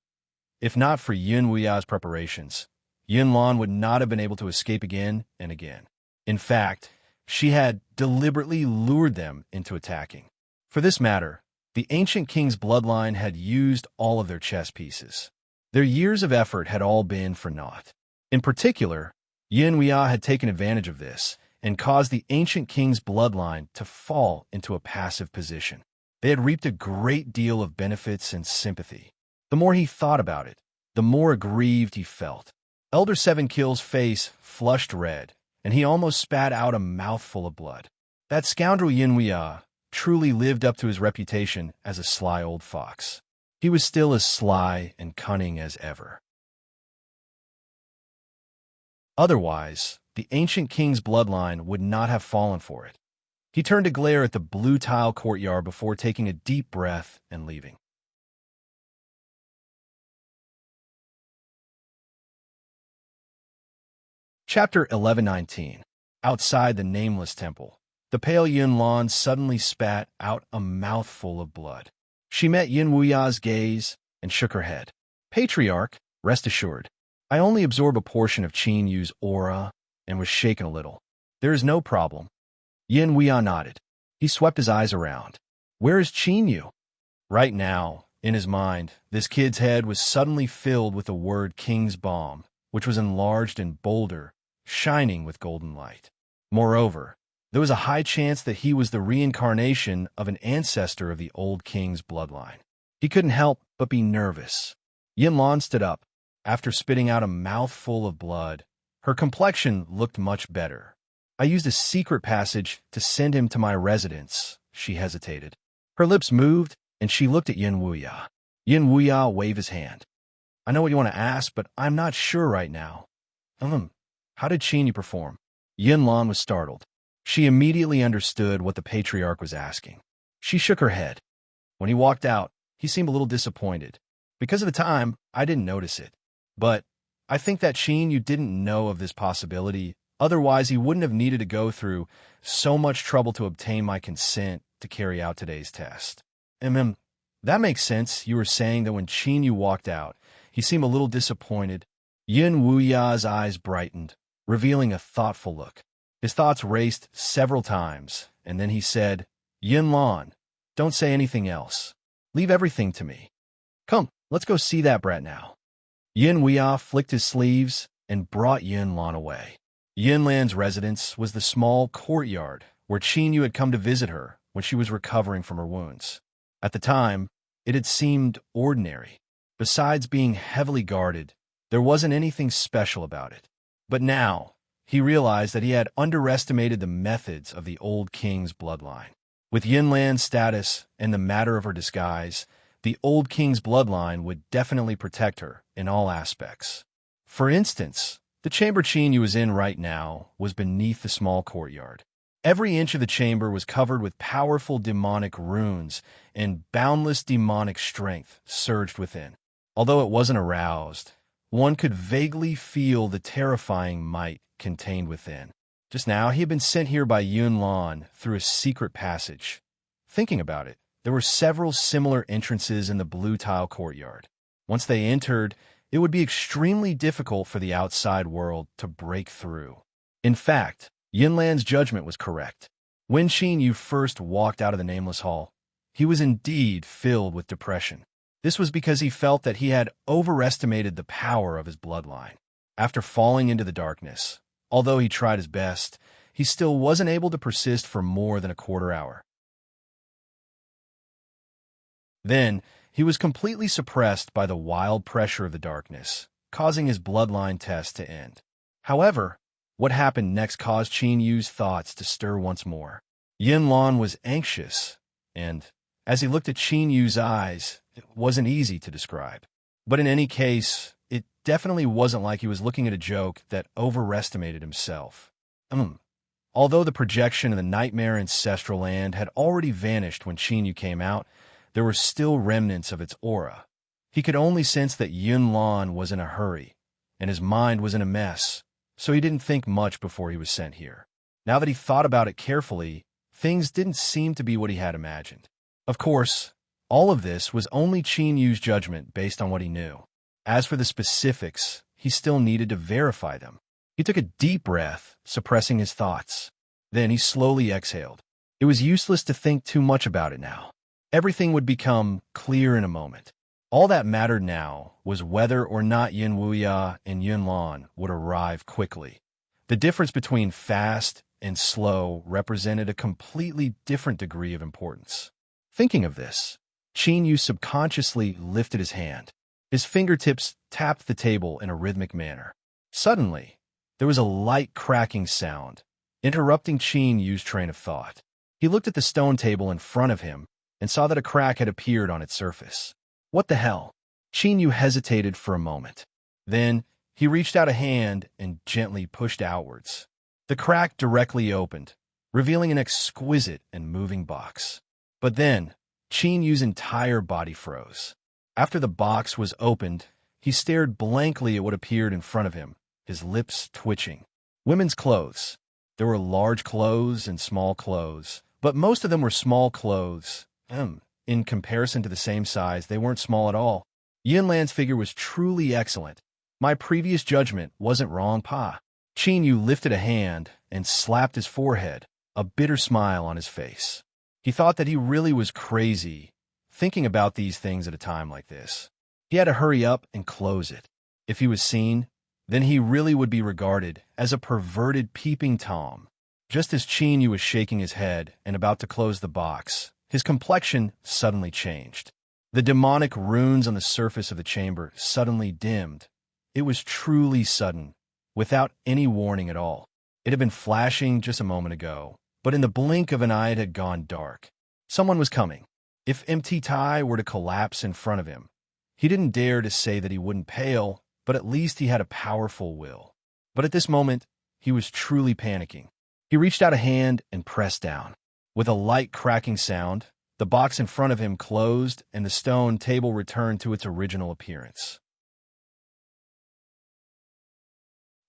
[SPEAKER 1] If not for Yun Wuya's preparations, Yunlan would not have been able to escape again and again. In fact, she had deliberately lured them into attacking. For this matter, the ancient king's bloodline had used all of their chess pieces. Their years of effort had all been for naught. In particular, Yin Wuya had taken advantage of this and caused the ancient king's bloodline to fall into a passive position. They had reaped a great deal of benefits and sympathy. The more he thought about it, the more aggrieved he felt. Elder 7 Kill's face flushed red, and he almost spat out a mouthful of blood. That scoundrel Yin Wuya truly lived up to his reputation as a sly old fox. He was still as sly and cunning as ever. Otherwise, the ancient king's bloodline would not have fallen for it. He turned to glare at the blue tile courtyard before taking a deep breath and leaving. Chapter 1119. Outside the nameless temple, the pale Yunlan suddenly spat out a mouthful of blood. She met Yin Wuya's gaze and shook her head. Patriarch, rest assured, I only absorb a portion of Qin Yu's aura and was shaken a little. There is no problem. Yin Wuya nodded. He swept his eyes around. Where is Qin Yu? Right now, in his mind, this kid's head was suddenly filled with the word King's Bomb, which was enlarged and bolder, shining with golden light. Moreover, there was a high chance that he was the reincarnation of an ancestor of the old king's bloodline. He couldn't help but be nervous. Yinlan stood up. After spitting out a mouthful of blood, her complexion looked much better. I used a secret passage to send him to my residence, she hesitated. Her lips moved, and she looked at Yin Wuya. Yin Wuya waved his hand. I know what you want to ask, but I'm not sure right now. How did Qin Yu perform? Yinlan was startled. She immediately understood what the patriarch was asking. She shook her head. When he walked out, he seemed a little disappointed. Because of the time, I didn't notice it. But I think that Qin Yu didn't know of this possibility. Otherwise, he wouldn't have needed to go through so much trouble to obtain my consent to carry out today's test. That makes sense. You were saying that when Qin Yu walked out, he seemed a little disappointed. Yin Wuya's eyes brightened, revealing a thoughtful look. His thoughts raced several times, and then he said, Yin Lan, don't say anything else. Leave everything to me. Come, let's go see that brat now. Yin Wuya flicked his sleeves and brought Yin Lan away. Yin Lan's residence was the small courtyard where Qin Yu had come to visit her when she was recovering from her wounds. At the time, it had seemed ordinary. Besides being heavily guarded, there wasn't anything special about it. But now, he realized that he had underestimated the methods of the old king's bloodline. With Yin Lan's status and the matter of her disguise, the old king's bloodline would definitely protect her in all aspects. For instance, the chamber Qin Yu was in right now was beneath the small courtyard. Every inch of the chamber was covered with powerful demonic runes, and boundless demonic strength surged within. Although it wasn't aroused, one could vaguely feel the terrifying might contained within. Just now, he had been sent here by Yun Lan through a secret passage. Thinking about it, there were several similar entrances in the blue tile courtyard. Once they entered, it would be extremely difficult for the outside world to break through. In fact, Yin Lan's judgment was correct. When Qin Yu first walked out of the nameless hall, he was indeed filled with depression. This was because he felt that he had overestimated the power of his bloodline. After falling into the darkness, although he tried his best, he still wasn't able to persist for more than a quarter hour. Then, he was completely suppressed by the wild pressure of the darkness, causing his bloodline test to end. However, what happened next caused Qin Yu's thoughts to stir once more. Yin Lan was anxious, and, as he looked at Qin Yu's eyes, it wasn't easy to describe. But in any case, it definitely wasn't like he was looking at a joke that overestimated himself. Although the projection of the nightmare ancestral land had already vanished when Qin Yu came out, there were still remnants of its aura. He could only sense that Yun Lan was in a hurry, and his mind was in a mess, so he didn't think much before he was sent here. Now that he thought about it carefully, things didn't seem to be what he had imagined. Of course, all of this was only Qin Yu's judgment based on what he knew. As for the specifics, he still needed to verify them. He took a deep breath, suppressing his thoughts. Then he slowly exhaled. It was useless to think too much about it now. Everything would become clear in a moment. All that mattered now was whether or not Yin Wuya and Yun Lan would arrive quickly. The difference between fast and slow represented a completely different degree of importance. Thinking of this, Qin Yu subconsciously lifted his hand. His fingertips tapped the table in a rhythmic manner. Suddenly, there was a light cracking sound, interrupting Qin Yu's train of thought. He looked at the stone table in front of him and saw that a crack had appeared on its surface. What the hell? Qin Yu hesitated for a moment. Then, he reached out a hand and gently pushed outwards. The crack directly opened, revealing an exquisite and moving box. But then, Qin Yu's entire body froze. After the box was opened, he stared blankly at what appeared in front of him, his lips twitching. Women's clothes. There were large clothes and small clothes, but most of them were small clothes. In comparison to the same size, they weren't small at all. Yin Lan's figure was truly excellent. My previous judgment wasn't wrong, Pa. Qin Yu lifted a hand and slapped his forehead, a bitter smile on his face. He thought that he really was crazy, thinking about these things at a time like this. He had to hurry up and close it. If he was seen, then he really would be regarded as a perverted peeping Tom. Just as Qin Yu was shaking his head and about to close the box, his complexion suddenly changed. The demonic runes on the surface of the chamber suddenly dimmed. It was truly sudden, without any warning at all. It had been flashing just a moment ago, but in the blink of an eye it had gone dark. Someone was coming. If Mt. Tai were to collapse in front of him, he didn't dare to say that he wouldn't pale, but at least he had a powerful will. But at this moment, he was truly panicking. He reached out a hand and pressed down. With a light cracking sound, the box in front of him closed and the stone table returned to its original appearance.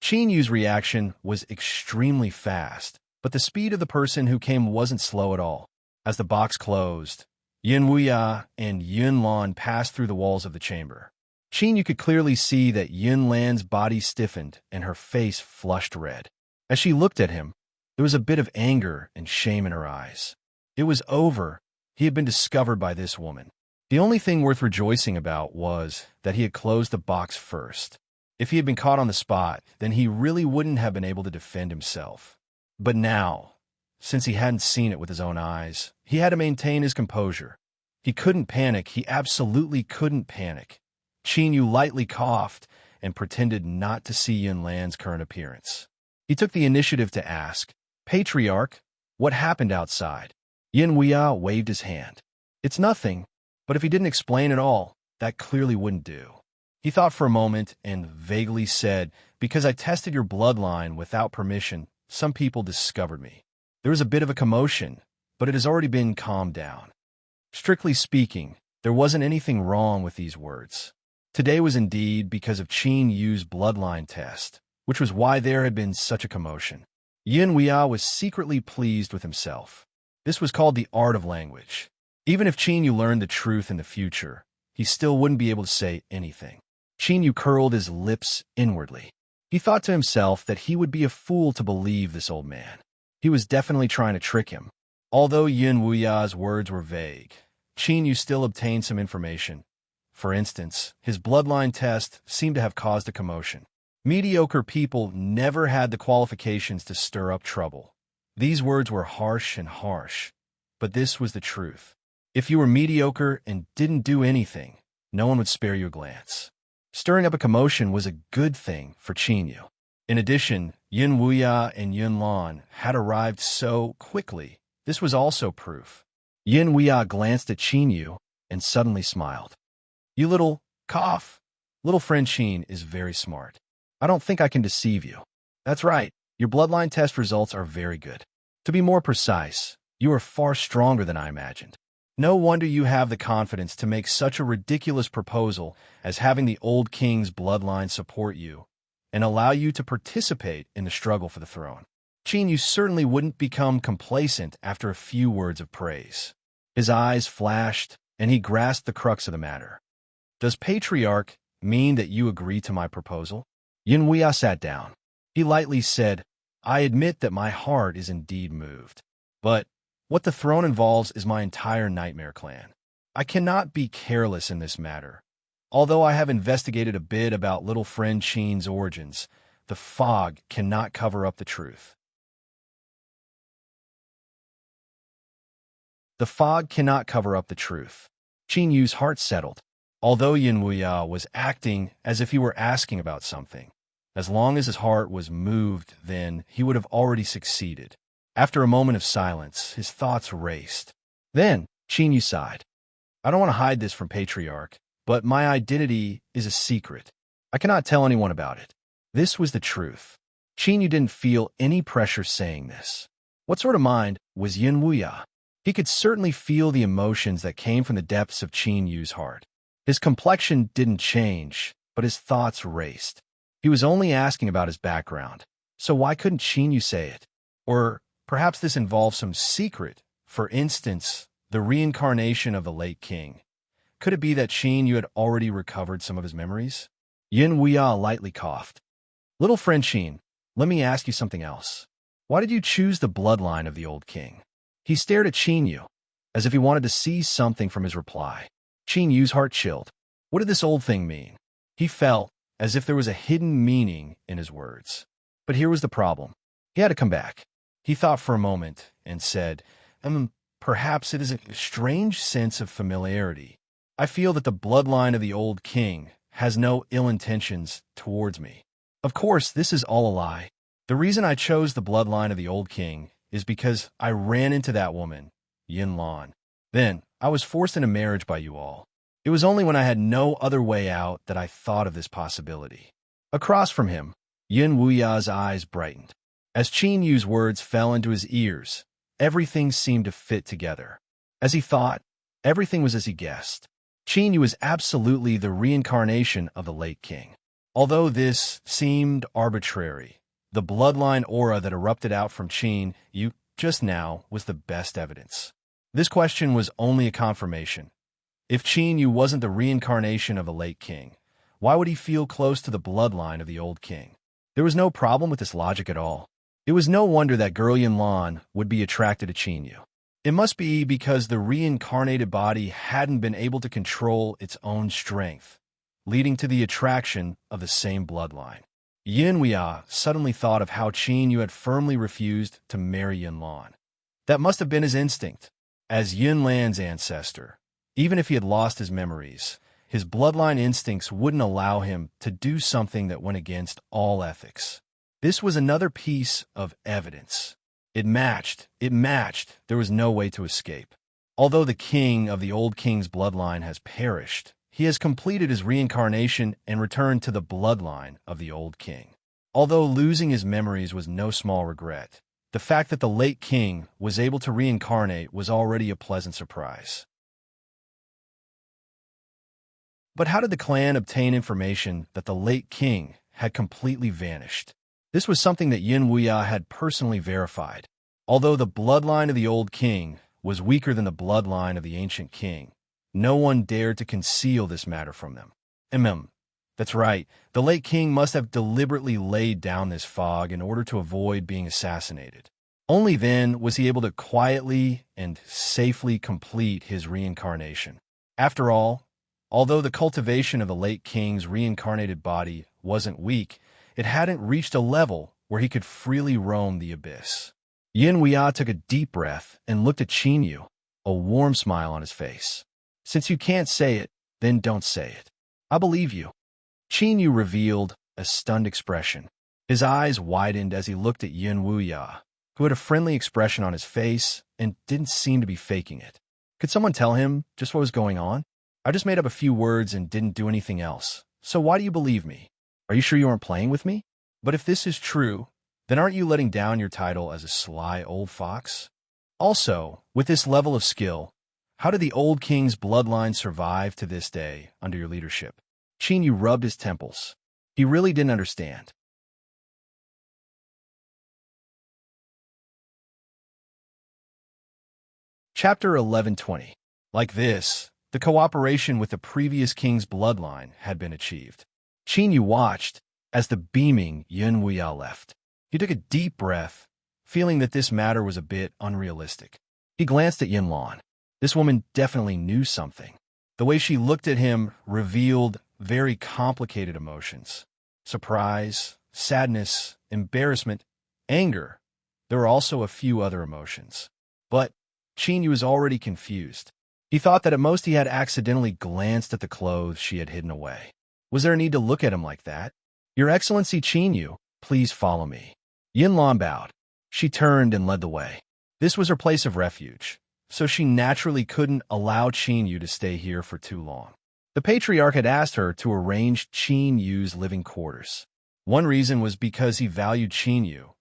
[SPEAKER 1] Qin Yu's reaction was extremely fast, but the speed of the person who came wasn't slow at all. As the box closed, Yin Wuya and Yun Lan passed through the walls of the chamber. Qin Yu could clearly see that Yun Lan's body stiffened and her face flushed red. As she looked at him, there was a bit of anger and shame in her eyes. It was over. He had been discovered by this woman. The only thing worth rejoicing about was that he had closed the box first. If he had been caught on the spot, then he really wouldn't have been able to defend himself. But now, since he hadn't seen it with his own eyes, he had to maintain his composure. He couldn't panic. He absolutely couldn't panic. Qin Yu lightly coughed and pretended not to see Yun Lan's current appearance. He took the initiative to ask, "Patriarch, what happened outside?" Yin Wuya waved his hand. "It's nothing," but if he didn't explain at all, that clearly wouldn't do. He thought for a moment and vaguely said, "Because I tested your bloodline without permission, some people discovered me. There was a bit of a commotion, but it has already been calmed down." Strictly speaking, there wasn't anything wrong with these words. Today was indeed because of Qin Yu's bloodline test, which was why there had been such a commotion. Yin Wuya was secretly pleased with himself. This was called the art of language. Even if Qin Yu learned the truth in the future, he still wouldn't be able to say anything. Qin Yu curled his lips inwardly. He thought to himself that he would be a fool to believe this old man. He was definitely trying to trick him. Although Yin Wuya's words were vague, Qin Yu still obtained some information. For instance, his bloodline test seemed to have caused a commotion. Mediocre people never had the qualifications to stir up trouble. These words were harsh, but this was the truth. If you were mediocre and didn't do anything, no one would spare you a glance. Stirring up a commotion was a good thing for Qin Yu. In addition, Yin Wuya and Yun Lan had arrived so quickly. This was also proof. Yin Wuya glanced at Qin Yu and suddenly smiled. "You little cough. Little friend Qin is very smart. I don't think I can deceive you. That's right, your bloodline test results are very good. To be more precise, you are far stronger than I imagined. No wonder you have the confidence to make such a ridiculous proposal as having the old king's bloodline support you and allow you to participate in the struggle for the throne." Qin Yu certainly wouldn't become complacent after a few words of praise. His eyes flashed, and he grasped the crux of the matter. "Does Patriarch mean that you agree to my proposal?" Yin Wuya sat down. He lightly said, "I admit that my heart is indeed moved. But what the throne involves is my entire nightmare clan. I cannot be careless in this matter. Although I have investigated a bit about little friend Qin's origins, the fog cannot cover up the truth. The fog cannot cover up the truth." Qin Yu's heart settled. Although Yin Wuya was acting as if he were asking about something, as long as his heart was moved, then he would have already succeeded. After a moment of silence, his thoughts raced. Then Qin Yu sighed. "I don't want to hide this from Patriarch, but my identity is a secret. I cannot tell anyone about it." This was the truth. Qin Yu didn't feel any pressure saying this. What sort of mind was Yin Wuya? He could certainly feel the emotions that came from the depths of Qin Yu's heart. His complexion didn't change, but his thoughts raced. He was only asking about his background, so why couldn't Qin Yu say it? Or perhaps this involved some secret, for instance, the reincarnation of the late king. Could it be that Qin Yu had already recovered some of his memories? Yin Wuya lightly coughed. "Little friend Qin, let me ask you something else. Why did you choose the bloodline of the old king?" He stared at Qin Yu, as if he wanted to see something from his reply. Qin Yu's heart chilled. What did this old thing mean? He felt as if there was a hidden meaning in his words. But here was the problem. He had to come back. He thought for a moment and said, perhaps it is a strange sense of familiarity. I feel that the bloodline of the old king has no ill intentions towards me. Of course, this is all a lie. The reason I chose the bloodline of the old king is because I ran into that woman, Yin Lan. Then, I was forced into marriage by you all. It was only when I had no other way out that I thought of this possibility." Across from him, Yin Wuya's eyes brightened. As Qin Yu's words fell into his ears, everything seemed to fit together. As he thought, everything was as he guessed. Qin Yu was absolutely the reincarnation of the late king. Although this seemed arbitrary, the bloodline aura that erupted out from Qin Yu just now was the best evidence. This question was only a confirmation. If Qin Yu wasn't the reincarnation of the late king, Why would he feel close to the bloodline of the old king? There was no problem with this logic at all. It was no wonder that girl Yunlan would be attracted to Qin. It must be because the reincarnated body hadn't been able to control its own strength, leading to the attraction of the same bloodline. Yin Huiya suddenly thought of how Qin Yu had firmly refused to marry Yunlan. That must have been his instinct. As Yunlan's ancestor, even if he had lost his memories, his bloodline instincts wouldn't allow him to do something that went against all ethics. This was another piece of evidence. It matched. There was no way to escape. Although the king of the old king's bloodline has perished, he has completed his reincarnation and returned to the bloodline of the old king. Although losing his memories was no small regret, the fact that the late king was able to reincarnate was already a pleasant surprise. But how did the clan obtain information that the late king had completely vanished? This was something that Yin Huiya had personally verified. Although the bloodline of the old king was weaker than the bloodline of the ancient king, no one dared to conceal this matter from them. That's right, the late king must have deliberately laid down this fog in order to avoid being assassinated. Only then was he able to quietly and safely complete his reincarnation. After all, although the cultivation of the late king's reincarnated body wasn't weak, it hadn't reached a level where he could freely roam the abyss. Yin Huiya took a deep breath and looked at Qin Yu, a warm smile on his face. Since you can't say it, then don't say it. I believe you. Qin Yu revealed a stunned expression. His eyes widened as he looked at Yin Huiya, who had a friendly expression on his face and didn't seem to be faking it. Could someone tell him just what was going on? I just made up a few words and didn't do anything else. So why do you believe me? Are you sure you aren't playing with me? But if this is true, then aren't you letting down your title as a sly old fox? Also, with this level of skill, how did the old king's bloodline survive to this day under your leadership? Qin Yu rubbed his temples. He really didn't understand. Chapter 1120. Like this, the cooperation with the previous king's bloodline had been achieved. Qin Yu watched as the beaming Yin Huiya left. He took a deep breath, feeling that this matter was a bit unrealistic. He glanced at Yunlan. This woman definitely knew something. The way she looked at him revealed very complicated emotions. Surprise, sadness, embarrassment, anger. There were also a few other emotions. But Qin Yu was already confused. He thought that at most he had accidentally glanced at the clothes she had hidden away. Was there a need to look at him like that? Your Excellency Qin Yu, please follow me. Yunlan bowed. She turned and led the way. This was her place of refuge, so she naturally couldn't allow Qin Yu to stay here for too long. The patriarch had asked her to arrange Qin Yu's living quarters. One reason was because he valued Qin Yu,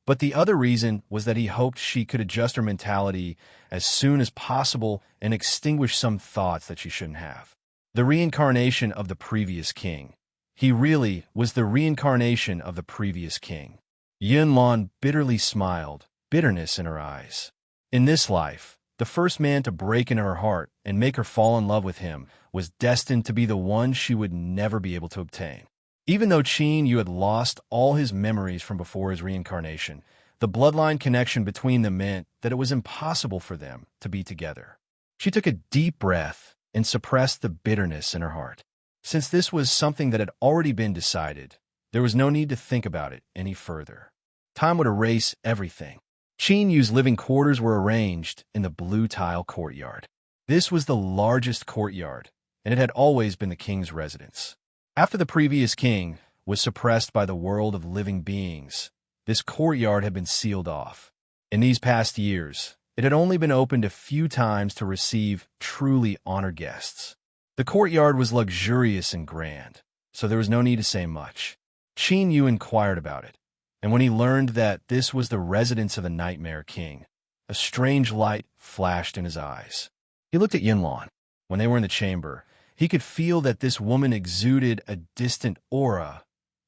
[SPEAKER 1] but the other reason was that he hoped she could adjust her mentality as soon as possible and extinguish some thoughts that she shouldn't have. The reincarnation of the previous king. He really was the reincarnation of the previous king. Yunlan bitterly smiled, bitterness in her eyes. In this life, the first man to break into her heart and make her fall in love with him was destined to be the one she would never be able to obtain. Even though Qin Yu had lost all his memories from before his reincarnation, the bloodline connection between them meant that it was impossible for them to be together. She took a deep breath and suppressed the bitterness in her heart. Since this was something that had already been decided, there was no need to think about it any further. Time would erase everything. Qin Yu's living quarters were arranged in the blue tile courtyard. This was the largest courtyard, and it had always been the king's residence. After the previous king was suppressed by the world of living beings, this courtyard had been sealed off. In these past years, it had only been opened a few times to receive truly honored guests. The courtyard was luxurious and grand, so there was no need to say much. Qin Yu inquired about it, and when he learned that this was the residence of the Nightmare King, a strange light flashed in his eyes. He looked at Yunlan. When they were in the chamber, he could feel that this woman exuded a distant aura.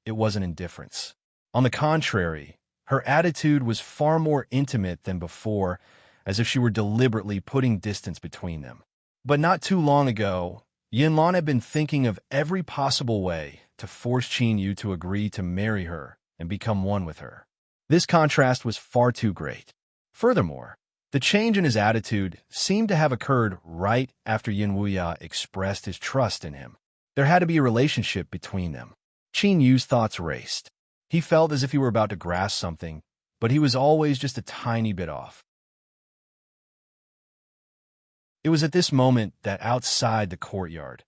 [SPEAKER 1] It wasn't indifference. On the contrary, her attitude was far more intimate than before, as if she were deliberately putting distance between them. But not too long ago, Yinlan had been thinking of every possible way to force Qin Yu to agree to marry her and become one with her. This contrast was far too great. Furthermore, the change in his attitude seemed to have occurred right after Yin Wuya expressed his trust in him. There had to be a relationship between them. Qin Yu's thoughts raced. He felt as if he were about to grasp something, but he was always just a tiny bit off. It was at this moment that outside the courtyard,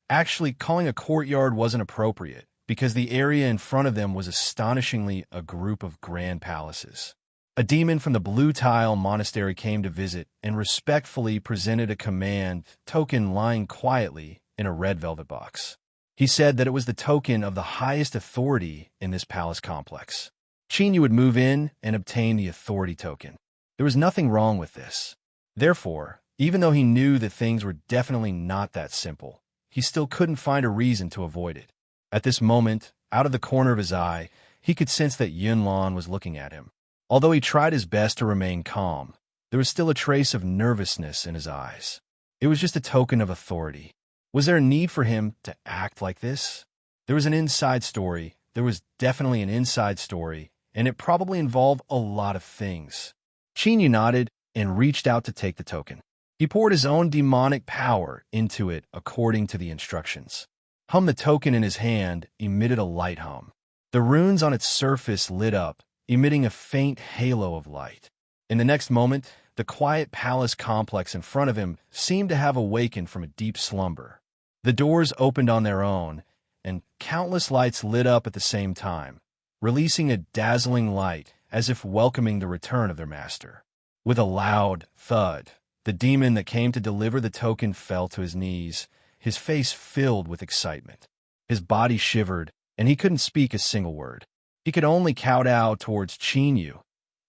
[SPEAKER 1] actually calling a courtyard wasn't appropriate, because the area in front of them was astonishingly a group of grand palaces. A demon from the Blue Tile Monastery came to visit and respectfully presented a command token lying quietly in a red velvet box. He said that it was the token of the highest authority in this palace complex. Qin Yu would move in and obtain the authority token. There was nothing wrong with this. Therefore, even though he knew that things were definitely not that simple, he still couldn't find a reason to avoid it. At this moment, out of the corner of his eye, he could sense that Yunlan was looking at him. Although he tried his best to remain calm, there was still a trace of nervousness in his eyes. It was just a token of authority. Was there a need for him to act like this? There was an inside story. There was definitely an inside story, and it probably involved a lot of things. Qin Yu nodded and reached out to take the token. He poured his own demonic power into it according to the instructions. The token in his hand emitted a light hum. The runes on its surface lit up, emitting a faint halo of light. In the next moment, the quiet palace complex in front of him seemed to have awakened from a deep slumber. The doors opened on their own, and countless lights lit up at the same time, releasing a dazzling light as if welcoming the return of their master. With a loud thud, the demon that came to deliver the token fell to his knees, his face filled with excitement. His body shivered, and he couldn't speak a single word. He could only kowtow towards Qin Yu,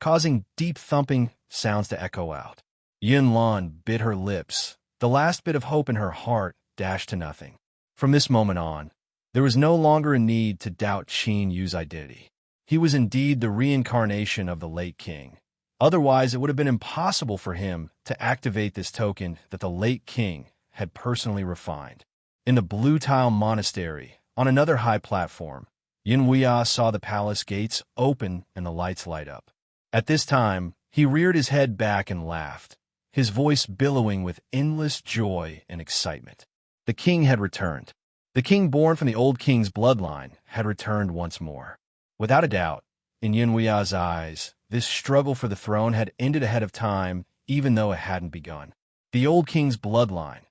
[SPEAKER 1] causing deep thumping sounds to echo out. Yunlan bit her lips. The last bit of hope in her heart dashed to nothing. From this moment on, there was no longer a need to doubt Qin Yu's identity. He was indeed the reincarnation of the late king. Otherwise, it would have been impossible for him to activate this token that the late king had personally refined. In the Blue Tile Monastery, on another high platform, Yin Wuya saw the palace gates open and the lights light up. At this time, he reared his head back and laughed, his voice billowing with endless joy and excitement. The king had returned. The king born from the old king's bloodline had returned once more. Without a doubt, in Yin Wuya's eyes, this struggle for the throne had ended ahead of time, even though it hadn't begun. The old king's bloodline.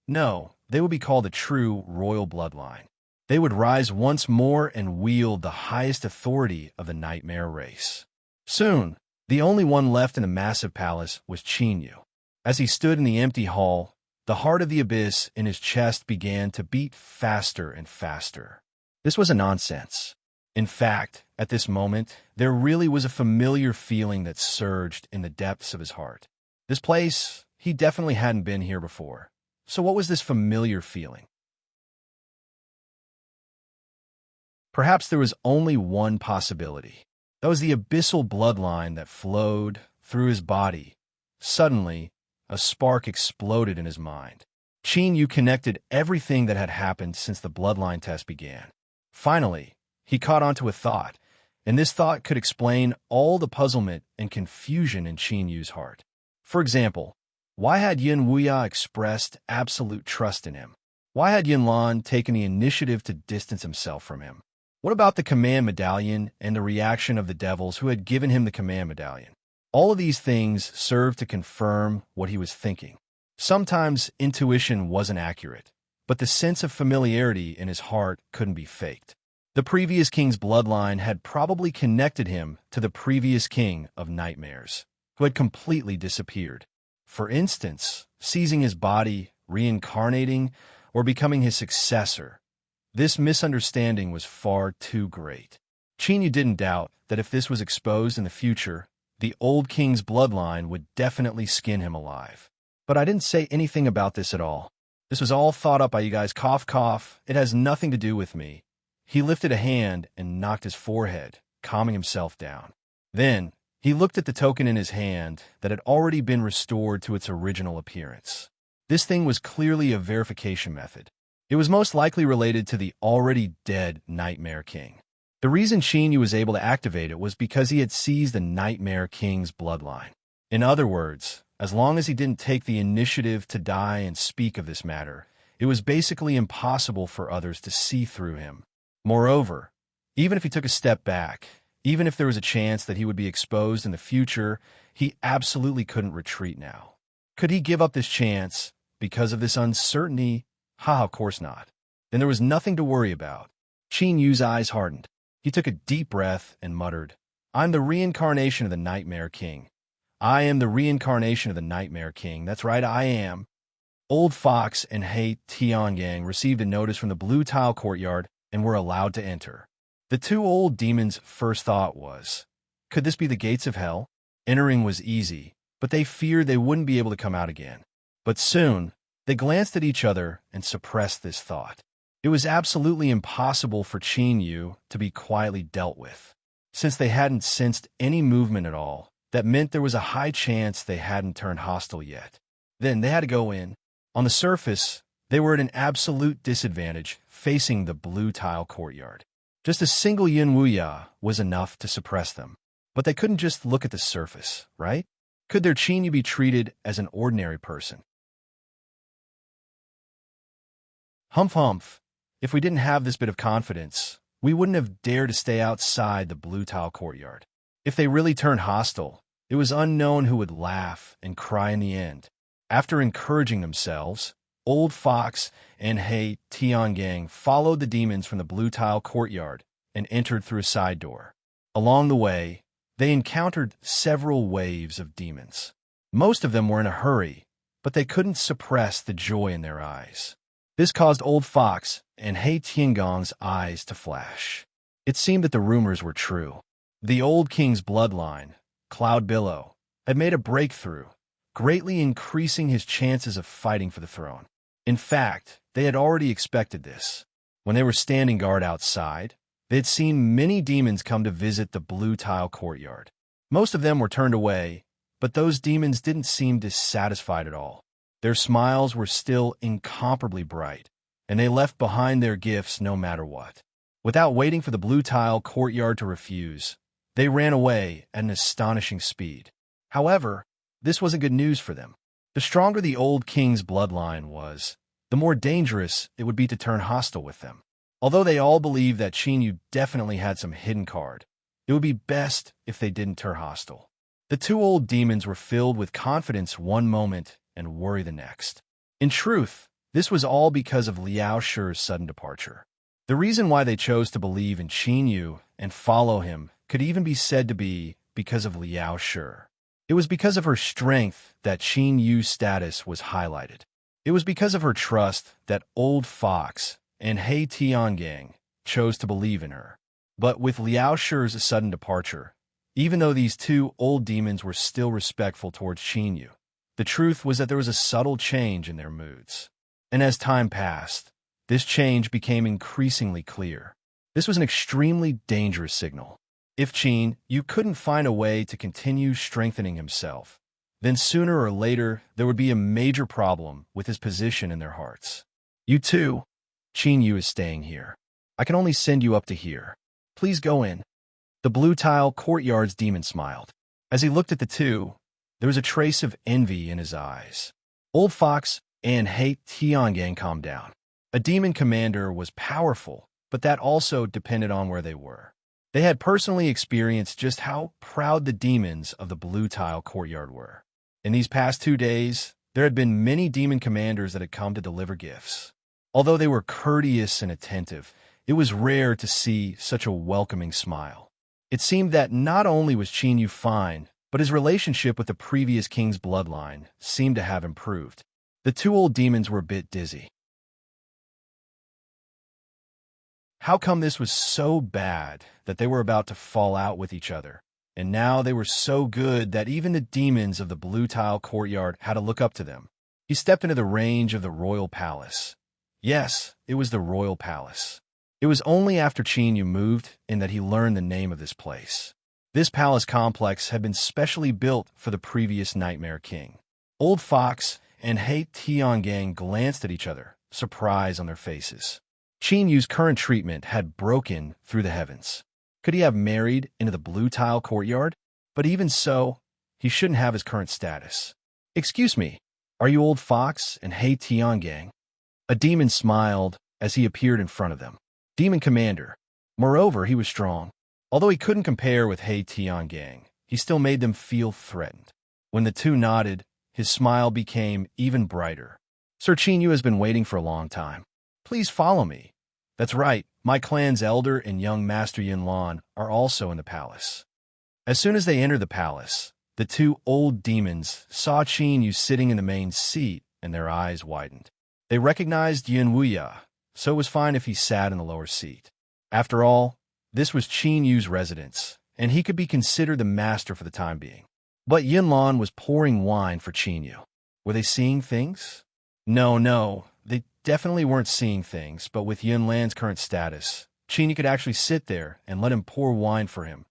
[SPEAKER 1] No, they would be called the true royal bloodline. They would rise once more and wield the highest authority of the nightmare race. Soon, the only one left in the massive palace was Qin Yu. As he stood in the empty hall, the heart of the abyss in his chest began to beat faster and faster. This was a nonsense. In fact, at this moment, there really was a familiar feeling that surged in the depths of his heart. This place, he definitely hadn't been here before. So what was this familiar feeling? Perhaps there was only one possibility. That was the abyssal bloodline that flowed through his body. Suddenly, a spark exploded in his mind. Qin Yu connected everything that had happened since the bloodline test began. Finally, he caught on to a thought, and this thought could explain all the puzzlement and confusion in Qin Yu's heart. For example, why had Yin Wuya expressed absolute trust in him? Why had Yunlan taken the initiative to distance himself from him? What about the command medallion and the reaction of the devils who had given him the command medallion? All of these things served to confirm what he was thinking. Sometimes intuition wasn't accurate, but the sense of familiarity in his heart couldn't be faked. The previous king's bloodline had probably connected him to the previous king of nightmares, who had completely disappeared. For instance, seizing his body, reincarnating, or becoming his successor. This misunderstanding was far too great. Qin Yu didn't doubt that if this was exposed in the future, the old king's bloodline would definitely skin him alive. But I didn't say anything about this at all. This was all thought up by you guys. Cough, cough. It has nothing to do with me. He lifted a hand and knocked his forehead, calming himself down. Then, he looked at the token in his hand that had already been restored to its original appearance. This thing was clearly a verification method. It was most likely related to the already dead Nightmare King. The reason Shinyu was able to activate it was because he had seized the Nightmare King's bloodline. In other words, as long as he didn't take the initiative to die and speak of this matter, it was basically impossible for others to see through him. Moreover, even if he took a step back, even if there was a chance that he would be exposed in the future, he absolutely couldn't retreat now. Could he give up this chance because of this uncertainty? Of course not. Then there was nothing to worry about. Qin Yu's eyes hardened. He took a deep breath and muttered, "I'm the reincarnation of the Nightmare King. I am the reincarnation of the Nightmare King. That's right, I am." Old Fox and Hei Tiangang received a notice from the blue tile courtyard and were allowed to enter. The two old demons' first thought was, could this be the gates of hell? Entering was easy, but they feared they wouldn't be able to come out again. But soon, they glanced at each other and suppressed this thought. It was absolutely impossible for Qin Yu to be quietly dealt with. Since they hadn't sensed any movement at all, that meant there was a high chance they hadn't turned hostile yet. Then they had to go in. On the surface, they were at an absolute disadvantage, facing the blue tile courtyard. Just a single Yin Wuya was enough to suppress them. But they couldn't just look at the surface, right? Could their Qin Yu be treated as an ordinary person? Humph. If we didn't have this bit of confidence, we wouldn't have dared to stay outside the blue tile courtyard. If they really turned hostile, it was unknown who would laugh and cry in the end. After encouraging themselves, Old Fox and Hei Tiangang followed the demons from the blue tile courtyard and entered through a side door. Along the way, they encountered several waves of demons. Most of them were in a hurry, but they couldn't suppress the joy in their eyes. This caused Old Fox and Hei Tiangong's eyes to flash. It seemed that the rumors were true. The old king's bloodline, Cloud Billow, had made a breakthrough, greatly increasing his chances of fighting for the throne. In fact, they had already expected this. When they were standing guard outside, they had seen many demons come to visit the blue tile courtyard. Most of them were turned away, but those demons didn't seem dissatisfied at all. Their smiles were still incomparably bright, and they left behind their gifts no matter what. Without waiting for the blue tile courtyard to refuse, they ran away at an astonishing speed. However, this wasn't good news for them. The stronger the old king's bloodline was, the more dangerous it would be to turn hostile with them. Although they all believed that Qin Yu definitely had some hidden card, it would be best if they didn't turn hostile. The two old demons were filled with confidence one moment and worry the next. In truth, this was all because of Liao Shi's sudden departure. The reason why they chose to believe in Qin Yu and follow him could even be said to be because of Liao Shi. It was because of her strength that Qin Yu's status was highlighted. It was because of her trust that Old Fox and Hei Tiangang chose to believe in her. But with Liao Shi's sudden departure, even though these two old demons were still respectful towards Qin Yu, the truth was that there was a subtle change in their moods. And as time passed, this change became increasingly clear. This was an extremely dangerous signal. If Qin Yu couldn't find a way to continue strengthening himself, then sooner or later there would be a major problem with his position in their hearts. You too, Qin Yu is staying here. I can only send you up to here. Please go in. The blue tile courtyard's demon smiled. As he looked at the two, there was a trace of envy in his eyes. Old Fox and Hei Tiangang calmed down. A demon commander was powerful, but that also depended on where they were. They had personally experienced just how proud the demons of the blue tile courtyard were. In these past 2 days, there had been many demon commanders that had come to deliver gifts. Although they were courteous and attentive, it was rare to see such a welcoming smile. It seemed that not only was Qin Yu fine, but his relationship with the previous king's bloodline seemed to have improved. The two old demons were a bit dizzy. How come this was so bad that they were about to fall out with each other? And now they were so good that even the demons of the blue tile courtyard had to look up to them. He stepped into the range of the royal palace. Yes, it was the royal palace. It was only after Qin Yu moved in that he learned the name of this place. This palace complex had been specially built for the previous Nightmare King. Old Fox and He Tiangang glanced at each other, surprise on their faces. Qin Yu's current treatment had broken through the heavens. Could he have married into the blue tile courtyard? But even so, he shouldn't have his current status. Excuse me, are you Old Fox and He Tiangang? A demon smiled as he appeared in front of them. Demon Commander. Moreover, he was strong. Although he couldn't compare with He Tiangang, he still made them feel threatened. When the two nodded, his smile became even brighter. Sir Qin Yu has been waiting for a long time. Please follow me. That's right, my clan's elder and young Master Yunlan are also in the palace. As soon as they entered the palace, the two old demons saw Qin Yu sitting in the main seat, and their eyes widened. They recognized Yun Wuya, so it was fine if he sat in the lower seat. After all, this was Qin Yu's residence, and he could be considered the master for the time being. But Yunlan was pouring wine for Qin Yu. Were they seeing things? No, they definitely weren't seeing things, but with Yunlan's current status, Qin Yu could actually sit there and let him pour wine for him.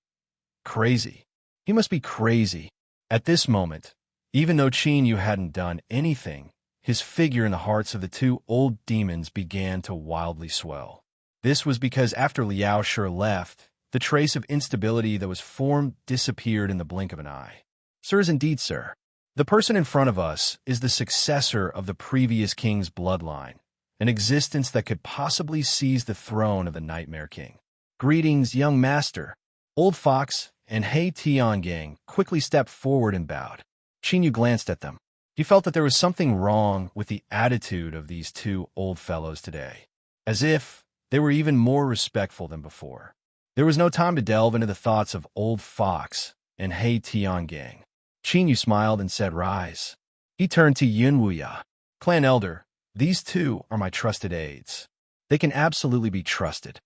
[SPEAKER 1] Crazy. He must be crazy. At this moment, even though Qin Yu hadn't done anything, his figure in the hearts of the two old demons began to wildly swell. This was because after Liao Shi left, the trace of instability that was formed disappeared in the blink of an eye. Sirs, indeed, sir. The person in front of us is the successor of the previous king's bloodline, an existence that could possibly seize the throne of the Nightmare King. Greetings, young master. Old Fox and He Tiangang quickly stepped forward and bowed. Qin Yu glanced at them. He felt that there was something wrong with the attitude of these two old fellows today, as if they were even more respectful than before. There was no time to delve into the thoughts of Old Fox and He Tiangang. Qin Yu smiled and said, "Rise." He turned to Yun Wuya. "Clan Elder, these two are my trusted aides. They can absolutely be trusted."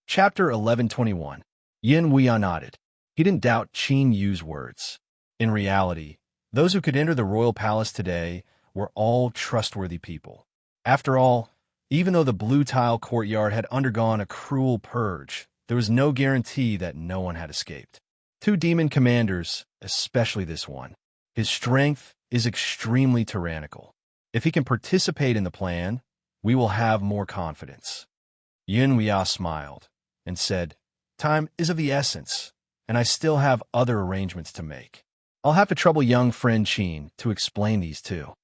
[SPEAKER 1] Chapter 1121. Yin Wuya nodded. He didn't doubt Qin Yu's words. In reality, those who could enter the royal palace today were all trustworthy people. After all, even though the blue tile courtyard had undergone a cruel purge, there was no guarantee that no one had escaped. Two demon commanders, especially this one, his strength is extremely tyrannical. If he can participate in the plan, we will have more confidence. Yin Wuya smiled and said, "Time is of the essence, and I still have other arrangements to make. I'll have to trouble young friend Qin to explain these too."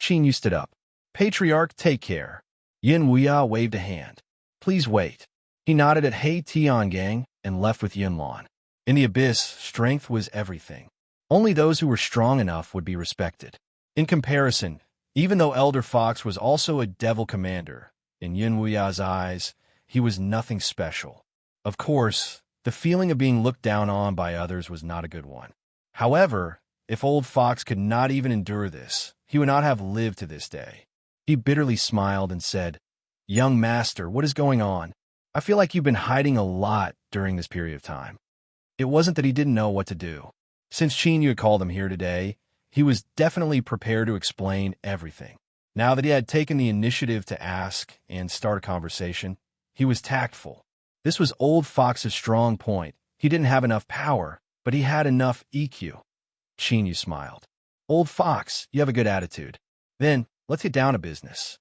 [SPEAKER 1] Qin Yu stood up. "Patriarch, take care." Yin Wuya waved a hand. "Please wait." He nodded at He Tiangang and left with Yunlan. In the abyss, strength was everything. Only those who were strong enough would be respected. In comparison, even though Elder Fox was also a devil commander, in Yin Wuya's eyes, he was nothing special. Of course, the feeling of being looked down on by others was not a good one. However, if Old Fox could not even endure this, he would not have lived to this day. He bitterly smiled and said, "Young master, what is going on? I feel like you've been hiding a lot during this period of time." It wasn't that he didn't know what to do. Since Qin Yu had called him here today, he was definitely prepared to explain everything. Now that he had taken the initiative to ask and start a conversation, he was tactful. This was Old Fox's strong point. He didn't have enough power, but he had enough EQ. Qin Yu smiled. "Old Fox, you have a good attitude. Then, let's get down to business."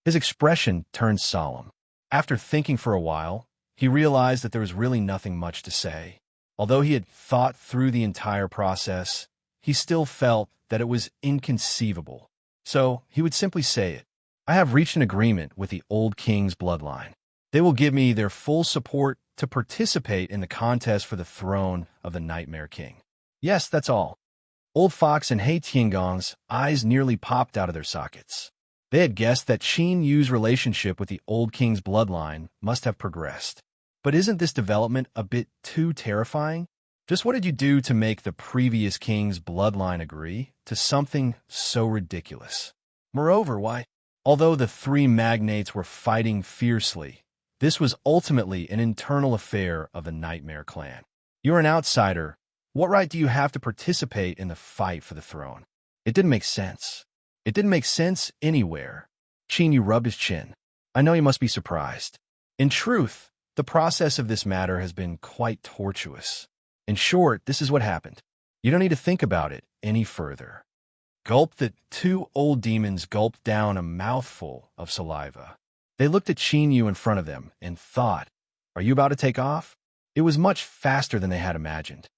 [SPEAKER 1] His expression turned solemn. After thinking for a while, he realized that there was really nothing much to say. Although he had thought through the entire process, he still felt that it was inconceivable. So he would simply say it. "I have reached an agreement with the old king's bloodline. They will give me their full support to participate in the contest for the throne of the Nightmare King. Yes, that's all." Old Fox and He Tiangong's eyes nearly popped out of their sockets. They had guessed that Qin Yu's relationship with the old king's bloodline must have progressed. But isn't this development a bit too terrifying? Just what did you do to make the previous king's bloodline agree to something so ridiculous? Moreover, why? Although the three magnates were fighting fiercely, this was ultimately an internal affair of the Nightmare Clan. You're an outsider. What right do you have to participate in the fight for the throne? It didn't make sense. It didn't make sense anywhere. Qin Yu rubbed his chin. "I know you must be surprised. In truth, The process of this matter has been quite tortuous. In short, this is what happened. You don't need to think about it any further. Gulp. The two old demons gulped down a mouthful of saliva. They looked at Yu in front of them and thought, "Are you about to take off?" It was much faster than they had imagined.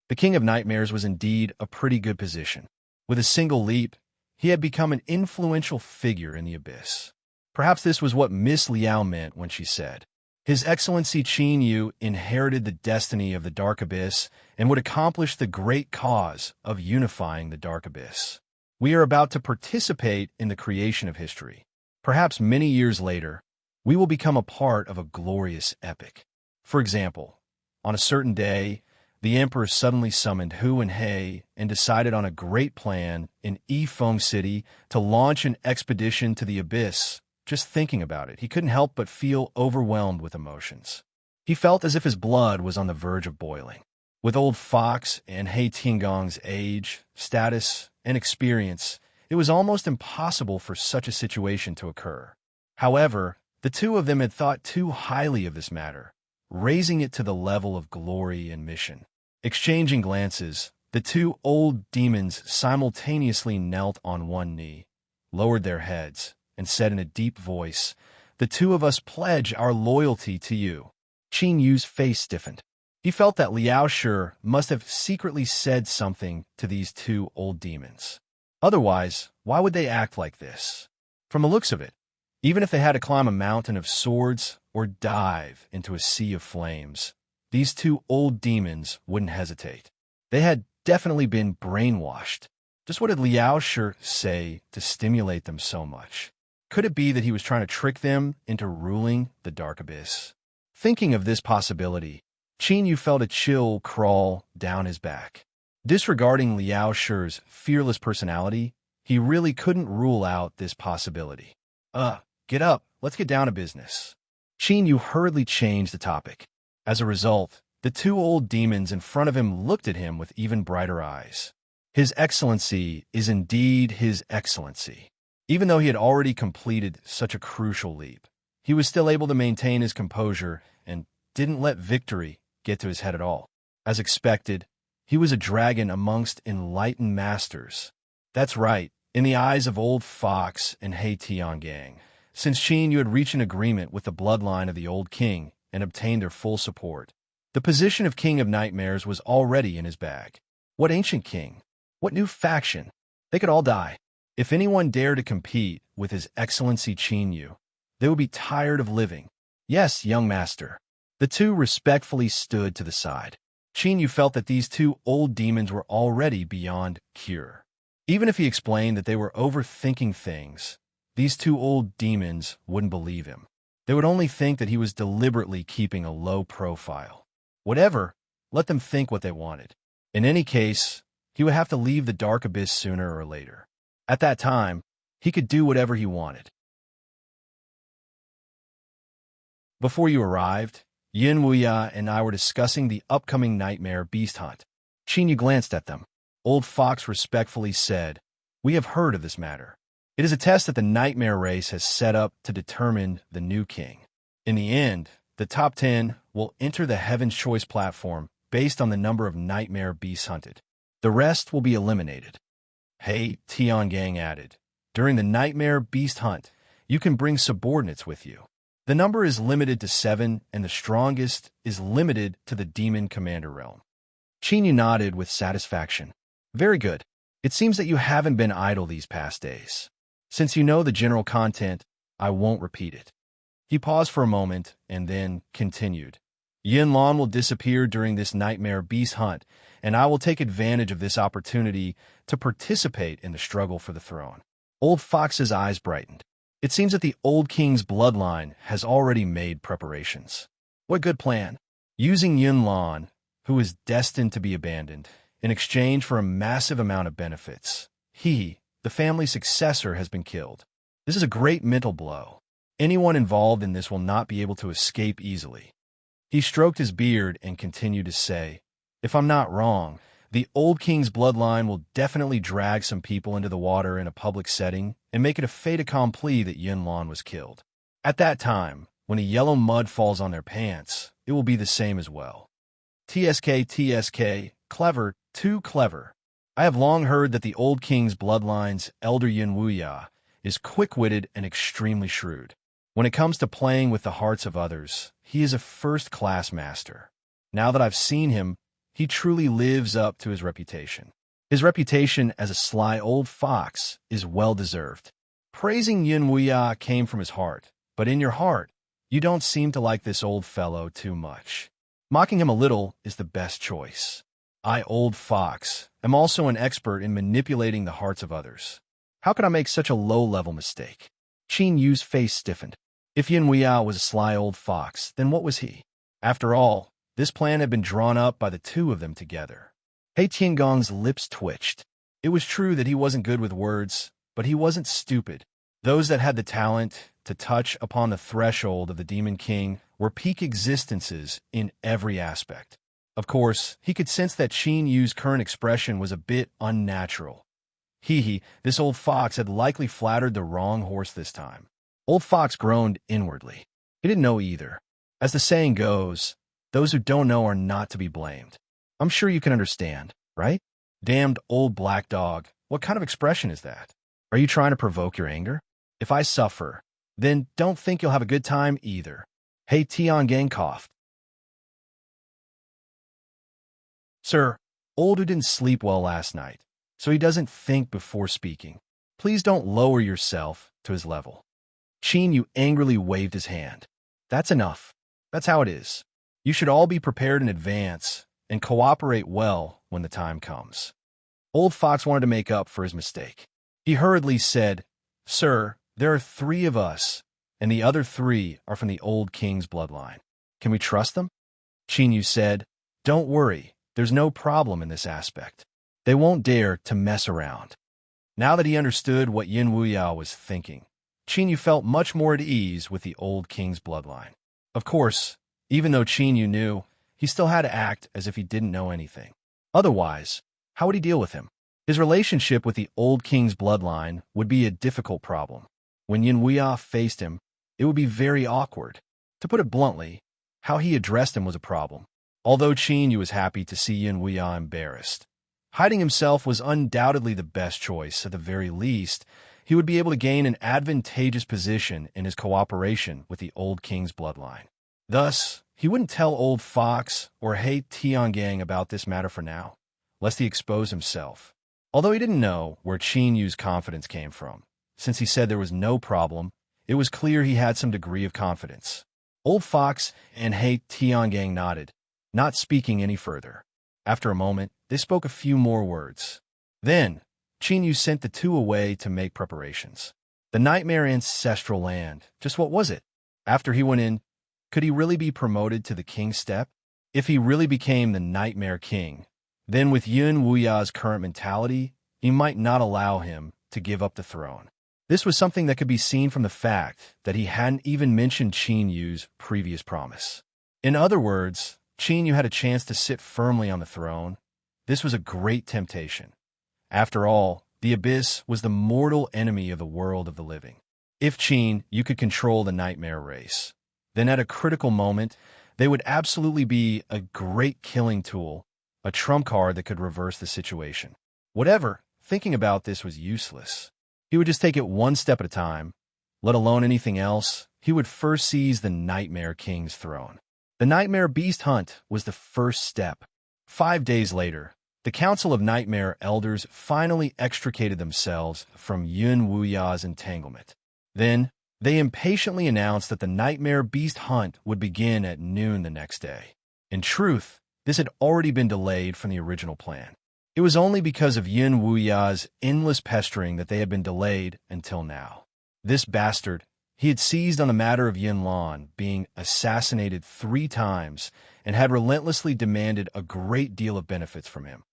[SPEAKER 1] The King of Nightmares was indeed a pretty good position. With a single leap, he had become an influential figure in the abyss. Perhaps this was what Miss Liao meant when she said, "His Excellency Qin Yu inherited the destiny of the Dark Abyss and would accomplish the great cause of unifying the Dark Abyss." We are about to participate in the creation of history. Perhaps many years later, we will become a part of a glorious epic. For example, on a certain day, the Emperor suddenly summoned Hu and He and decided on a great plan in Yifeng City to launch an expedition to the abyss. Just thinking about it, he couldn't help but feel overwhelmed with emotions. He felt as if his blood was on the verge of boiling. With old Fox and He Tiangong's age, status, and experience, it was almost impossible for such a situation to occur. However, the two of them had thought too highly of this matter, raising it to the level of glory and mission. Exchanging glances, the two old demons simultaneously knelt on one knee, lowered their heads, and said in a deep voice, "The two of us pledge our loyalty to you." Qin Yu's face stiffened. He felt that Liao Shi must have secretly said something to these two old demons. Otherwise, why would they act like this? From the looks of it, even if they had to climb a mountain of swords or dive into a sea of flames, these two old demons wouldn't hesitate. They had definitely been brainwashed. Just what did Liao Shi say to stimulate them so much? Could it be that he was trying to trick them into ruling the Dark Abyss? Thinking of this possibility, Qin Yu felt a chill crawl down his back. Disregarding Liao Shi's fearless personality, he really couldn't rule out this possibility. Get up, let's get down to business." Qin Yu hurriedly changed the topic. As a result, the two old demons in front of him looked at him with even brighter eyes. His Excellency is indeed His Excellency. Even though he had already completed such a crucial leap, he was still able to maintain his composure and didn't let victory get to his head at all. As expected, he was a dragon amongst enlightened masters. That's right, in the eyes of old Fox and He Tiangang. Since Qin Yu had reached an agreement with the bloodline of the old king and obtained their full support, the position of King of Nightmares was already in his bag. What ancient king? What new faction? They could all die. If anyone dared to compete with His Excellency Qin Yu, they would be tired of living. "Yes, young master." The two respectfully stood to the side. Qin Yu felt that these two old demons were already beyond cure. Even if he explained that they were overthinking things, these two old demons wouldn't believe him. They would only think that he was deliberately keeping a low profile. Whatever, let them think what they wanted. In any case, he would have to leave the Dark Abyss sooner or later. At that time, he could do whatever he wanted. Before you arrived, Yin Wuya and I were discussing the upcoming nightmare beast hunt. Qin Yu glanced at them. Old Fox respectfully said, "We have heard of this matter. It is a test that the nightmare race has set up to determine the new king. In the end, the top 10 will enter the Heaven's Choice platform based on the number of nightmare beasts hunted. The rest will be eliminated." He Tiangang added, "During the nightmare beast hunt, you can bring subordinates with you. The number is limited to 7, and the strongest is limited to the demon commander realm." Qin Yu nodded with satisfaction. "Very good. It seems that you haven't been idle these past days. Since you know the general content, I won't repeat it." He paused for a moment and then continued. "Yin Lan will disappear during this nightmare beast hunt, and I will take advantage of this opportunity to participate in the struggle for the throne." Old Fox's eyes brightened. It seems that the old king's bloodline has already made preparations. What good plan? Using Yin Lan, who is destined to be abandoned, in exchange for a massive amount of benefits. He, the family successor, has been killed. This is a great mental blow. Anyone involved in this will not be able to escape easily. He stroked his beard and continued to say, "If I'm not wrong, the old king's bloodline will definitely drag some people into the water in a public setting and make it a fait accompli that Yin Lan was killed. At that time, when the yellow mud falls on their pants, it will be the same as well. TSK, clever, too clever. I have long heard that the old king's bloodline's elder Yin Wuya is quick-witted and extremely shrewd. When it comes to playing with the hearts of others, he is a first-class master. Now that I've seen him, he truly lives up to his reputation. His reputation as a sly old fox is well-deserved. Praising Yin Wuya came from his heart, but in your heart, you don't seem to like this old fellow too much. Mocking him a little is the best choice. I, old fox, am also an expert in manipulating the hearts of others. How could I make such a low-level mistake? Qin Yu's face stiffened. If Yin Wuya was a sly old fox, then what was he? After all, this plan had been drawn up by the two of them together. He Tiangong's lips twitched. It was true that he wasn't good with words, but he wasn't stupid. Those that had the talent to touch upon the threshold of the Demon King were peak existences in every aspect. Of course, he could sense that Qin Yu's current expression was a bit unnatural. This old fox had likely flattered the wrong horse this time. Old Fox groaned inwardly. He didn't know either. As the saying goes, those who don't know are not to be blamed. I'm sure you can understand, right? Damned old black dog, what kind of expression is that? Are you trying to provoke your anger? If I suffer, then don't think you'll have a good time either. He Tiangang coughed. Sir, Oldu didn't sleep well last night, so he doesn't think before speaking. Please don't lower yourself to his level. Qin Yu angrily waved his hand. That's enough. That's how it is. You should all be prepared in advance and cooperate well when the time comes. Old Fox wanted to make up for his mistake. He hurriedly said, Sir, there are 3 of us, and the other 3 are from the old king's bloodline. Can we trust them? Qin Yu said, Don't worry, there's no problem in this aspect. They won't dare to mess around. Now that he understood what Yin Wuya was thinking, Qin Yu felt much more at ease with the old king's bloodline. Of course, even though Qin Yu knew, he still had to act as if he didn't know anything. Otherwise, how would he deal with him? His relationship with the old king's bloodline would be a difficult problem. When Yin Wuya faced him, it would be very awkward. To put it bluntly, how he addressed him was a problem. Although Qin Yu was happy to see Yin Wuya embarrassed, hiding himself was undoubtedly the best choice. At the very least, he would be able to gain an advantageous position in his cooperation with the old king's bloodline. Thus, he wouldn't tell Old Fox or He Tiangang about this matter for now, lest he expose himself. Although he didn't know where Qin Yu's confidence came from, since he said there was no problem, it was clear he had some degree of confidence. Old Fox and He Tiangang nodded, not speaking any further. After a moment, they spoke a few more words. Then, Qin Yu sent the 2 away to make preparations. The Nightmare Ancestral Land, just what was it? After he went in, could he really be promoted to the king's step? If he really became the Nightmare King, then with Yin Wuya's current mentality, he might not allow him to give up the throne. This was something that could be seen from the fact that he hadn't even mentioned Qin Yu's previous promise. In other words, Qin Yu had a chance to sit firmly on the throne. This was a great temptation. After all, the Abyss was the mortal enemy of the world of the living. If Qin Yu could control the nightmare race, then at a critical moment, they would absolutely be a great killing tool, a trump card that could reverse the situation. Whatever, thinking about this was useless. He would just take it one step at a time. Let alone anything else, he would first seize the Nightmare King's throne. The Nightmare Beast Hunt was the first step. 5 days later, the Council of Nightmare Elders finally extricated themselves from Yin Wuya's entanglement. Then, they impatiently announced that the Nightmare Beast Hunt would begin at noon the next day. In truth, this had already been delayed from the original plan. It was only because of Yin Wuya's endless pestering that they had been delayed until now. This bastard, he had seized on the matter of Yin Lan being assassinated 3 times and had relentlessly demanded a great deal of benefits from him.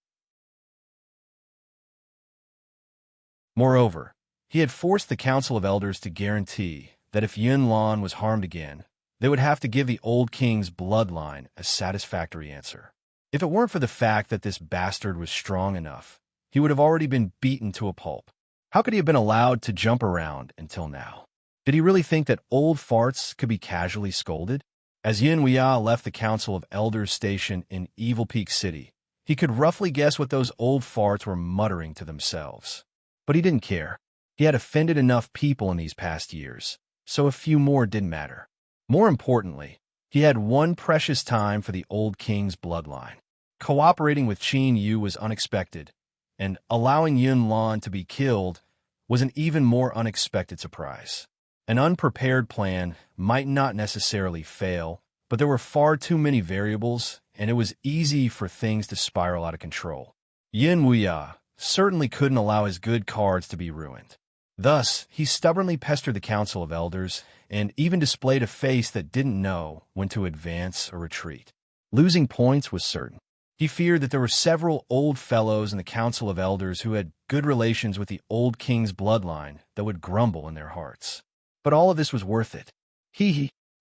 [SPEAKER 1] Moreover, he had forced the Council of Elders to guarantee that if Yin Lan was harmed again, they would have to give the old king's bloodline a satisfactory answer. If it weren't for the fact that this bastard was strong enough, he would have already been beaten to a pulp. How could he have been allowed to jump around until now? Did he really think that old farts could be casually scolded? As Yin Weya left the Council of Elders station in Evil Peak City, he could roughly guess what those old farts were muttering to themselves. But he didn't care. He had offended enough people in these past years, so a few more didn't matter. More importantly, he had one precious time for the old king's bloodline. Cooperating with Qin Yu was unexpected, and allowing Yun Lan to be killed was an even more unexpected surprise. An unprepared plan might not necessarily fail, but there were far too many variables, and it was easy for things to spiral out of control. Yin Wuya certainly couldn't allow his good cards to be ruined. Thus, he stubbornly pestered the Council of Elders and even displayed a face that didn't know when to advance or retreat. Losing points was certain. He feared that there were several old fellows in the Council of Elders who had good relations with the old king's bloodline that would grumble in their hearts. But all of this was worth it.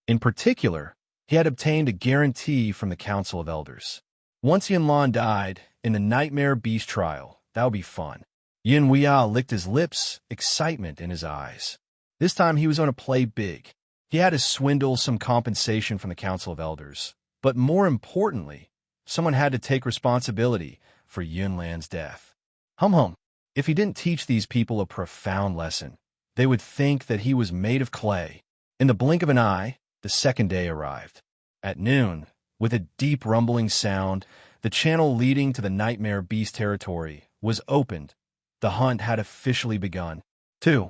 [SPEAKER 1] In particular, he had obtained a guarantee from the Council of Elders. Once Yin Lan died in the Nightmare Beast trial, that would be fun. Yin Weya licked his lips, excitement in his eyes. This time he was going to play big. He had to swindle some compensation from the Council of Elders. But more importantly, someone had to take responsibility for Yun Lan's death. If he didn't teach these people a profound lesson, they would think that he was made of clay. In the blink of an eye, the second day arrived. At noon, with a deep rumbling sound, the channel leading to the Nightmare Beast territory was opened. The hunt had officially begun. 2.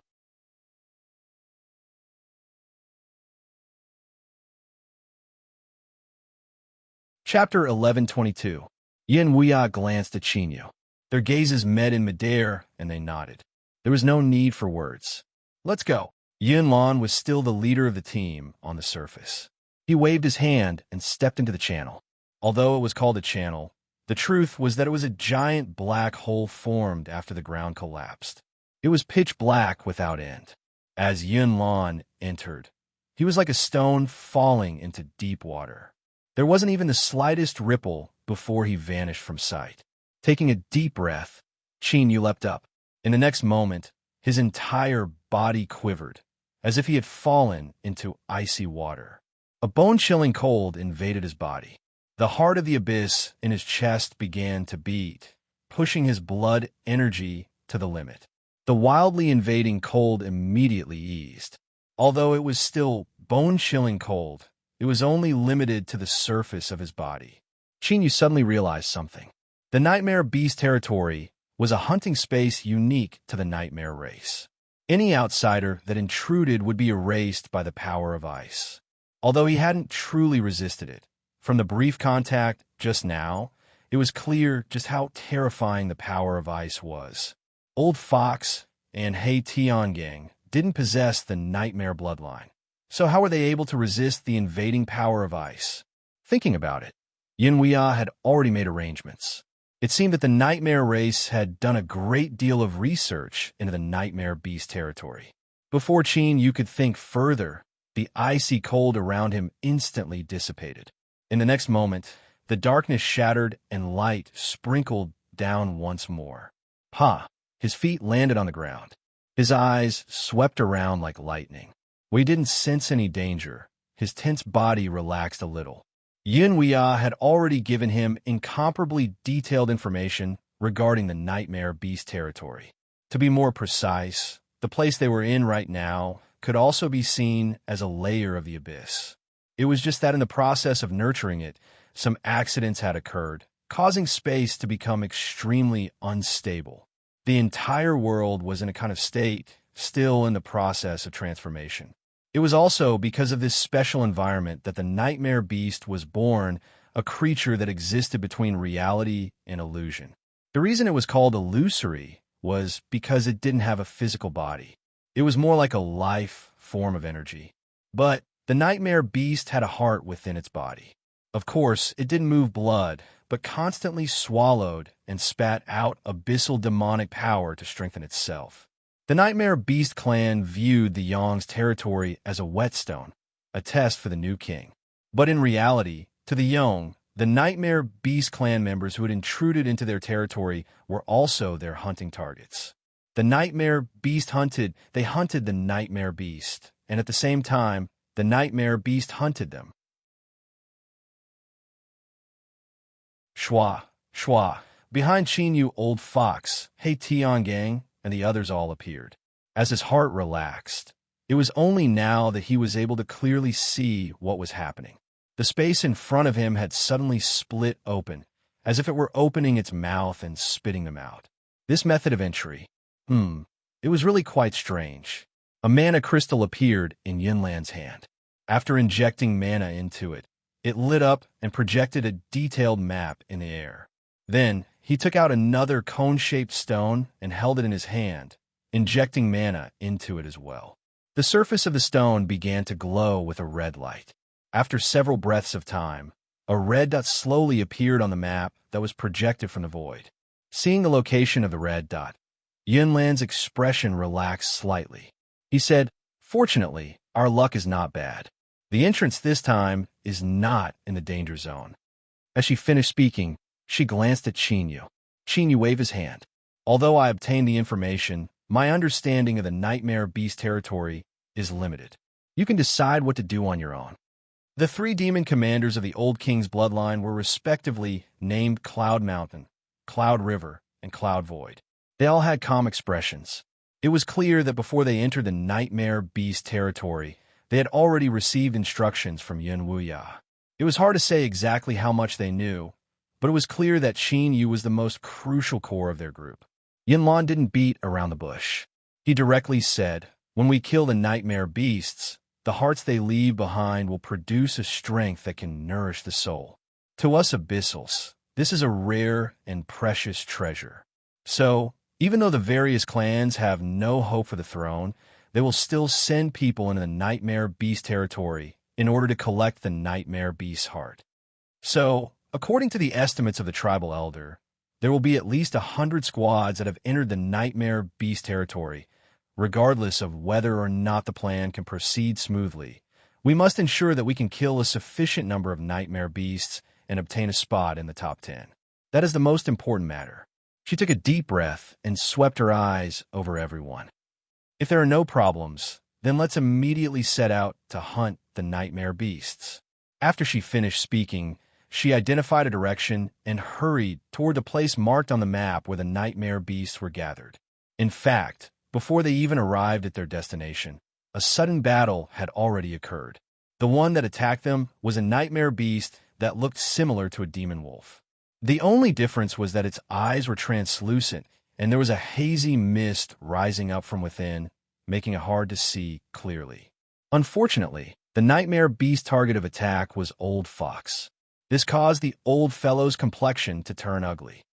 [SPEAKER 1] Chapter 1122. Yin Wuya glanced at Qinyu. Their gazes met in midair, and they nodded. There was no need for words. Let's go. Yin Lan was still the leader of the team on the surface. He waved his hand and stepped into the channel. Although it was called a channel, the truth was that it was a giant black hole formed after the ground collapsed. It was pitch black without end. As Yin Lan entered, he was like a stone falling into deep water. There wasn't even the slightest ripple before he vanished from sight. Taking a deep breath, Qin Yu leapt up. In the next moment, his entire body quivered, as if he had fallen into icy water. A bone-chilling cold invaded his body. The heart of the abyss in his chest began to beat, pushing his blood energy to the limit. The wildly invading cold immediately eased. Although it was still bone-chilling cold, it was only limited to the surface of his body. Qin Yu suddenly realized something. The Nightmare Beast territory was a hunting space unique to the Nightmare race. Any outsider that intruded would be erased by the power of ice. Although he hadn't truly resisted it, from the brief contact just now, it was clear just how terrifying the power of ice was. Old Fox and Hei Tian Gang didn't possess the Nightmare bloodline. So how were they able to resist the invading power of ice? Thinking about it, Yin Weya had already made arrangements. It seemed that the Nightmare race had done a great deal of research into the Nightmare Beast territory. Before Qin Yu could think further, the icy cold around him instantly dissipated. In the next moment, the darkness shattered and light sprinkled down once more. His feet landed on the ground. His eyes swept around like lightning. When he didn't sense any danger, his tense body relaxed a little. Yin Weya had already given him incomparably detailed information regarding the Nightmare Beast territory. To be more precise, the place they were in right now could also be seen as a layer of the abyss. It was just that in the process of nurturing it, some accidents had occurred, causing space to become extremely unstable. The entire world was in a kind of state, still in the process of transformation. It was also because of this special environment that the Nightmare Beast was born, a creature that existed between reality and illusion. The reason it was called illusory was because it didn't have a physical body. It was more like a life form of energy. But the Nightmare Beast had a heart within its body. Of course, it didn't move blood, but constantly swallowed and spat out abyssal demonic power to strengthen itself. The Nightmare Beast clan viewed the Yong's territory as a whetstone, a test for the new king. But in reality, to the Yong, the Nightmare Beast clan members who had intruded into their territory were also their hunting targets. The Nightmare Beast hunted the Nightmare Beast, and at the same time, the nightmare beast hunted them. Schwa, schwa. Behind Chinyu, Old Fox, Hey Tian Gang, and the others all appeared. As his heart relaxed, it was only now that he was able to clearly see what was happening. The space in front of him had suddenly split open, as if it were opening its mouth and spitting them out. This method of entry, it was really quite strange. A mana crystal appeared in Yunlan's hand. After injecting mana into it, it lit up and projected a detailed map in the air. Then, he took out another cone-shaped stone and held it in his hand, injecting mana into it as well. The surface of the stone began to glow with a red light. After several breaths of time, a red dot slowly appeared on the map that was projected from the void. Seeing the location of the red dot, Yunlan's expression relaxed slightly. He said, "Fortunately, our luck is not bad. The entrance this time is not in the danger zone." As she finished speaking, she glanced at Chinyu. Chinyu waved his hand. "Although I obtained the information, my understanding of the Nightmare Beast territory is limited. You can decide what to do on your own." The three demon commanders of the Old King's bloodline were respectively named Cloud Mountain, Cloud River, and Cloud Void. They all had calm expressions. It was clear that before they entered the Nightmare Beast territory, they had already received instructions from Yun Wuya. It was hard to say exactly how much they knew, but it was clear that Qin Yu was the most crucial core of their group. Yunlan didn't beat around the bush. He directly said, "When we kill the nightmare beasts, the hearts they leave behind will produce a strength that can nourish the soul. To us abyssals, this is a rare and precious treasure. So, even though the various clans have no hope for the throne, they will still send people into the Nightmare Beast territory in order to collect the Nightmare Beast's heart. So, according to the estimates of the tribal elder, there will be at least 100 squads that have entered the Nightmare Beast territory. Regardless of whether or not the plan can proceed smoothly, we must ensure that we can kill a sufficient number of Nightmare Beasts and obtain a spot in the top 10. That is the most important matter." She took a deep breath and swept her eyes over everyone. "If there are no problems, then let's immediately set out to hunt the Nightmare Beasts." After she finished speaking, she identified a direction and hurried toward the place marked on the map where the Nightmare Beasts were gathered. In fact, before they even arrived at their destination, a sudden battle had already occurred. The one that attacked them was a nightmare beast that looked similar to a demon wolf. The only difference was that its eyes were translucent, and there was a hazy mist rising up from within, making it hard to see clearly. Unfortunately, the nightmare beast target of attack was Old Fox. This caused the old fellow's complexion to turn ugly.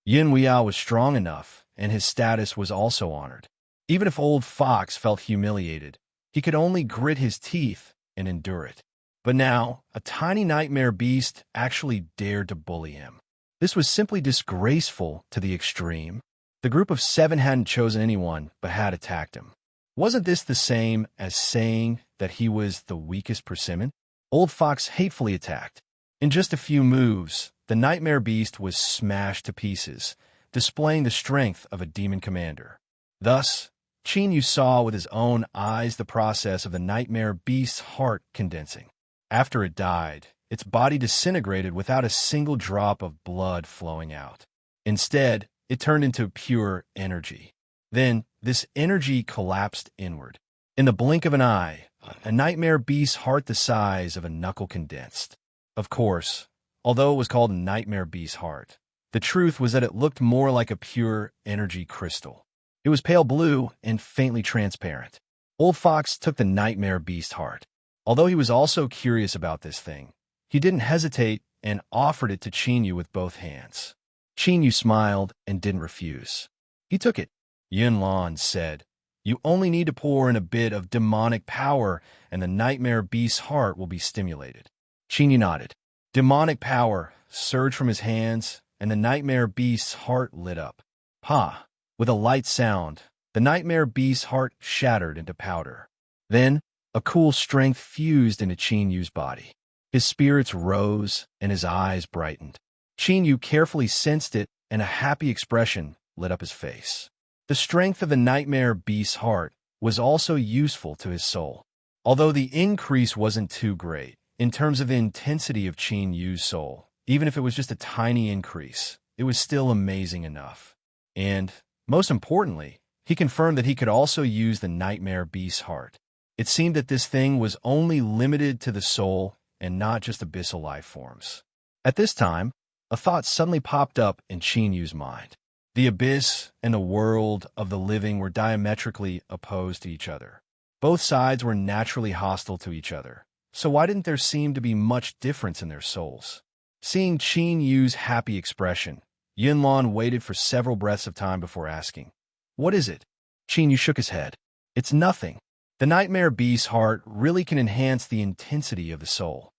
[SPEAKER 1] Yin Weiyao was strong enough, and his status was also honored. Even if Old Fox felt humiliated, he could only grit his teeth and endure it. But now, a tiny nightmare beast actually dared to bully him. This was simply disgraceful to the extreme. The group of 7 hadn't chosen anyone, but had attacked him. Wasn't this the same as saying that he was the weakest persimmon? Old Fox hatefully attacked. In just a few moves, the nightmare beast was smashed to pieces, displaying the strength of a demon commander. Thus, Qin Yu saw with his own eyes the process of the nightmare beast's heart condensing. After it died, its body disintegrated without a single drop of blood flowing out. Instead, it turned into pure energy. Then, this energy collapsed inward. In the blink of an eye, a nightmare beast's heart the size of a knuckle condensed. Of course, although it was called a nightmare beast's heart, the truth was that it looked more like a pure energy crystal. It was pale blue and faintly transparent. Old Fox took the nightmare beast heart. Although he was also curious about this thing, he didn't hesitate and offered it to Qin Yu with both hands. Qin Yu smiled and didn't refuse. He took it. Yunlan said, "You only need to pour in a bit of demonic power and the nightmare beast's heart will be stimulated." Qin Yu nodded. Demonic power surged from his hands, and the nightmare beast's heart lit up. Ha! With a light sound, the nightmare beast's heart shattered into powder. Then, a cool strength fused into Qin Yu's body. His spirits rose, and his eyes brightened. Qin Yu carefully sensed it, and a happy expression lit up his face. The strength of the nightmare beast's heart was also useful to his soul. Although the increase wasn't too great, in terms of the intensity of Qin Yu's soul, even if it was just a tiny increase, it was still amazing enough. And, most importantly, he confirmed that he could also use the nightmare beast's heart. It seemed that this thing was only limited to the soul and not just abyssal life forms. At this time, a thought suddenly popped up in Qin Yu's mind. The abyss and the world of the living were diametrically opposed to each other. Both sides were naturally hostile to each other, so why didn't there seem to be much difference in their souls? Seeing Qin Yu's happy expression, Yunlan waited for several breaths of time before asking, "What is it?" Qin Yu shook his head. "It's nothing. The nightmare beast's heart really can enhance the intensity of the soul."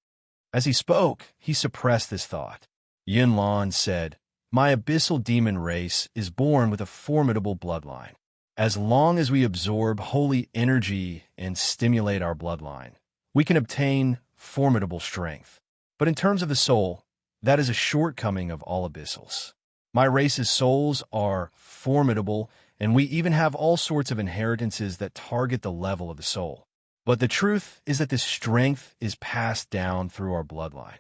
[SPEAKER 1] As he spoke, he suppressed this thought. Yunlan said, "My abyssal demon race is born with a formidable bloodline. As long as we absorb holy energy and stimulate our bloodline, we can obtain formidable strength. But in terms of the soul, that is a shortcoming of all abyssals. My race's souls are formidable, and we even have all sorts of inheritances that target the level of the soul. But the truth is that this strength is passed down through our bloodline."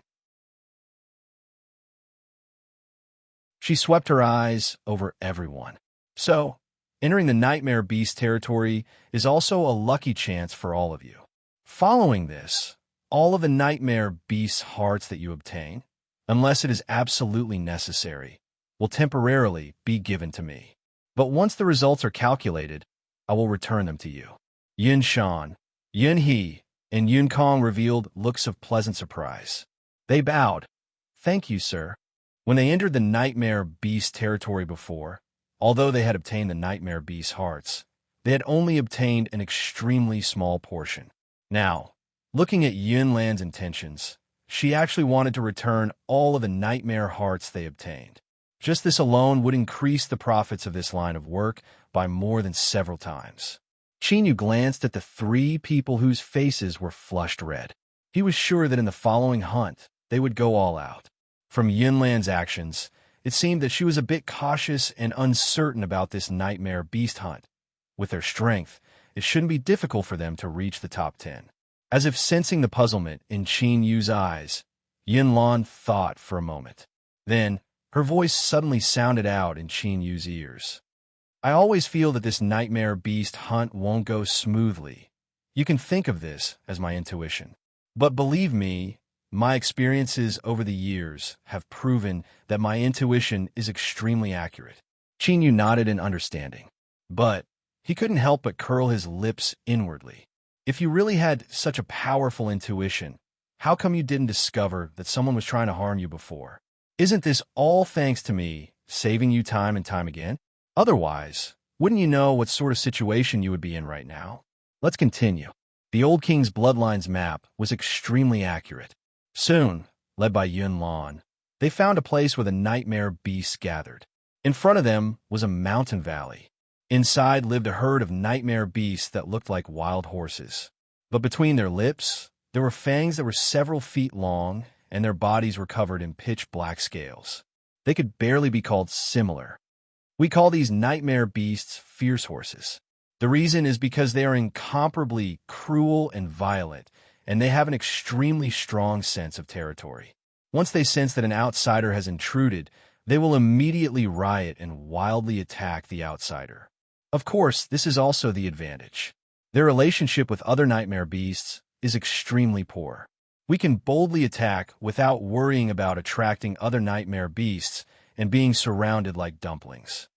[SPEAKER 1] She swept her eyes over everyone. "So, entering the nightmare beast territory is also a lucky chance for all of you. Following this, all of the nightmare beast's hearts that you obtain, unless it is absolutely necessary, will temporarily be given to me. But once the results are calculated, I will return them to you." Yun Shan, Yun He, and Yun Kong revealed looks of pleasant surprise. They bowed. "Thank you, sir." When they entered the nightmare beast territory before, although they had obtained the nightmare beast's hearts, they had only obtained an extremely small portion. Now, looking at Yunlan's intentions, she actually wanted to return all of the nightmare hearts they obtained. Just this alone would increase the profits of this line of work by more than several times. Qin Yu glanced at the three people whose faces were flushed red. He was sure that in the following hunt, they would go all out. From Yunlan's actions, it seemed that she was a bit cautious and uncertain about this nightmare beast hunt. With their strength, it shouldn't be difficult for them to reach the top 10. As if sensing the puzzlement in Qin Yu's eyes, Yunlan thought for a moment. Then, her voice suddenly sounded out in Qin Yu's ears. "I always feel that this nightmare beast hunt won't go smoothly. You can think of this as my intuition. But believe me, my experiences over the years have proven that my intuition is extremely accurate." Qin Yu nodded in understanding. But he couldn't help but curl his lips inwardly. If you really had such a powerful intuition, how come you didn't discover that someone was trying to harm you before? Isn't this all thanks to me, saving you time and time again? Otherwise, wouldn't you know what sort of situation you would be in right now? Let's continue. The old king's bloodlines map was extremely accurate. Soon, led by Yunlan, they found a place where the nightmare beasts gathered. In front of them was a mountain valley. Inside lived a herd of nightmare beasts that looked like wild horses. But between their lips, there were fangs that were several feet long, and their bodies were covered in pitch-black scales. They could barely be called similar. We call these nightmare beasts fierce horses. The reason is because they are incomparably cruel and violent, and they have an extremely strong sense of territory. Once they sense that an outsider has intruded, they will immediately riot and wildly attack the outsider. Of course, this is also the advantage. Their relationship with other nightmare beasts is extremely poor. We can boldly attack without worrying about attracting other nightmare beasts and being surrounded like dumplings.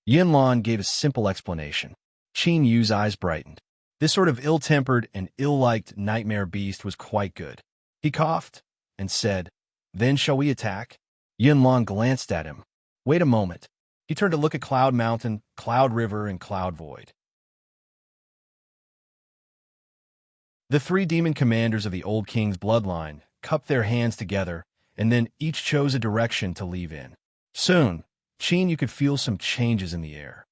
[SPEAKER 1] Yunlan gave a simple explanation. Qin Yu's eyes brightened. This sort of ill-tempered and ill-liked nightmare beast was quite good. He coughed and said, "Then shall we attack?" Yunlan glanced at him. Wait a moment. He turned to look at Cloud Mountain, Cloud River, and Cloud Void. The three demon commanders of the old king's bloodline cupped their hands together, and then each chose a direction to leave in. Soon, Qin Yu could feel some changes in the air.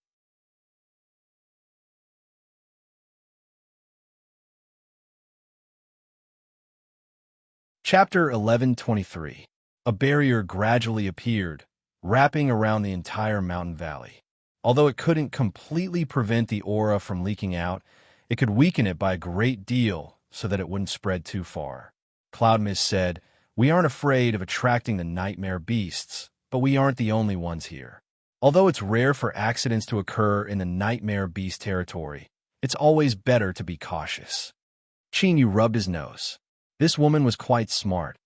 [SPEAKER 1] Chapter 1123. A barrier gradually appeared, wrapping around the entire mountain valley. Although it couldn't completely prevent the aura from leaking out, it could weaken it by a great deal so that it wouldn't spread too far. Cloud Mist said, "We aren't afraid of attracting the nightmare beasts, but we aren't the only ones here. Although it's rare for accidents to occur in the nightmare beast territory, it's always better to be cautious." Chinyu rubbed his nose. This woman was quite smart.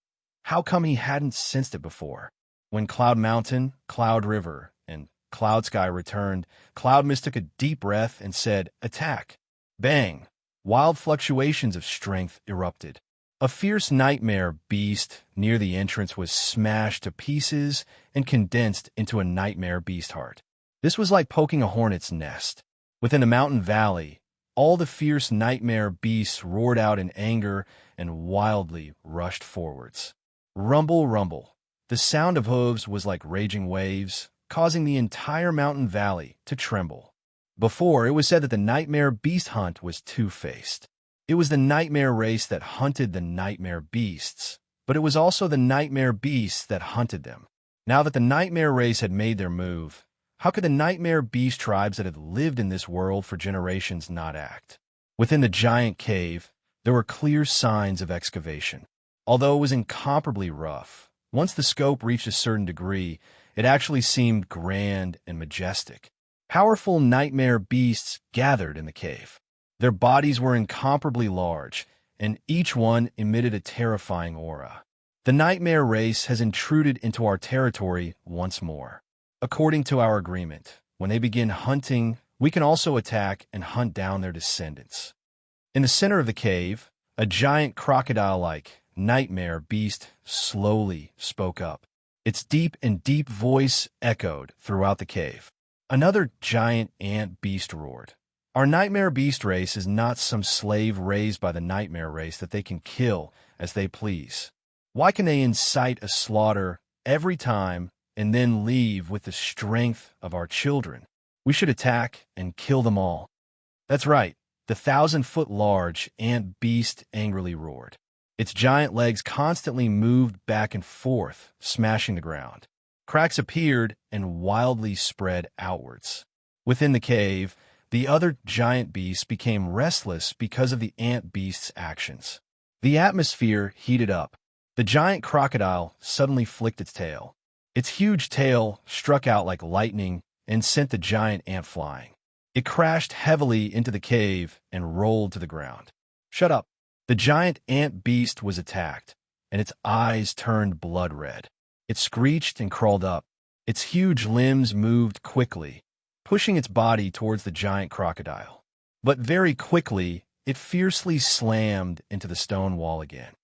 [SPEAKER 1] How come he hadn't sensed it before? When Cloud Mountain, Cloud River, and Cloud Sky returned, Cloud Mist took a deep breath and said, "Attack." Bang! Wild fluctuations of strength erupted. A fierce nightmare beast near the entrance was smashed to pieces and condensed into a nightmare beast heart. This was like poking a hornet's nest. Within the mountain valley, all the fierce nightmare beasts roared out in anger and wildly rushed forwards. Rumble, rumble. The sound of hooves was like raging waves, causing the entire mountain valley to tremble. Before, it was said that the nightmare beast hunt was two-faced. It was the nightmare race that hunted the nightmare beasts, but it was also the nightmare beasts that hunted them. Now that the nightmare race had made their move, how could the nightmare beast tribes that had lived in this world for generations not act? Within the giant cave, there were clear signs of excavation. Although it was incomparably rough, once the scope reached a certain degree, it actually seemed grand and majestic. Powerful nightmare beasts gathered in the cave. Their bodies were incomparably large, and each one emitted a terrifying aura. The nightmare race has intruded into our territory once more. According to our agreement, when they begin hunting, we can also attack and hunt down their descendants. In the center of the cave, a giant crocodile-like nightmare beast slowly spoke up. Its deep and deep voice echoed throughout the cave. Another giant ant beast roared. Our nightmare beast race is not some slave raised by the nightmare race that they can kill as they please. Why can they incite a slaughter every time and then leave with the strength of our children? We should attack and kill them all. That's right, the 1,000-foot-large ant beast angrily roared. Its giant legs constantly moved back and forth, smashing the ground. Cracks appeared and wildly spread outwards. Within the cave, the other giant beasts became restless because of the ant beast's actions. The atmosphere heated up. The giant crocodile suddenly flicked its tail. Its huge tail struck out like lightning and sent the giant ant flying. It crashed heavily into the cave and rolled to the ground. "Shut up." The giant ant beast was attacked, and its eyes turned blood red. It screeched and crawled up. Its huge limbs moved quickly, pushing its body towards the giant crocodile. But very quickly, it fiercely slammed into the stone wall again.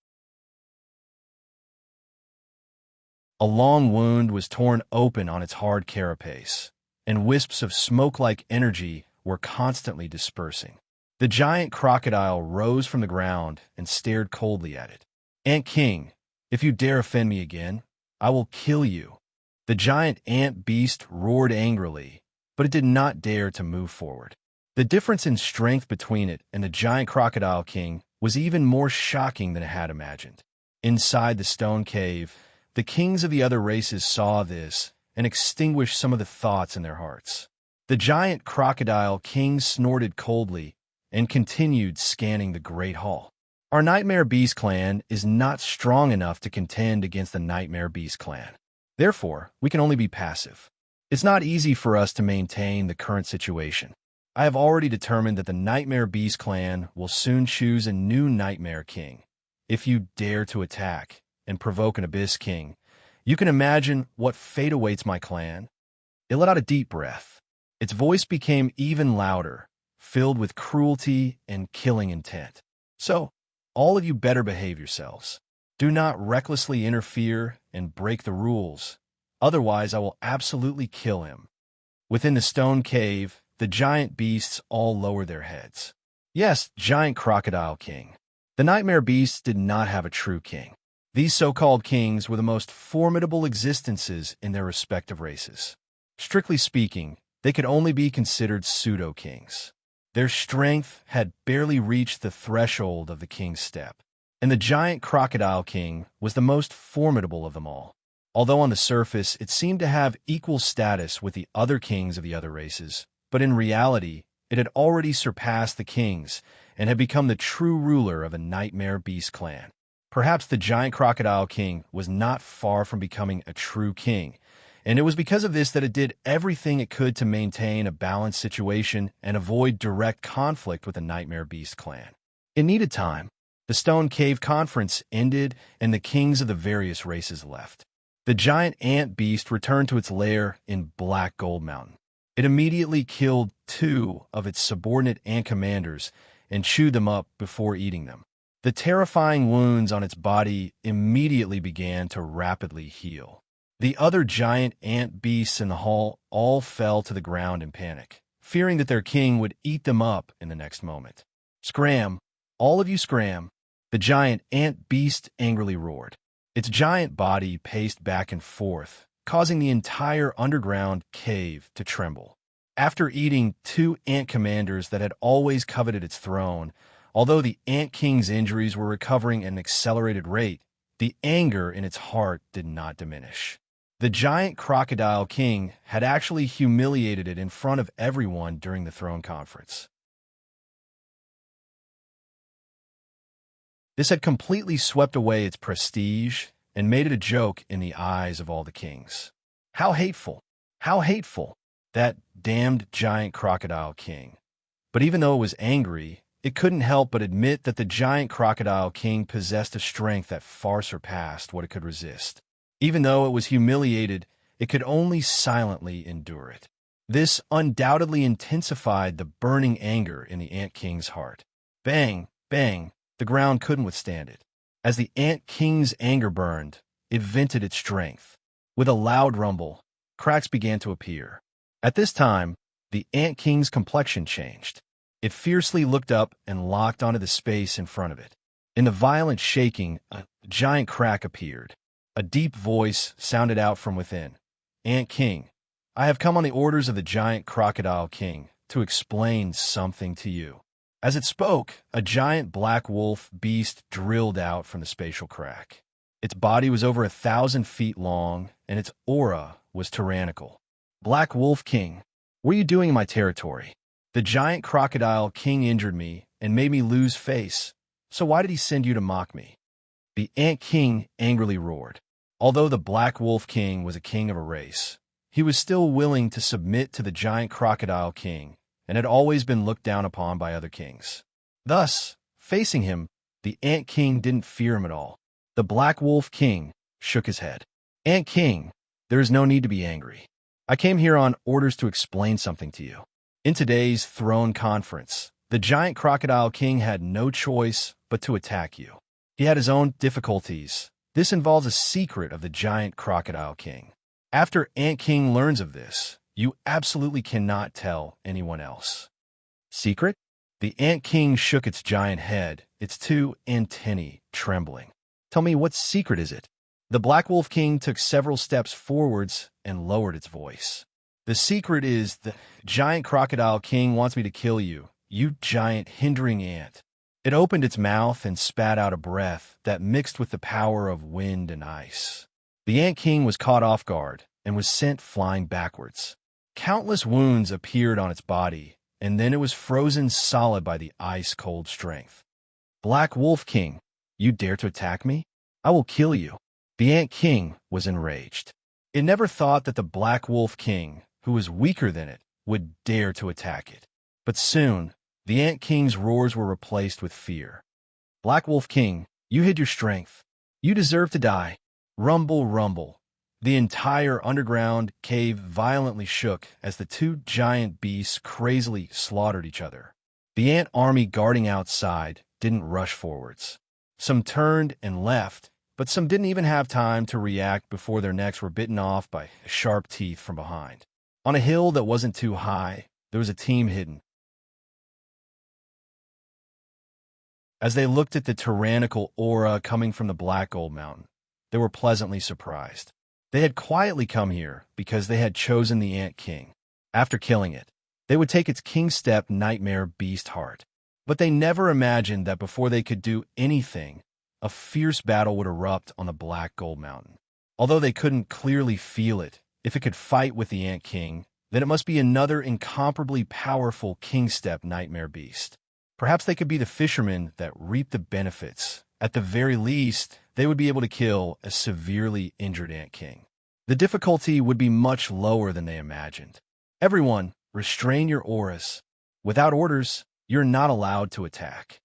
[SPEAKER 1] A long wound was torn open on its hard carapace, and wisps of smoke-like energy were constantly dispersing. The giant crocodile rose from the ground and stared coldly at it. "Ant King, if you dare offend me again, I will kill you." The giant ant beast roared angrily, but it did not dare to move forward. The difference in strength between it and the giant crocodile king was even more shocking than it had imagined. Inside the stone cave, the kings of the other races saw this and extinguished some of the thoughts in their hearts. The giant crocodile king snorted coldly and continued scanning the great hall. Our Nightmare Beast clan is not strong enough to contend against the Nightmare Beast clan. Therefore, we can only be passive. It's not easy for us to maintain the current situation. I have already determined that the Nightmare Beast clan will soon choose a new Nightmare King. If you dare to attack and provoke an Abyss King, you can imagine what fate awaits my clan. It let out a deep breath. Its voice became even louder, filled with cruelty and killing intent. So, all of you better behave yourselves. Do not recklessly interfere and break the rules. Otherwise, I will absolutely kill him. Within the stone cave, the giant beasts all lowered their heads. Yes, giant crocodile king. The nightmare beasts did not have a true king. These so-called kings were the most formidable existences in their respective races. Strictly speaking, they could only be considered pseudo-kings. Their strength had barely reached the threshold of the king's step, and the giant crocodile king was the most formidable of them all. Although on the surface it seemed to have equal status with the other kings of the other races, but in reality it had already surpassed the kings and had become the true ruler of a nightmare beast clan. Perhaps the giant crocodile king was not far from becoming a true king, and it was because of this that it did everything it could to maintain a balanced situation and avoid direct conflict with the nightmare beast clan. It needed time. The Stone Cave Conference ended and the kings of the various races left. The giant ant beast returned to its lair in Black Gold Mountain. It immediately killed 2 of its subordinate ant commanders and chewed them up before eating them. The terrifying wounds on its body immediately began to rapidly heal. The other giant ant beasts in the hall all fell to the ground in panic, fearing that their king would eat them up in the next moment. "Scram! All of you scram!" The giant ant beast angrily roared. Its giant body paced back and forth, causing the entire underground cave to tremble. After eating 2 ant commanders that had always coveted its throne, although the Ant King's injuries were recovering at an accelerated rate, the anger in its heart did not diminish. The giant crocodile king had actually humiliated it in front of everyone during the throne conference. This had completely swept away its prestige and made it a joke in the eyes of all the kings. How hateful! How hateful! That damned giant crocodile king. But even though it was angry, it couldn't help but admit that the giant crocodile king possessed a strength that far surpassed what it could resist. Even though it was humiliated, it could only silently endure it. This undoubtedly intensified the burning anger in the Ant King's heart. Bang! Bang! The ground couldn't withstand it. As the Ant King's anger burned, it vented its strength. With a loud rumble, cracks began to appear. At this time, the Ant King's complexion changed. It fiercely looked up and locked onto the space in front of it. In the violent shaking, a giant crack appeared. A deep voice sounded out from within. "Ant King, I have come on the orders of the giant crocodile king to explain something to you." As it spoke, a giant black wolf beast drilled out from the spatial crack. Its body was over 1,000 feet long, and its aura was tyrannical. "Black Wolf King, what are you doing in my territory? The giant crocodile king injured me and made me lose face, so why did he send you to mock me?" The Ant King angrily roared. Although the Black Wolf King was a king of a race, he was still willing to submit to the giant crocodile king and had always been looked down upon by other kings. Thus, facing him, the Ant King didn't fear him at all. The Black Wolf King shook his head. "Ant King, there is no need to be angry. I came here on orders to explain something to you." In today's throne conference, the giant crocodile king had no choice but to attack you. He had his own difficulties. This involves a secret of the giant crocodile king. After Ant King learns of this, you absolutely cannot tell anyone else. Secret? The Ant King shook its giant head, its 2 antennae trembling. "Tell me, what secret is it?" The Black Wolf King took several steps forwards and lowered its voice. "The secret is the giant crocodile king wants me to kill you, you giant hindering ant." It opened its mouth and spat out a breath that mixed with the power of wind and ice. The Ant King was caught off guard and was sent flying backwards. Countless wounds appeared on its body, and then it was frozen solid by the ice-cold strength. "Black Wolf King, you dare to attack me? I will kill you." The Ant King was enraged. It never thought that the Black Wolf King, who was weaker than it, would dare to attack it. But soon, the Ant King's roars were replaced with fear. "Black Wolf King, you hid your strength. You deserve to die." Rumble, rumble. The entire underground cave violently shook as the 2 giant beasts crazily slaughtered each other. The ant army guarding outside didn't rush forwards. Some turned and left, but some didn't even have time to react before their necks were bitten off by sharp teeth from behind. On a hill that wasn't too high, there was a team hidden. As they looked at the tyrannical aura coming from the Black Gold Mountain, they were pleasantly surprised. They had quietly come here because they had chosen the Ant King. After killing it, they would take its king step nightmare beast heart. But they never imagined that before they could do anything, a fierce battle would erupt on the Black Gold Mountain. Although they couldn't clearly feel it, if it could fight with the Ant King, then it must be another incomparably powerful king-step nightmare beast. Perhaps they could be the fishermen that reap the benefits. At the very least, they would be able to kill a severely injured Ant King. The difficulty would be much lower than they imagined. Everyone, restrain your auras. Without orders, you're not allowed to attack.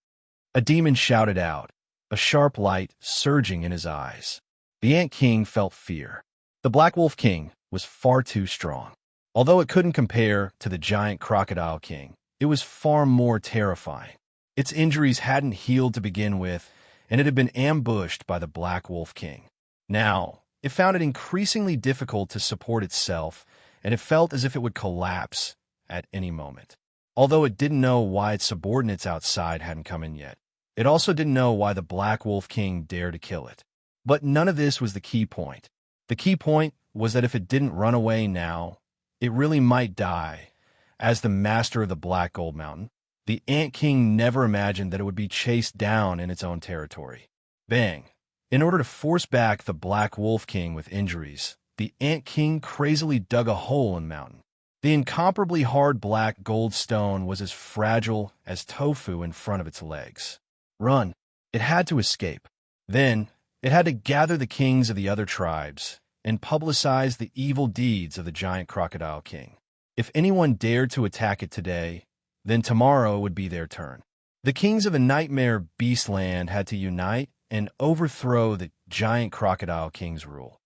[SPEAKER 1] A demon shouted out, a sharp light surging in his eyes. The Ant King felt fear. The Black Wolf King was far too strong. Although it couldn't compare to the giant Crocodile King, it was far more terrifying. Its injuries hadn't healed to begin with, and it had been ambushed by the Black Wolf King. Now, it found it increasingly difficult to support itself, and it felt as if it would collapse at any moment. Although it didn't know why its subordinates outside hadn't come in yet, it also didn't know why the Black Wolf King dared to kill it. But none of this was the key point. The key point was that if it didn't run away now, it really might die. As the master of the Black Gold Mountain, the Ant King never imagined that it would be chased down in its own territory. Bang! In order to force back the Black Wolf King with injuries, the Ant King crazily dug a hole in the mountain. The incomparably hard black gold stone was as fragile as tofu in front of its legs. Run! It had to escape. Then, it had to gather the kings of the other tribes and publicize the evil deeds of the giant Crocodile King. If anyone dared to attack it today, then tomorrow would be their turn. The kings of the Nightmare Beastland had to unite and overthrow the giant Crocodile King's rule.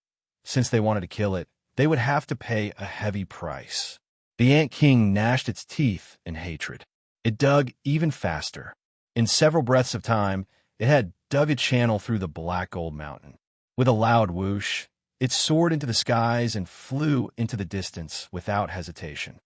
[SPEAKER 1] Since they wanted to kill it, they would have to pay a heavy price. The Ant King gnashed its teeth in hatred. It dug even faster. In several breaths of time, it had dug a channel through the Black Gold Mountain. With a loud whoosh, it soared into the skies and flew into the distance without hesitation.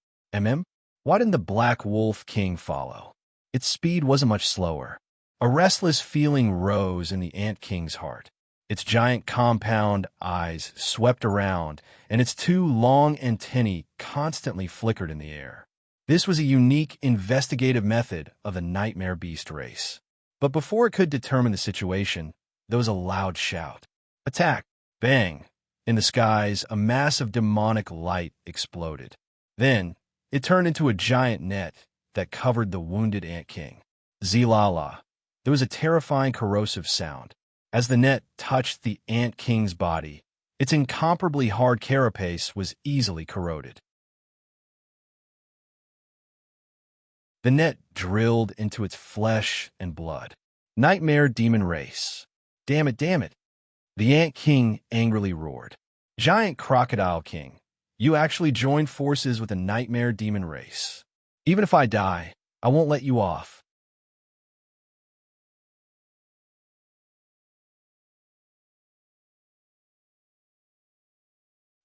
[SPEAKER 1] Why didn't the Black Wolf King follow? Its speed wasn't much slower. A restless feeling rose in the Ant King's heart. Its giant compound eyes swept around, and its two long antennae constantly flickered in the air. This was a unique investigative method of the Nightmare Beast race. But before it could determine the situation, there was a loud shout. Attack! Bang! In the skies, a mass of demonic light exploded. Then, it turned into a giant net that covered the wounded Ant King. Zilala. There was a terrifying corrosive sound. As the net touched the Ant King's body, its incomparably hard carapace was easily corroded. The net drilled into its flesh and blood. Nightmare Demon Race. Damn it, damn it. The Ant King angrily roared. Giant Crocodile King, you actually joined forces with the Nightmare Demon Race. Even if I die, I won't let you off.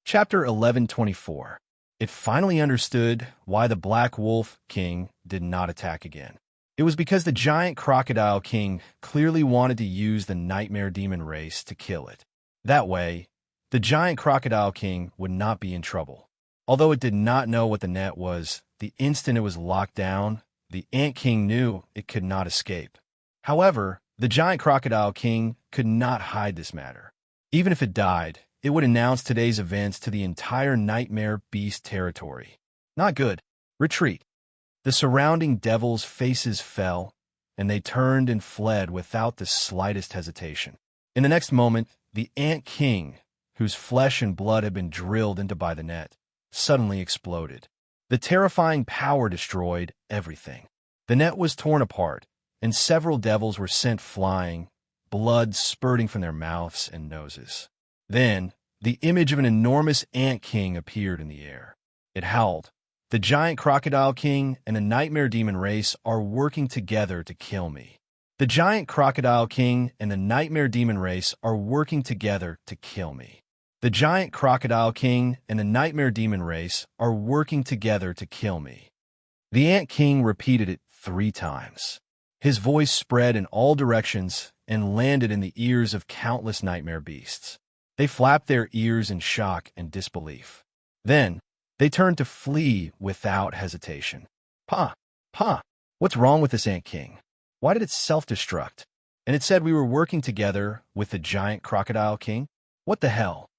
[SPEAKER 1] Chapter 1124. It finally understood why the Black Wolf King did not attack again. It was because the giant Crocodile King clearly wanted to use the Nightmare Demon Race to kill it. That way, the giant Crocodile King would not be in trouble. Although it did not know what the net was, the instant it was locked down, the Ant King knew it could not escape. However, the giant Crocodile King could not hide this matter. Even if it died, it would announce today's events to the entire Nightmare Beast territory. Not good. Retreat. The surrounding devils' faces fell, and they turned and fled without the slightest hesitation. In the next moment, the Ant King, whose flesh and blood had been drilled into by the net, suddenly exploded. The terrifying power destroyed everything. The net was torn apart, and several devils were sent flying, blood spurting from their mouths and noses. Then, the image of an enormous Ant King appeared in the air. It howled. The giant Crocodile King and the Nightmare Demon Race are working together to kill me. The giant Crocodile King and the Nightmare Demon Race are working together to kill me. The giant Crocodile King and the Nightmare Demon Race are working together to kill me. The Ant King repeated it 3 times. His voice spread in all directions and landed in the ears of countless nightmare beasts. They flapped their ears in shock and disbelief. Then, they turned to flee without hesitation. Pa! What's wrong with this Ant King? Why did it self-destruct? And it said we were working together with the giant Crocodile King? What the hell?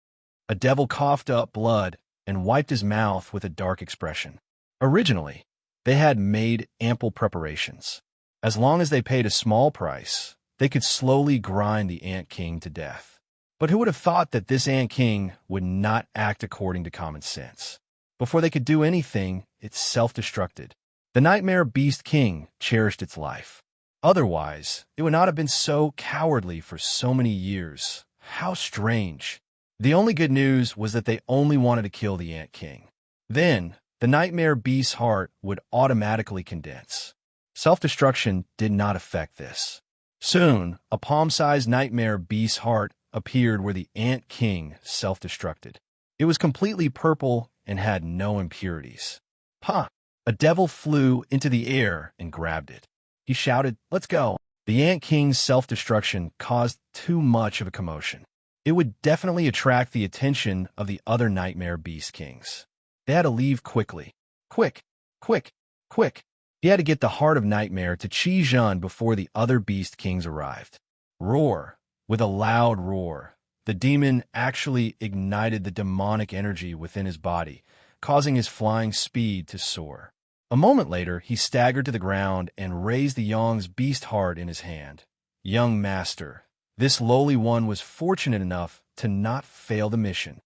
[SPEAKER 1] A devil coughed up blood and wiped his mouth with a dark expression. Originally, they had made ample preparations. As long as they paid a small price, they could slowly grind the Ant King to death. But who would have thought that this Ant King would not act according to common sense? Before they could do anything, it self-destructed. The Nightmare Beast King cherished its life. Otherwise, it would not have been so cowardly for so many years. How strange. The only good news was that they only wanted to kill the Ant King. Then, the Nightmare Beast's heart would automatically condense. Self-destruction did not affect this. Soon, a palm-sized Nightmare Beast's heart appeared where the Ant King self-destructed. It was completely purple and had no impurities. "Huh!" A devil flew into the air and grabbed it. He shouted, "Let's go!" The Ant King's self-destruction caused too much of a commotion. It would definitely attract the attention of the other Nightmare Beast Kings. They had to leave quickly. Quick, quick, quick. He had to get the heart of Nightmare to Qi Jun before the other Beast Kings arrived. Roar. With a loud roar, the demon actually ignited the demonic energy within his body, causing his flying speed to soar. A moment later, he staggered to the ground and raised the Yong's beast heart in his hand. Young master, this lowly one was fortunate enough to not fail the mission.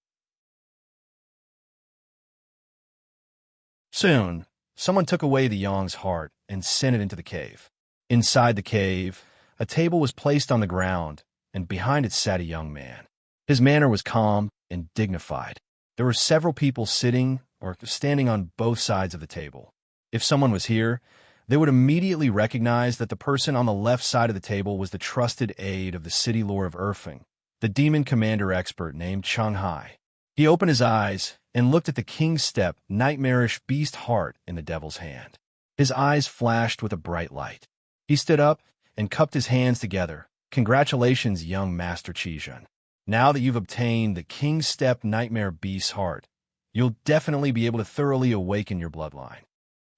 [SPEAKER 1] Soon, someone took away the Yong's heart and sent it into the cave. Inside the cave, a table was placed on the ground, and behind it sat a young man. His manner was calm and dignified. There were several people sitting or standing on both sides of the table. If someone was here, they would immediately recognize that the person on the left side of the table was the trusted aide of the city lord of Erfeng, the demon commander expert named Cheng Hai. He opened his eyes and looked at the king's step, nightmarish beast heart in the devil's hand. His eyes flashed with a bright light. He stood up and cupped his hands together. "Congratulations, young Master Qijun. Now that you've obtained the King's Step Nightmare Beast's heart, you'll definitely be able to thoroughly awaken your bloodline."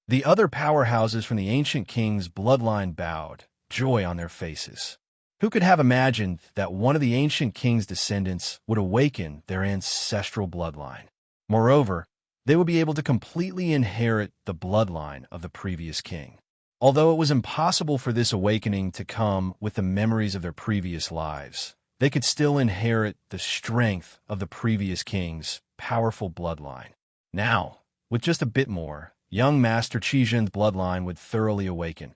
[SPEAKER 1] The other powerhouses from the ancient king's bloodline bowed, joy on their faces. Who could have imagined that one of the ancient king's descendants would awaken their ancestral bloodline? Moreover, they would be able to completely inherit the bloodline of the previous king. Although it was impossible for this awakening to come with the memories of their previous lives, they could still inherit the strength of the previous king's powerful bloodline. Now, with just a bit more, young Master Qijun's bloodline would thoroughly awaken,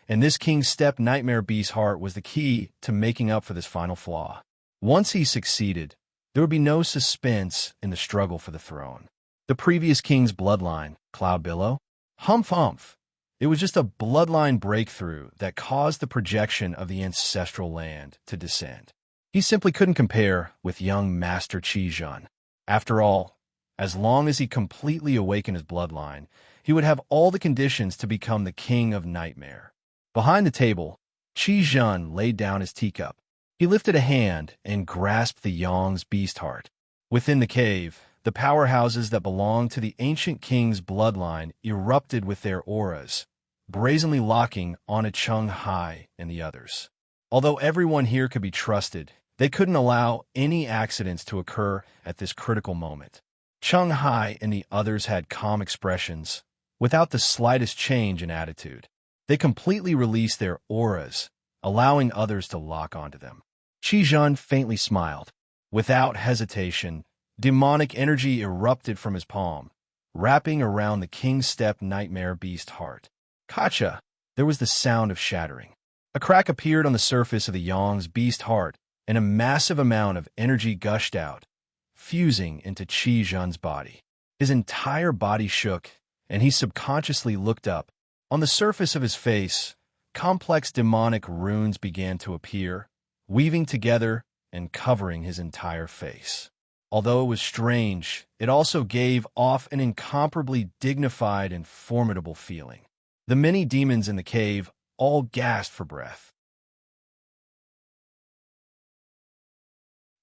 [SPEAKER 1] and this King's Step Nightmare Beast's heart was the key to making up for this final flaw. Once he succeeded, there would be no suspense in the struggle for the throne. The previous king's bloodline, Cloud Billow, humph. It was just a bloodline breakthrough that caused the projection of the ancestral land to descend. He simply couldn't compare with young Master Qijun. After all, as long as he completely awakened his bloodline, he would have all the conditions to become the King of Nightmare. Behind the table, Qijun laid down his teacup. He lifted a hand and grasped the Yong's beast heart. Within the cave, the powerhouses that belonged to the ancient king's bloodline erupted with their auras, brazenly locking on Cheng Hai and the others. Although everyone here could be trusted, they couldn't allow any accidents to occur at this critical moment. Cheng Hai and the others had calm expressions, without the slightest change in attitude. They completely released their auras, allowing others to lock onto them. Qijun faintly smiled. Without hesitation, demonic energy erupted from his palm, wrapping around the King's Step Nightmare Beast heart. Kacha! There was the sound of shattering. A crack appeared on the surface of the Yong's beast heart, and a massive amount of energy gushed out, fusing into Qijun's body. His entire body shook, and he subconsciously looked up. On the surface of his face, complex demonic runes began to appear, weaving together and covering his entire face. Although it was strange, it also gave off an incomparably dignified and formidable feeling. The many demons in the cave all gasped for breath.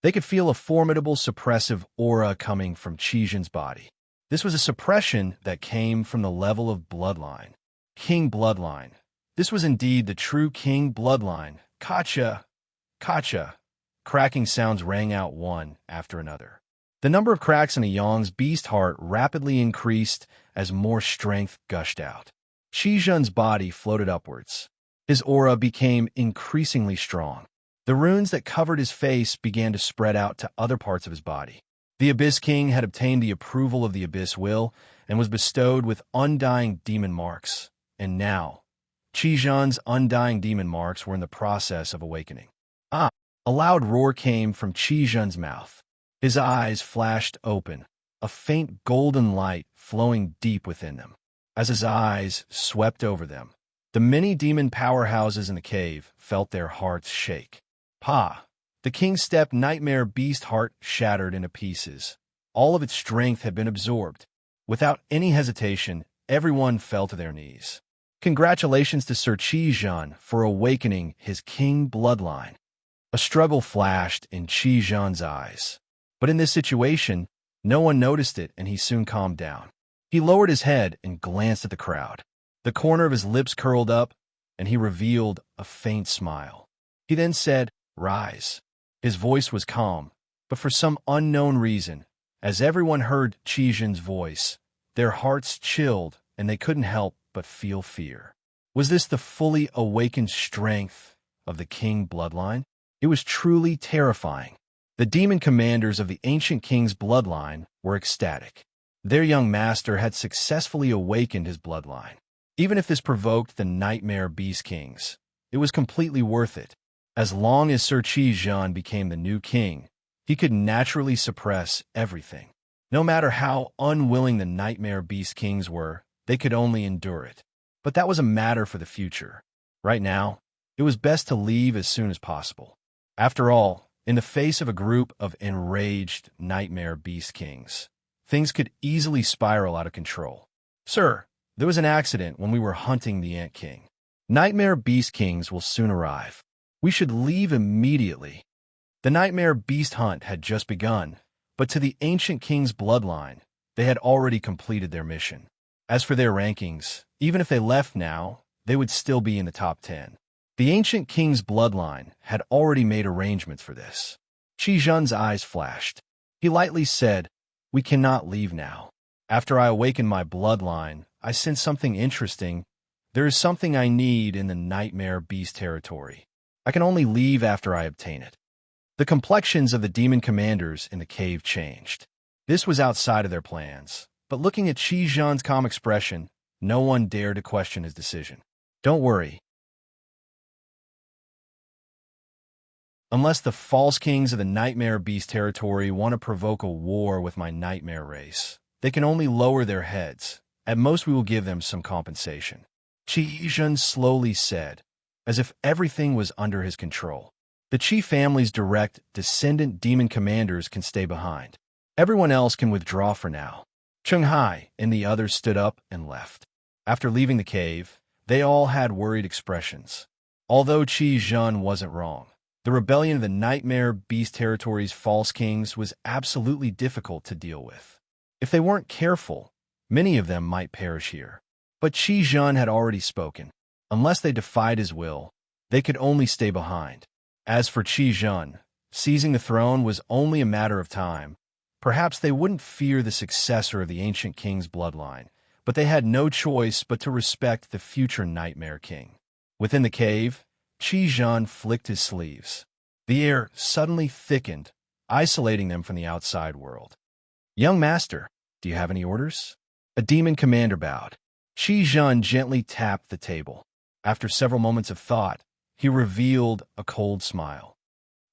[SPEAKER 1] They could feel a formidable suppressive aura coming from Qijun's body. This was a suppression that came from the level of bloodline. King bloodline. This was indeed the true king bloodline. Kacha! Kacha! Cracking sounds rang out one after another. The number of cracks in a Yang's beast heart rapidly increased as more strength gushed out. Qi Zhen's body floated upwards. His aura became increasingly strong. The runes that covered his face began to spread out to other parts of his body. The Abyss King had obtained the approval of the Abyss Will and was bestowed with undying demon marks. And now, Qi Zhen's undying demon marks were in the process of awakening. Ah! A loud roar came from Qi Zhen's mouth. His eyes flashed open, a faint golden light flowing deep within them. As his eyes swept over them, the many demon powerhouses in the cave felt their hearts shake. Pa! The King's Step nightmare beast heart shattered into pieces. All of its strength had been absorbed. Without any hesitation, everyone fell to their knees. Congratulations to Sir Qi Zhen for awakening his king bloodline. A struggle flashed in Qi Zhen's eyes. But in this situation, no one noticed it, and he soon calmed down. He lowered his head and glanced at the crowd. The corner of his lips curled up, and he revealed a faint smile. He then said, "Rise." His voice was calm, but for some unknown reason, as everyone heard Qi Zhen's voice, their hearts chilled and they couldn't help but feel fear. Was this the fully awakened strength of the king bloodline? It was truly terrifying. The demon commanders of the ancient king's bloodline were ecstatic. Their young master had successfully awakened his bloodline. Even if this provoked the nightmare beast kings, it was completely worth it. As long as Sir Qi Zhen became the new king, he could naturally suppress everything. No matter how unwilling the nightmare beast kings were, they could only endure it. But that was a matter for the future. Right now, it was best to leave as soon as possible. After all, in the face of a group of enraged nightmare beast kings, things could easily spiral out of control. "Sir, there was an accident when we were hunting the Ant King. Nightmare beast kings will soon arrive. We should leave immediately." The nightmare beast hunt had just begun, but to the ancient king's bloodline, they had already completed their mission. As for their rankings, even if they left now, they would still be in the top 10. The ancient king's bloodline had already made arrangements for this. Qi Zhen's eyes flashed. He lightly said, "We cannot leave now. After I awaken my bloodline, I sense something interesting. There is something I need in the nightmare beast territory. I can only leave after I obtain it." The complexions of the demon commanders in the cave changed. This was outside of their plans, but looking at Qi Zhen's calm expression, no one dared to question his decision. "Don't worry. Unless the false kings of the nightmare beast territory want to provoke a war with my nightmare race, they can only lower their heads. At most we will give them some compensation," Qi Zhen slowly said, as if everything was under his control. "The Qi family's direct descendant demon commanders can stay behind. Everyone else can withdraw for now." Cheng Hai and the others stood up and left. After leaving the cave, they all had worried expressions. Although Qi Zhen wasn't wrong, the rebellion of the nightmare beast territory's false kings was absolutely difficult to deal with. If they weren't careful, many of them might perish here. But Qi Zhen had already spoken. Unless they defied his will, they could only stay behind. As for Qi Zhen, seizing the throne was only a matter of time. Perhaps they wouldn't fear the successor of the ancient king's bloodline, but they had no choice but to respect the future nightmare king. Within the cave, Qi Zhen flicked his sleeves. The air suddenly thickened, isolating them from the outside world. "Young master, do you have any orders?" A demon commander bowed. Qi Zhen gently tapped the table. After several moments of thought, he revealed a cold smile.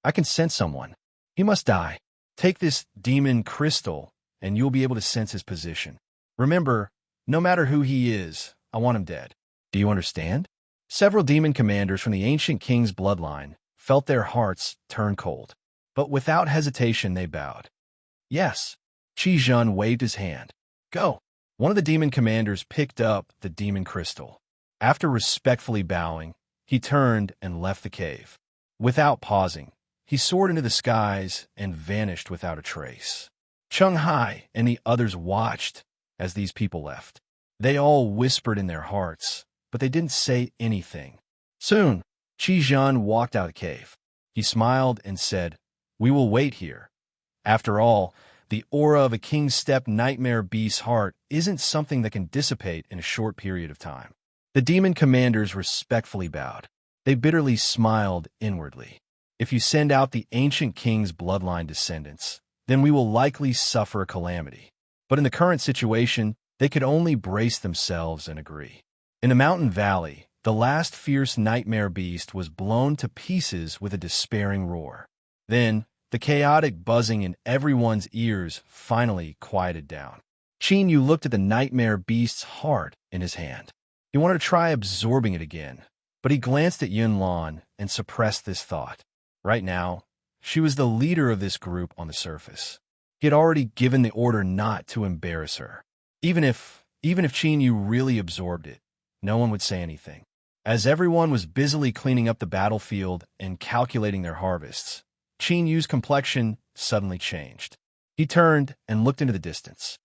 [SPEAKER 1] "I can sense someone. He must die. Take this demon crystal, and you'll be able to sense his position. Remember, no matter who he is, I want him dead. Do you understand?" Several demon commanders from the ancient king's bloodline felt their hearts turn cold. But without hesitation, they bowed. "Yes." Qi Zhen waved his hand. "Go." One of the demon commanders picked up the demon crystal. After respectfully bowing, he turned and left the cave. Without pausing, he soared into the skies and vanished without a trace. Cheng Hai and the others watched as these people left. They all whispered in their hearts, but they didn't say anything. Soon, Qi Zhen walked out of the cave. He smiled and said, "We will wait here." After all, The aura of a king's step nightmare beast's heart isn't something that can dissipate in a short period of time. The demon commanders respectfully bowed. They bitterly smiled inwardly. If you send out the ancient king's bloodline descendants, then we will likely suffer a calamity. But in the current situation, they could only brace themselves and agree. In the mountain valley, the last fierce nightmare beast was blown to pieces with a despairing roar. Then, the chaotic buzzing in everyone's ears finally quieted down. Qin Yu looked at the nightmare beast's heart in his hand. He wanted to try absorbing it again, but he glanced at Yunlan and suppressed this thought. Right now, she was the leader of this group on the surface. He had already given the order not to embarrass her. Even if Qin Yu really absorbed it, no one would say anything. As everyone was busily cleaning up the battlefield and calculating their harvests, Qin Yu's complexion suddenly changed. He turned and looked into the distance.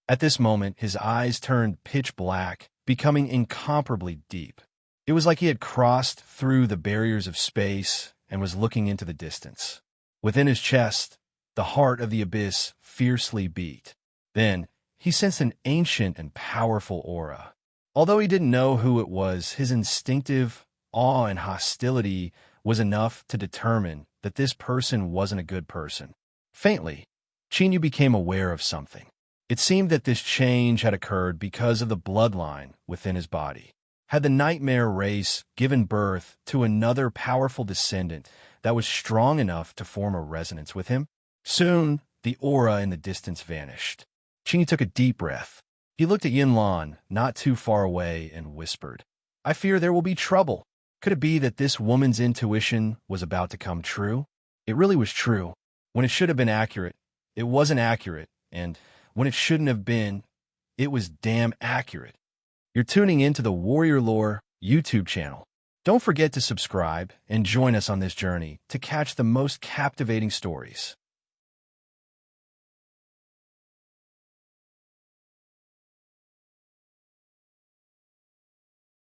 [SPEAKER 1] At this moment, his eyes turned pitch black, becoming incomparably deep. It was like he had crossed through the barriers of space and was looking into the distance. Within his chest, the heart of the abyss fiercely beat. Then, he sensed an ancient and powerful aura. Although he didn't know who it was, his instinctive awe and hostility was enough to determine that this person wasn't a good person. Faintly, Qin Yu became aware of something. It seemed that this change had occurred because of the bloodline within his body. Had the nightmare race given birth to another powerful descendant that was strong enough to form a resonance with him? Soon, the aura in the distance vanished. Qin Yu took a deep breath. He looked at Yunlan, not too far away, and whispered, "I fear there will be trouble." Could it be that this woman's intuition was about to come true? It really was true. When it should have been accurate, it wasn't accurate, and when it shouldn't have been, it was damn accurate. You're tuning into the Warrior Lore YouTube channel. Don't forget to subscribe and join us on this journey to catch the most captivating stories.